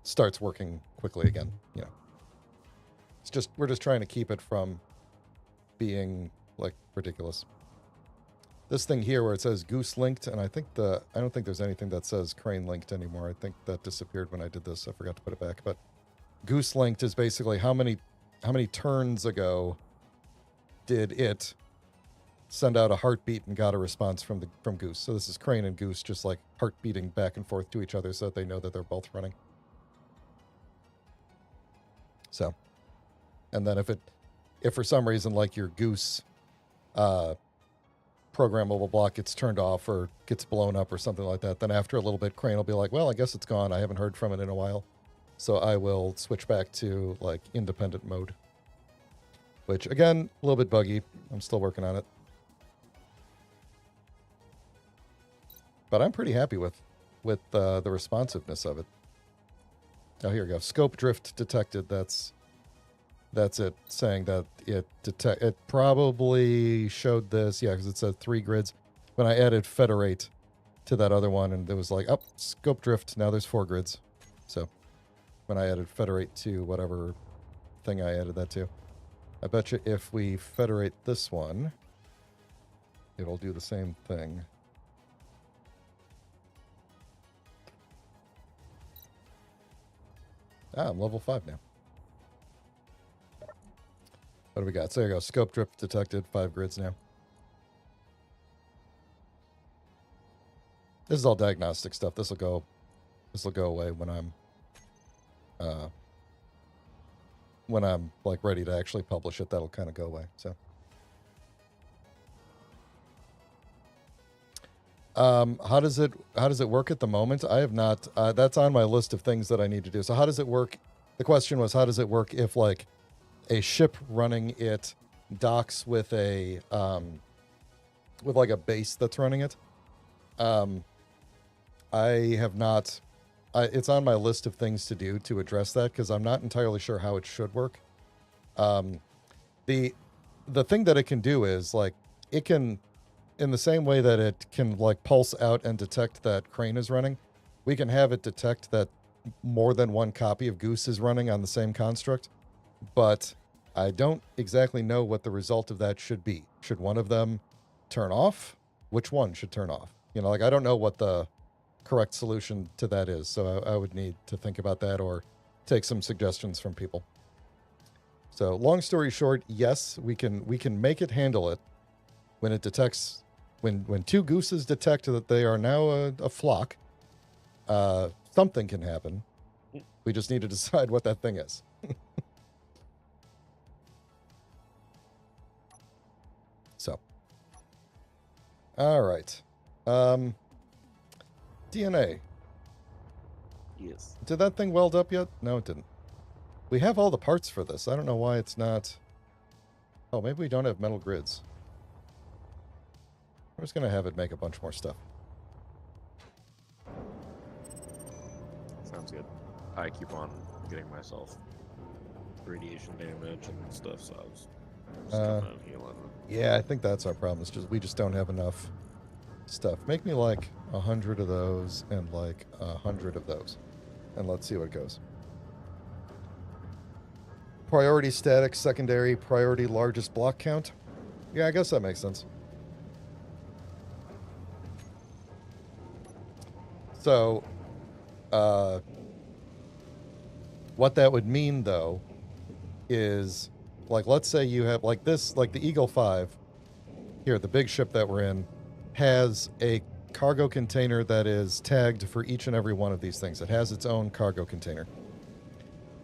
starts working quickly again. You know, it's just we're just trying to keep it from being like ridiculous. This thing here where it says Goose linked, and I don't think there's anything that says Crane linked anymore. I think that disappeared when I did this. I forgot to put it back, but Goose linked is basically how many turns ago did it send out a heartbeat and got a response from Goose. So this is Crane and Goose just like heartbeating back and forth to each other so that they know that they're both running. So, and then if for some reason like your Goose programmable block gets turned off or gets blown up or something like that, then after a little bit Crane will be like, well, I guess it's gone. I haven't heard from it in a while. So I will switch back to like independent mode, which again, a little bit buggy. I'm still working on it. But I'm pretty happy with the responsiveness of it. Oh, here we go. Scope drift detected. That's it, saying that it probably showed this. Yeah, because it said 3 grids. When I added federate to that other one, and it was like, oh, scope drift. Now there's 4 grids. So when I added federate to whatever thing I added that to, I bet you if we federate this one, it'll do the same thing. Ah, I'm level 5 now. What do we got? So there you go. Scope drift detected. 5 grids now. This is all diagnostic stuff. This will go away when I'm like ready to actually publish it. That'll kind of go away. So how does it work at the moment? I have not that's on my list of things that I need to do. So how does it work? The question was, how does it work if like a ship running it docks with a with like a base that's running it? I have not it's on my list of things to do to address that, because I'm not entirely sure how it should work. The thing that it can do is like it can, in the same way that it can like pulse out and detect that Crane is running, we can have it detect that more than one copy of Goose is running on the same construct. But I don't exactly know what the result of that should be. Should one of them turn off? Which one should turn off? You know, like I don't know what the correct solution to that is. So I would need to think about that or take some suggestions from people. So long story short, yes, we can make it handle it when it detects, when 2 gooses detect that they are now a flock. Something can happen. We just need to decide what that thing is. So, all right. DNA. Yes. Did that thing weld up yet? No, it didn't. We have all the parts for this. I don't know why it's not. Oh, maybe we don't have metal grids. We're just going to have it make a bunch more stuff. Sounds good. I keep on getting myself radiation damage and stuff, so I was just coming out healing. Yeah, I think that's our problem. It's just we just don't have enough stuff. Make me like 100 of those and like 100 of those. And let's see what goes. Priority static, secondary, priority largest block count. Yeah, I guess that makes sense. So, what that would mean, though, is, like, let's say you have, like this, like the Eagle 5, here, the big ship that we're in, has a cargo container that is tagged for each and every one of these things. It has its own cargo container.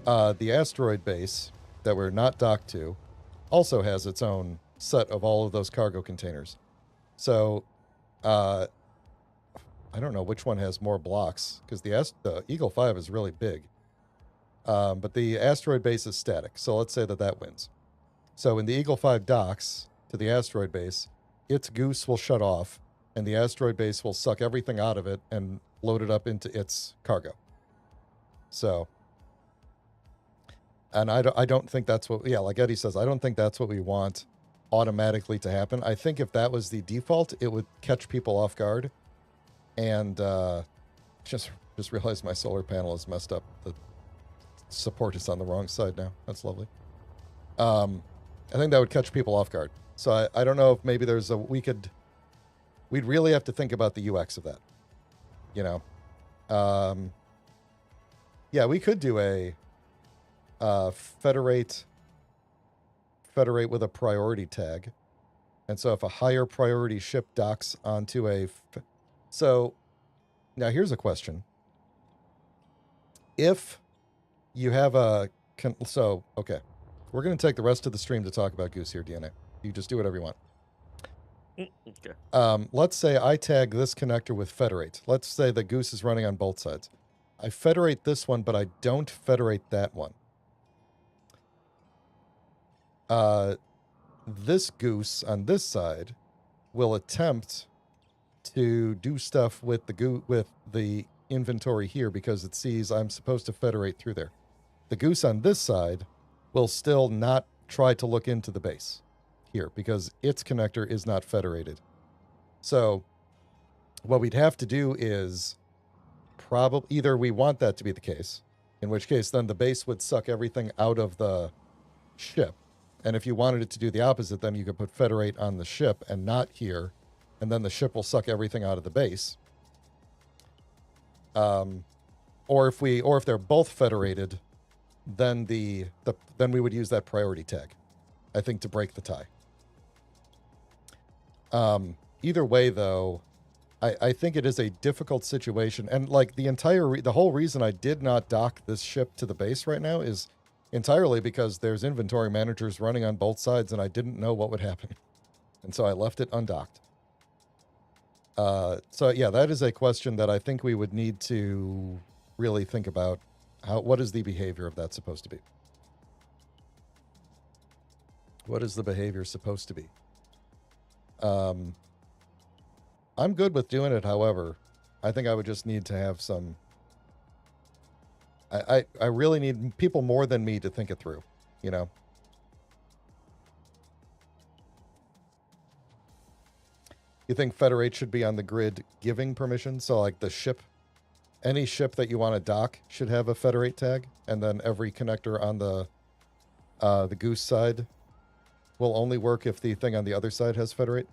The asteroid base that we're not docked to also has its own set of all of those cargo containers. So, I don't know which one has more blocks, because the Eagle 5 is really big. But the asteroid base is static, so let's say that wins. So when the Eagle 5 docks to the asteroid base, its goose will shut off, and the asteroid base will suck everything out of it and load it up into its cargo. So, and I don't think that's what, yeah, like Eddie says, I don't think that's what we want automatically to happen. I think if that was the default, it would catch people off guard. And just realized my solar panel is messed up. The support is on the wrong side now. That's lovely. I think that would catch people off guard. So I don't know if maybe there's a, we'd really have to think about the UX of that. You know? Yeah, we could do a federate with a priority tag. And so if a higher priority ship docks onto a... So now here's a question. If you have a... okay. We're going to take the rest of the stream to talk about Goose here, DNA. You just do whatever you want. Okay. Let's say I tag this connector with federate. Let's say the Goose is running on both sides. I federate this one, but I don't federate that one. This Goose on this side will attempt to do stuff with the inventory here because it sees I'm supposed to federate through there. The Goose on this side will still not try to look into the base here because its connector is not federated. So what we'd have to do is probably either we want that to be the case, in which case then the base would suck everything out of the ship. And if you wanted it to do the opposite, then you could put federate on the ship and not here, and then the ship will suck everything out of the base. Or if they're both federated, then then we would use that priority tag, I think, to break the tie. Either way, though, I think it is a difficult situation, and like the whole reason I did not dock this ship to the base right now is entirely because there's inventory managers running on both sides, and I didn't know what would happen, and so I left it undocked. So yeah, that is a question that I think we would need to really think about. What is the behavior of that supposed to be? What is the behavior supposed to be? I'm good with doing it, however. I think I would just need to have some... I really need people more than me to think it through, you know? You think Federate should be on the grid giving permission? So like the ship, any ship that you want to dock should have a Federate tag, and then every connector on the Goose side will only work if the thing on the other side has Federate.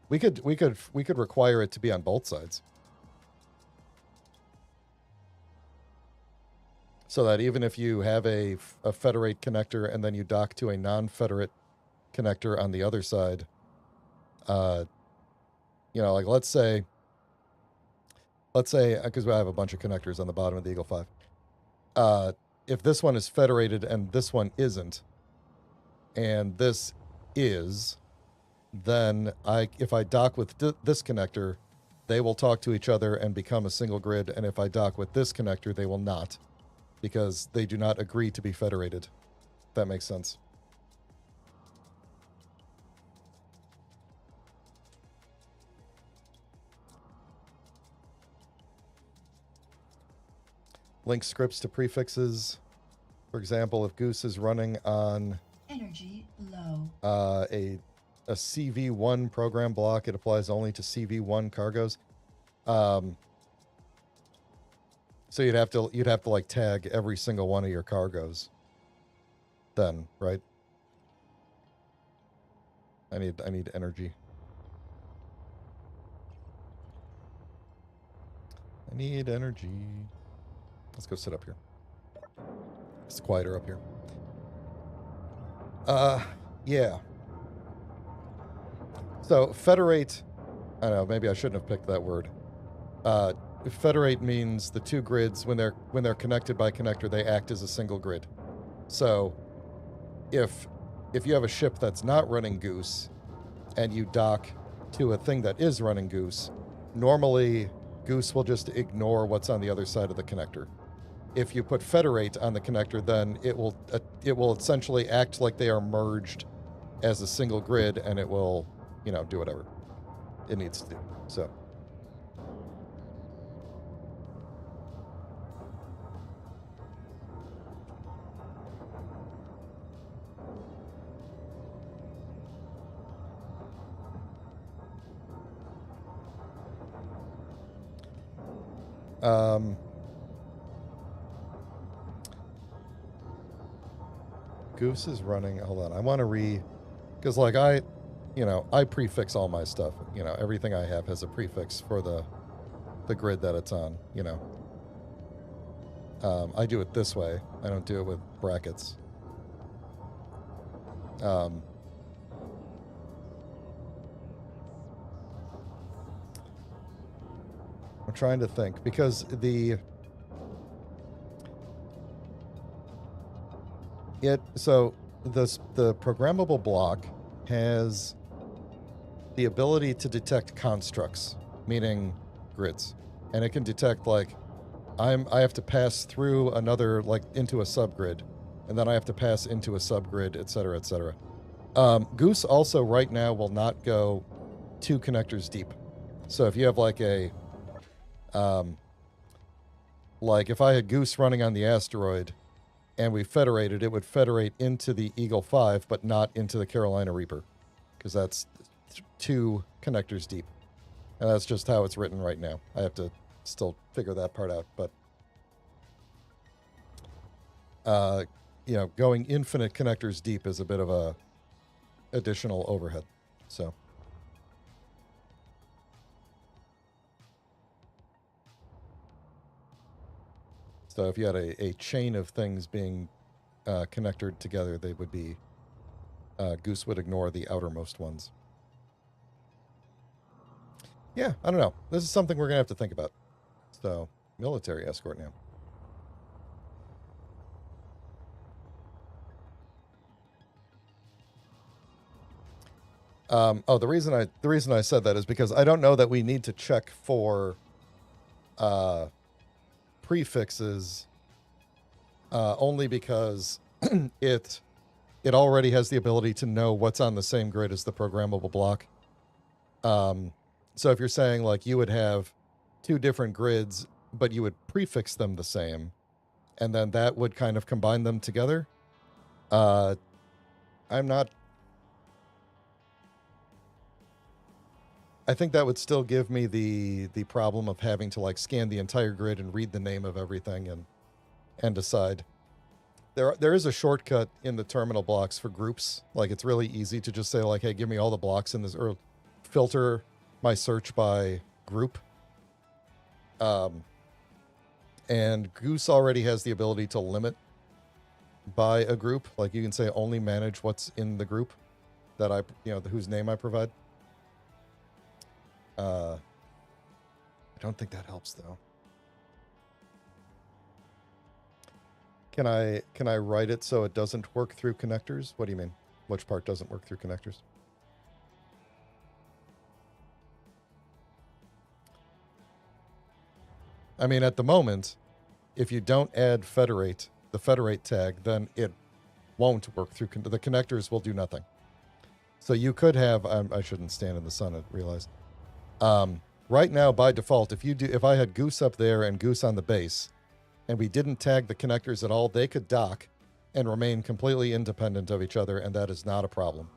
We could require it to be on both sides. So that even if you have a Federate connector and then you dock to a non-Federate connector on the other side, you know, like let's say, because I have a bunch of connectors on the bottom of the Eagle 5. If this one is federated and this one isn't, and this is, then if I dock with this connector, they will talk to each other and become a single grid. And if I dock with this connector, they will not, because they do not agree to be federated. If that makes sense. Link scripts to prefixes. For example, if Goose is running on Energy low. a a CV1 program block. It applies only to CV1 cargoes. So you'd have to like tag every single one of your cargoes. Then, right? I need energy. I need energy. Let's go sit up here. It's quieter up here. Yeah. So federate, I don't know, maybe I shouldn't have picked that word. Federate means the two grids, when they're connected by connector, they act as a single grid. So if you have a ship that's not running Goose and you dock to a thing that is running Goose, normally Goose will just ignore what's on the other side of the connector. If you put federate on the connector, then it will essentially act like they are merged as a single grid, and it will, do whatever it needs to do. So. Goose is running. Hold on. I want to because like I prefix all my stuff. Everything I have has a prefix for the grid that it's on, I do it this way. I don't do it with brackets. I'm trying to think because the programmable block has the ability to detect constructs, meaning grids, and it can detect like I have to pass through another, like into a subgrid, and then I have to pass into a subgrid, etc., etc. Goose also right now will not go 2 connectors deep. So if you have like a like if I had Goose running on the asteroid and we federated, it would federate into the Eagle 5, but not into the Carolina Reaper, because that's 2 connectors deep. And that's just how it's written right now. I have to still figure that part out, but going infinite connectors deep is a bit of a additional overhead. So if you had a chain of things being connected together, they would be Goose would ignore the outermost ones. Yeah, I don't know. This is something we're gonna have to think about. So, military escort now. The reason I said that is because I don't know that we need to check for prefixes, only because it already has the ability to know what's on the same grid as the programmable block. So if you're saying like you would have 2 different grids, but you would prefix them the same, and then that would kind of combine them together, I think that would still give me the problem of having to like scan the entire grid and read the name of everything and decide. There is a shortcut in the terminal blocks for groups. Like it's really easy to just say like, hey, give me all the blocks in this, or filter my search by group. And Goose already has the ability to limit by a group. Like you can say only manage what's in the group that whose name I provide. I don't think that helps though. Can I write it so it doesn't work through connectors? What do you mean? Which part doesn't work through connectors? I mean, at the moment, if you don't add the federate tag, then it won't work through the connectors. Will do nothing. So you could have. I shouldn't stand in the sun. I realized. Right now, by default, if I had Goose up there and Goose on the base, and we didn't tag the connectors at all, they could dock and remain completely independent of each other, and that is not a problem.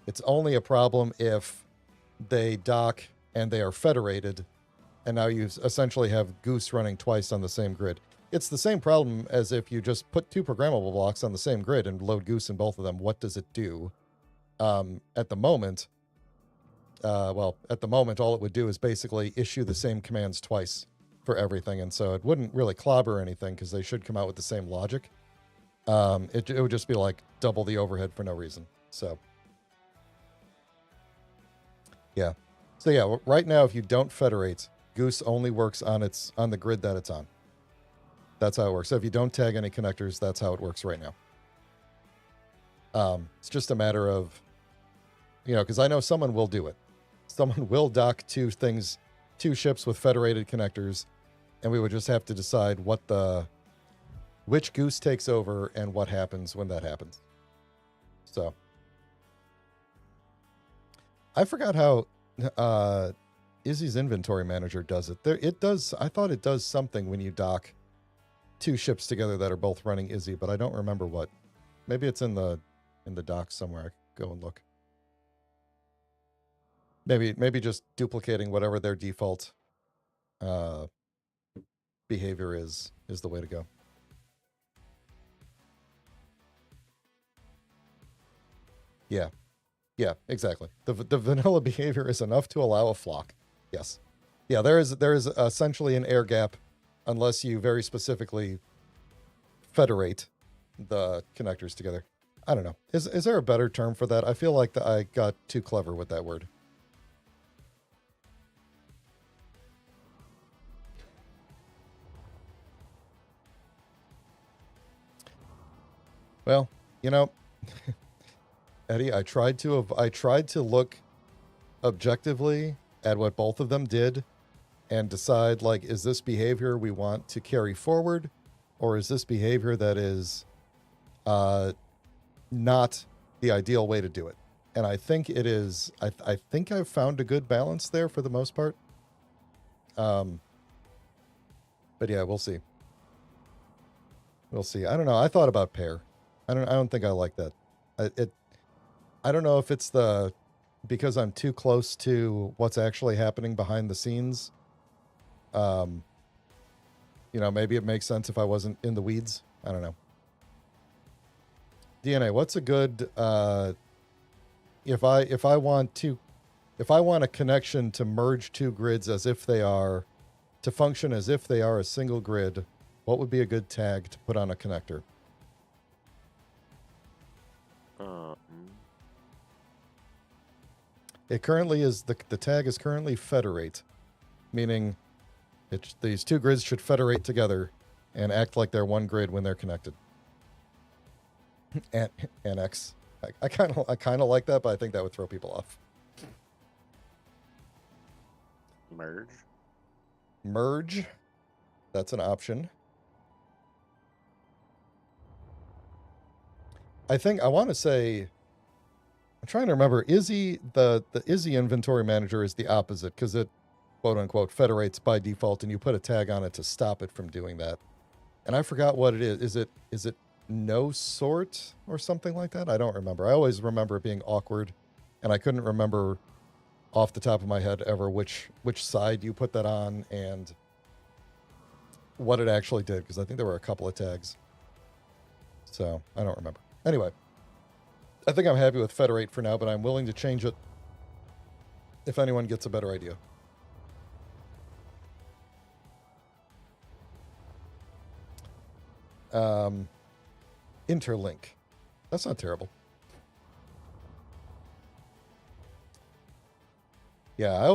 It's only a problem if they dock and they are federated, and now you essentially have Goose running twice on the same grid. It's the same problem as if you just put 2 programmable blocks on the same grid and load Goose in both of them. What does it do? At the moment, all it would do is basically issue the same commands twice for everything, and so it wouldn't really clobber anything because they should come out with the same logic. It would just be like double the overhead for no reason. So, yeah. So yeah, right now if you don't federate, Goose only works on the grid that it's on. That's how it works. So if you don't tag any connectors, that's how it works right now. It's just a matter of, because I know someone will do it. Someone will dock 2 ships with federated connectors, and we would just have to decide which Goose takes over and what happens when that happens. So, I forgot how Izzy's inventory manager does it. I thought it does something when you dock 2 ships together that are both running Izzy, but I don't remember what. Maybe it's in the docs somewhere. I could go and look. Maybe just duplicating whatever their default behavior is the way to go. Yeah, exactly. The vanilla behavior is enough to allow a flock. Yes. Yeah, there is essentially an air gap unless you very specifically federate the connectors together. I don't know. Is there a better term for that? I feel like I got too clever with that word. Well, Eddie, I tried to look objectively at what both of them did and decide, like, is this behavior we want to carry forward, or is this behavior that is not the ideal way to do it? And I think it is. I think I've found a good balance there for the most part. But yeah, we'll see. We'll see. I don't know. I thought about pair. I don't think I like that. I don't know if it's because I'm too close to what's actually happening behind the scenes. Maybe it makes sense if I wasn't in the weeds. I don't know. DNA, what's a good if I want a connection to merge 2 grids as if they are to function as if they are a single grid, what would be a good tag to put on a connector? It currently is the tag is currently federate, meaning these 2 grids should federate together and act like they're one grid when they're connected. Annex. I kind of like that, but I think that would throw people off. Merge. That's an option. I want to say, I'm trying to remember, Izzy, the Izzy inventory manager is the opposite because it, quote unquote, federates by default and you put a tag on it to stop it from doing that. And I forgot what it is. Is it no sort or something like that? I don't remember. I always remember it being awkward, and I couldn't remember off the top of my head ever which side you put that on and what it actually did, because I think there were a couple of tags. So I don't remember. Anyway, I think I'm happy with federate for now, but I'm willing to change it if anyone gets a better idea. Interlink. That's not terrible. Yeah,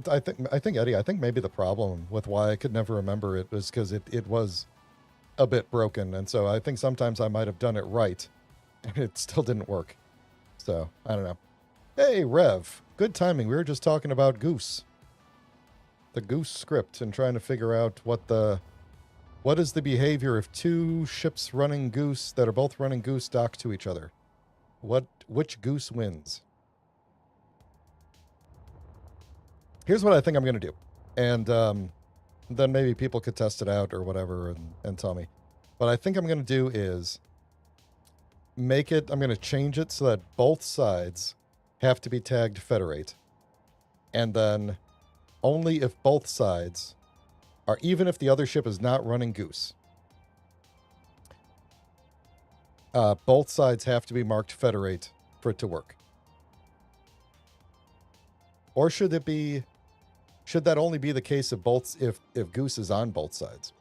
I think Eddie, I think maybe the problem with why I could never remember it was because it was a bit broken, and so I think sometimes I might have done it right, and it still didn't work. So, I don't know. Hey, Rev. Good timing. We were just talking about Goose. The Goose script and trying to figure out what is the behavior if 2 ships running Goose that are both running Goose dock to each other? Which Goose wins? Here's what I think I'm going to do. And then maybe people could test it out or whatever and tell me. What I think I'm going to do is I'm going to change it so that both sides have to be tagged Federate. And then only if both sides are, even if the other ship is not running Goose, both sides have to be marked Federate for it to work. Or should that only be the case of both if Goose is on both sides?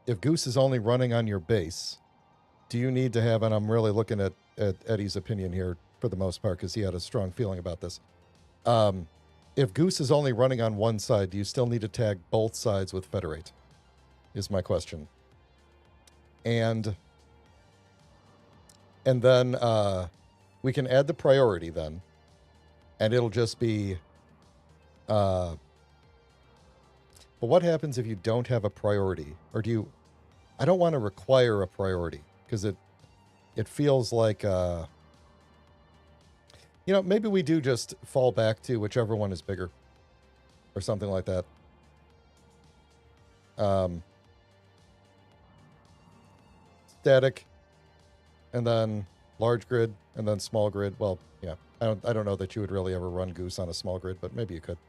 If Goose is only running on your base, do you need to have, and I'm really looking at Eddie's opinion here for the most part because he had a strong feeling about this. If Goose is only running on one side, do you still need to tag both sides with Federate? Is my question. And then we can add the priority then. And it'll just be... but what happens if you don't have a priority? Or do you... I don't want to require a priority, because it feels like... maybe we do just fall back to whichever one is bigger. Or something like that. Static, and then large grid, and then small grid. Well, yeah, I don't know that you would really ever run Goose on a small grid, but maybe you could.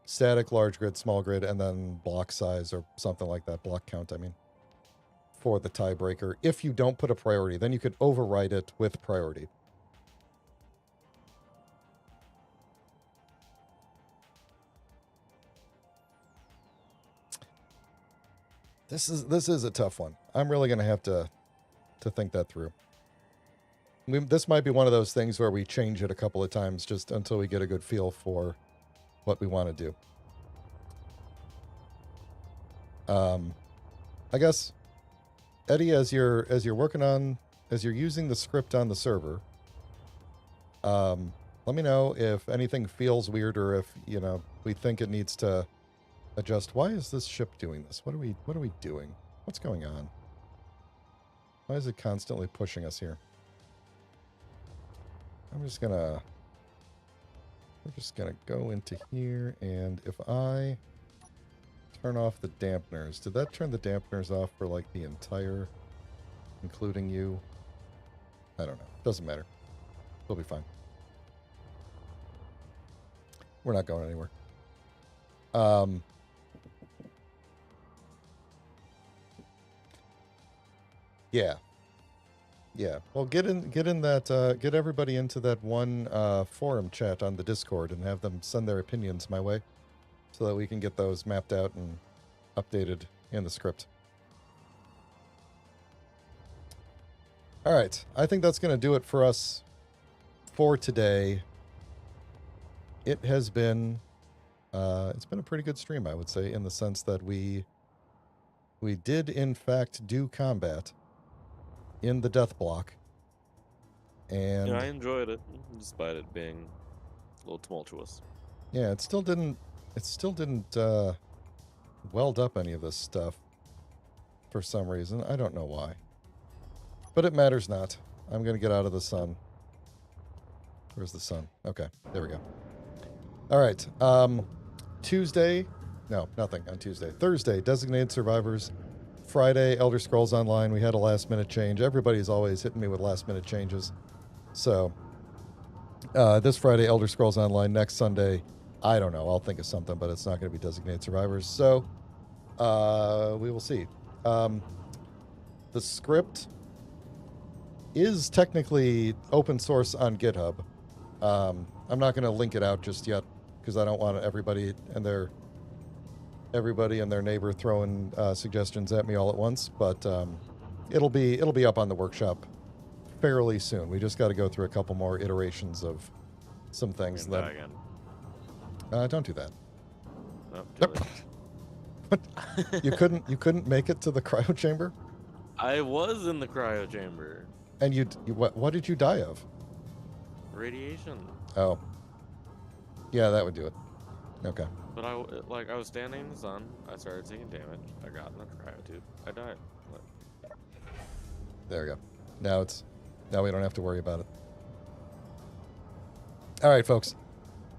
Static, large grid, small grid, and then block size or something like that. Block count, I mean, for the tiebreaker. If you don't put a priority, then you could override it with priority. This is a tough one. I'm really going to have to think that through. This might be one of those things where we change it a couple of times just until we get a good feel for what we want to do. I guess, Eddie, as you're using the script on the server, let me know if anything feels weird or if we think it needs to adjust. Why is this ship doing this? What are we doing? What's going on? Why is it constantly pushing us here? We're just gonna go into here, and if I turn off the dampeners, did that turn the dampeners off for like the entire, including you? I don't know. Doesn't matter. We'll be fine. We're not going anywhere. Yeah. Well, get everybody into that one forum chat on the Discord and have them send their opinions my way so that we can get those mapped out and updated in the script. All right. I think that's going to do it for us for today. It has been it's been a pretty good stream, I would say, in the sense that we did in fact do combat in the death block, and yeah, I enjoyed it despite it being a little tumultuous. Yeah, it still didn't weld up any of this stuff for some reason. I don't know why, but it matters not. I'm gonna get out of the sun. Where's the sun? Okay, there we go. All right. Tuesday, no, nothing on Tuesday. Thursday, Designated Survivors. Friday, Elder Scrolls Online. We had a last-minute change. Everybody's always hitting me with last-minute changes. So, this Friday, Elder Scrolls Online. Next Sunday, I don't know. I'll think of something, but it's not going to be Designated Survivors. So, we will see. The script is technically open source on GitHub. I'm not going to link it out just yet because I don't want everybody and their neighbor throwing suggestions at me all at once, but it'll be up on the workshop fairly soon. We just got to go through a couple more iterations of some things. Die again. Don't do that. Oh, What? You couldn't make it to the cryo chamber? I was in the cryo chamber. And what did you die of? Radiation. Oh. Yeah, that would do it. Okay. But I was standing in the sun. I started taking damage. I got in the cryo tube. I died. There we go. Now we don't have to worry about it. All right, folks.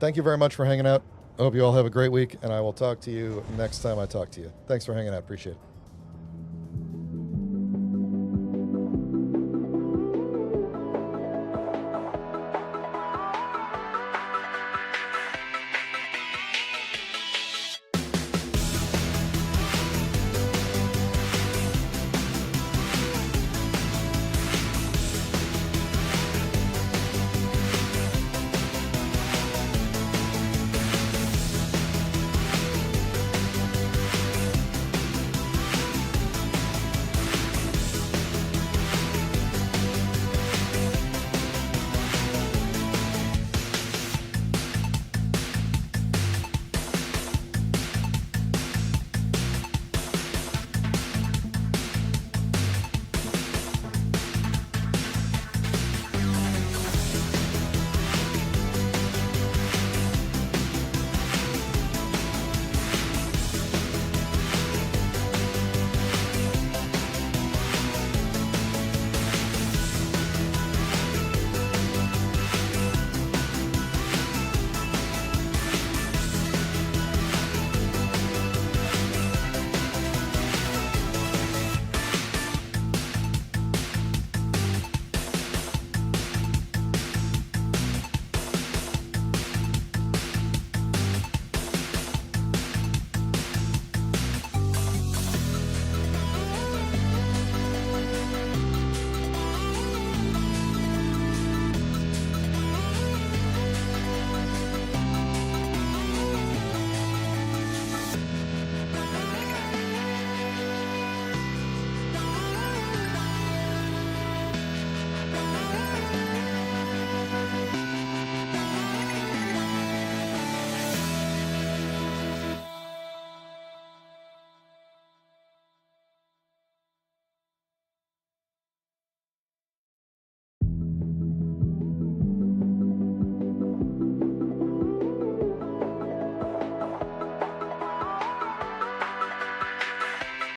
Thank you very much for hanging out. I hope you all have a great week, and I will talk to you next time I talk to you. Thanks for hanging out. Appreciate it.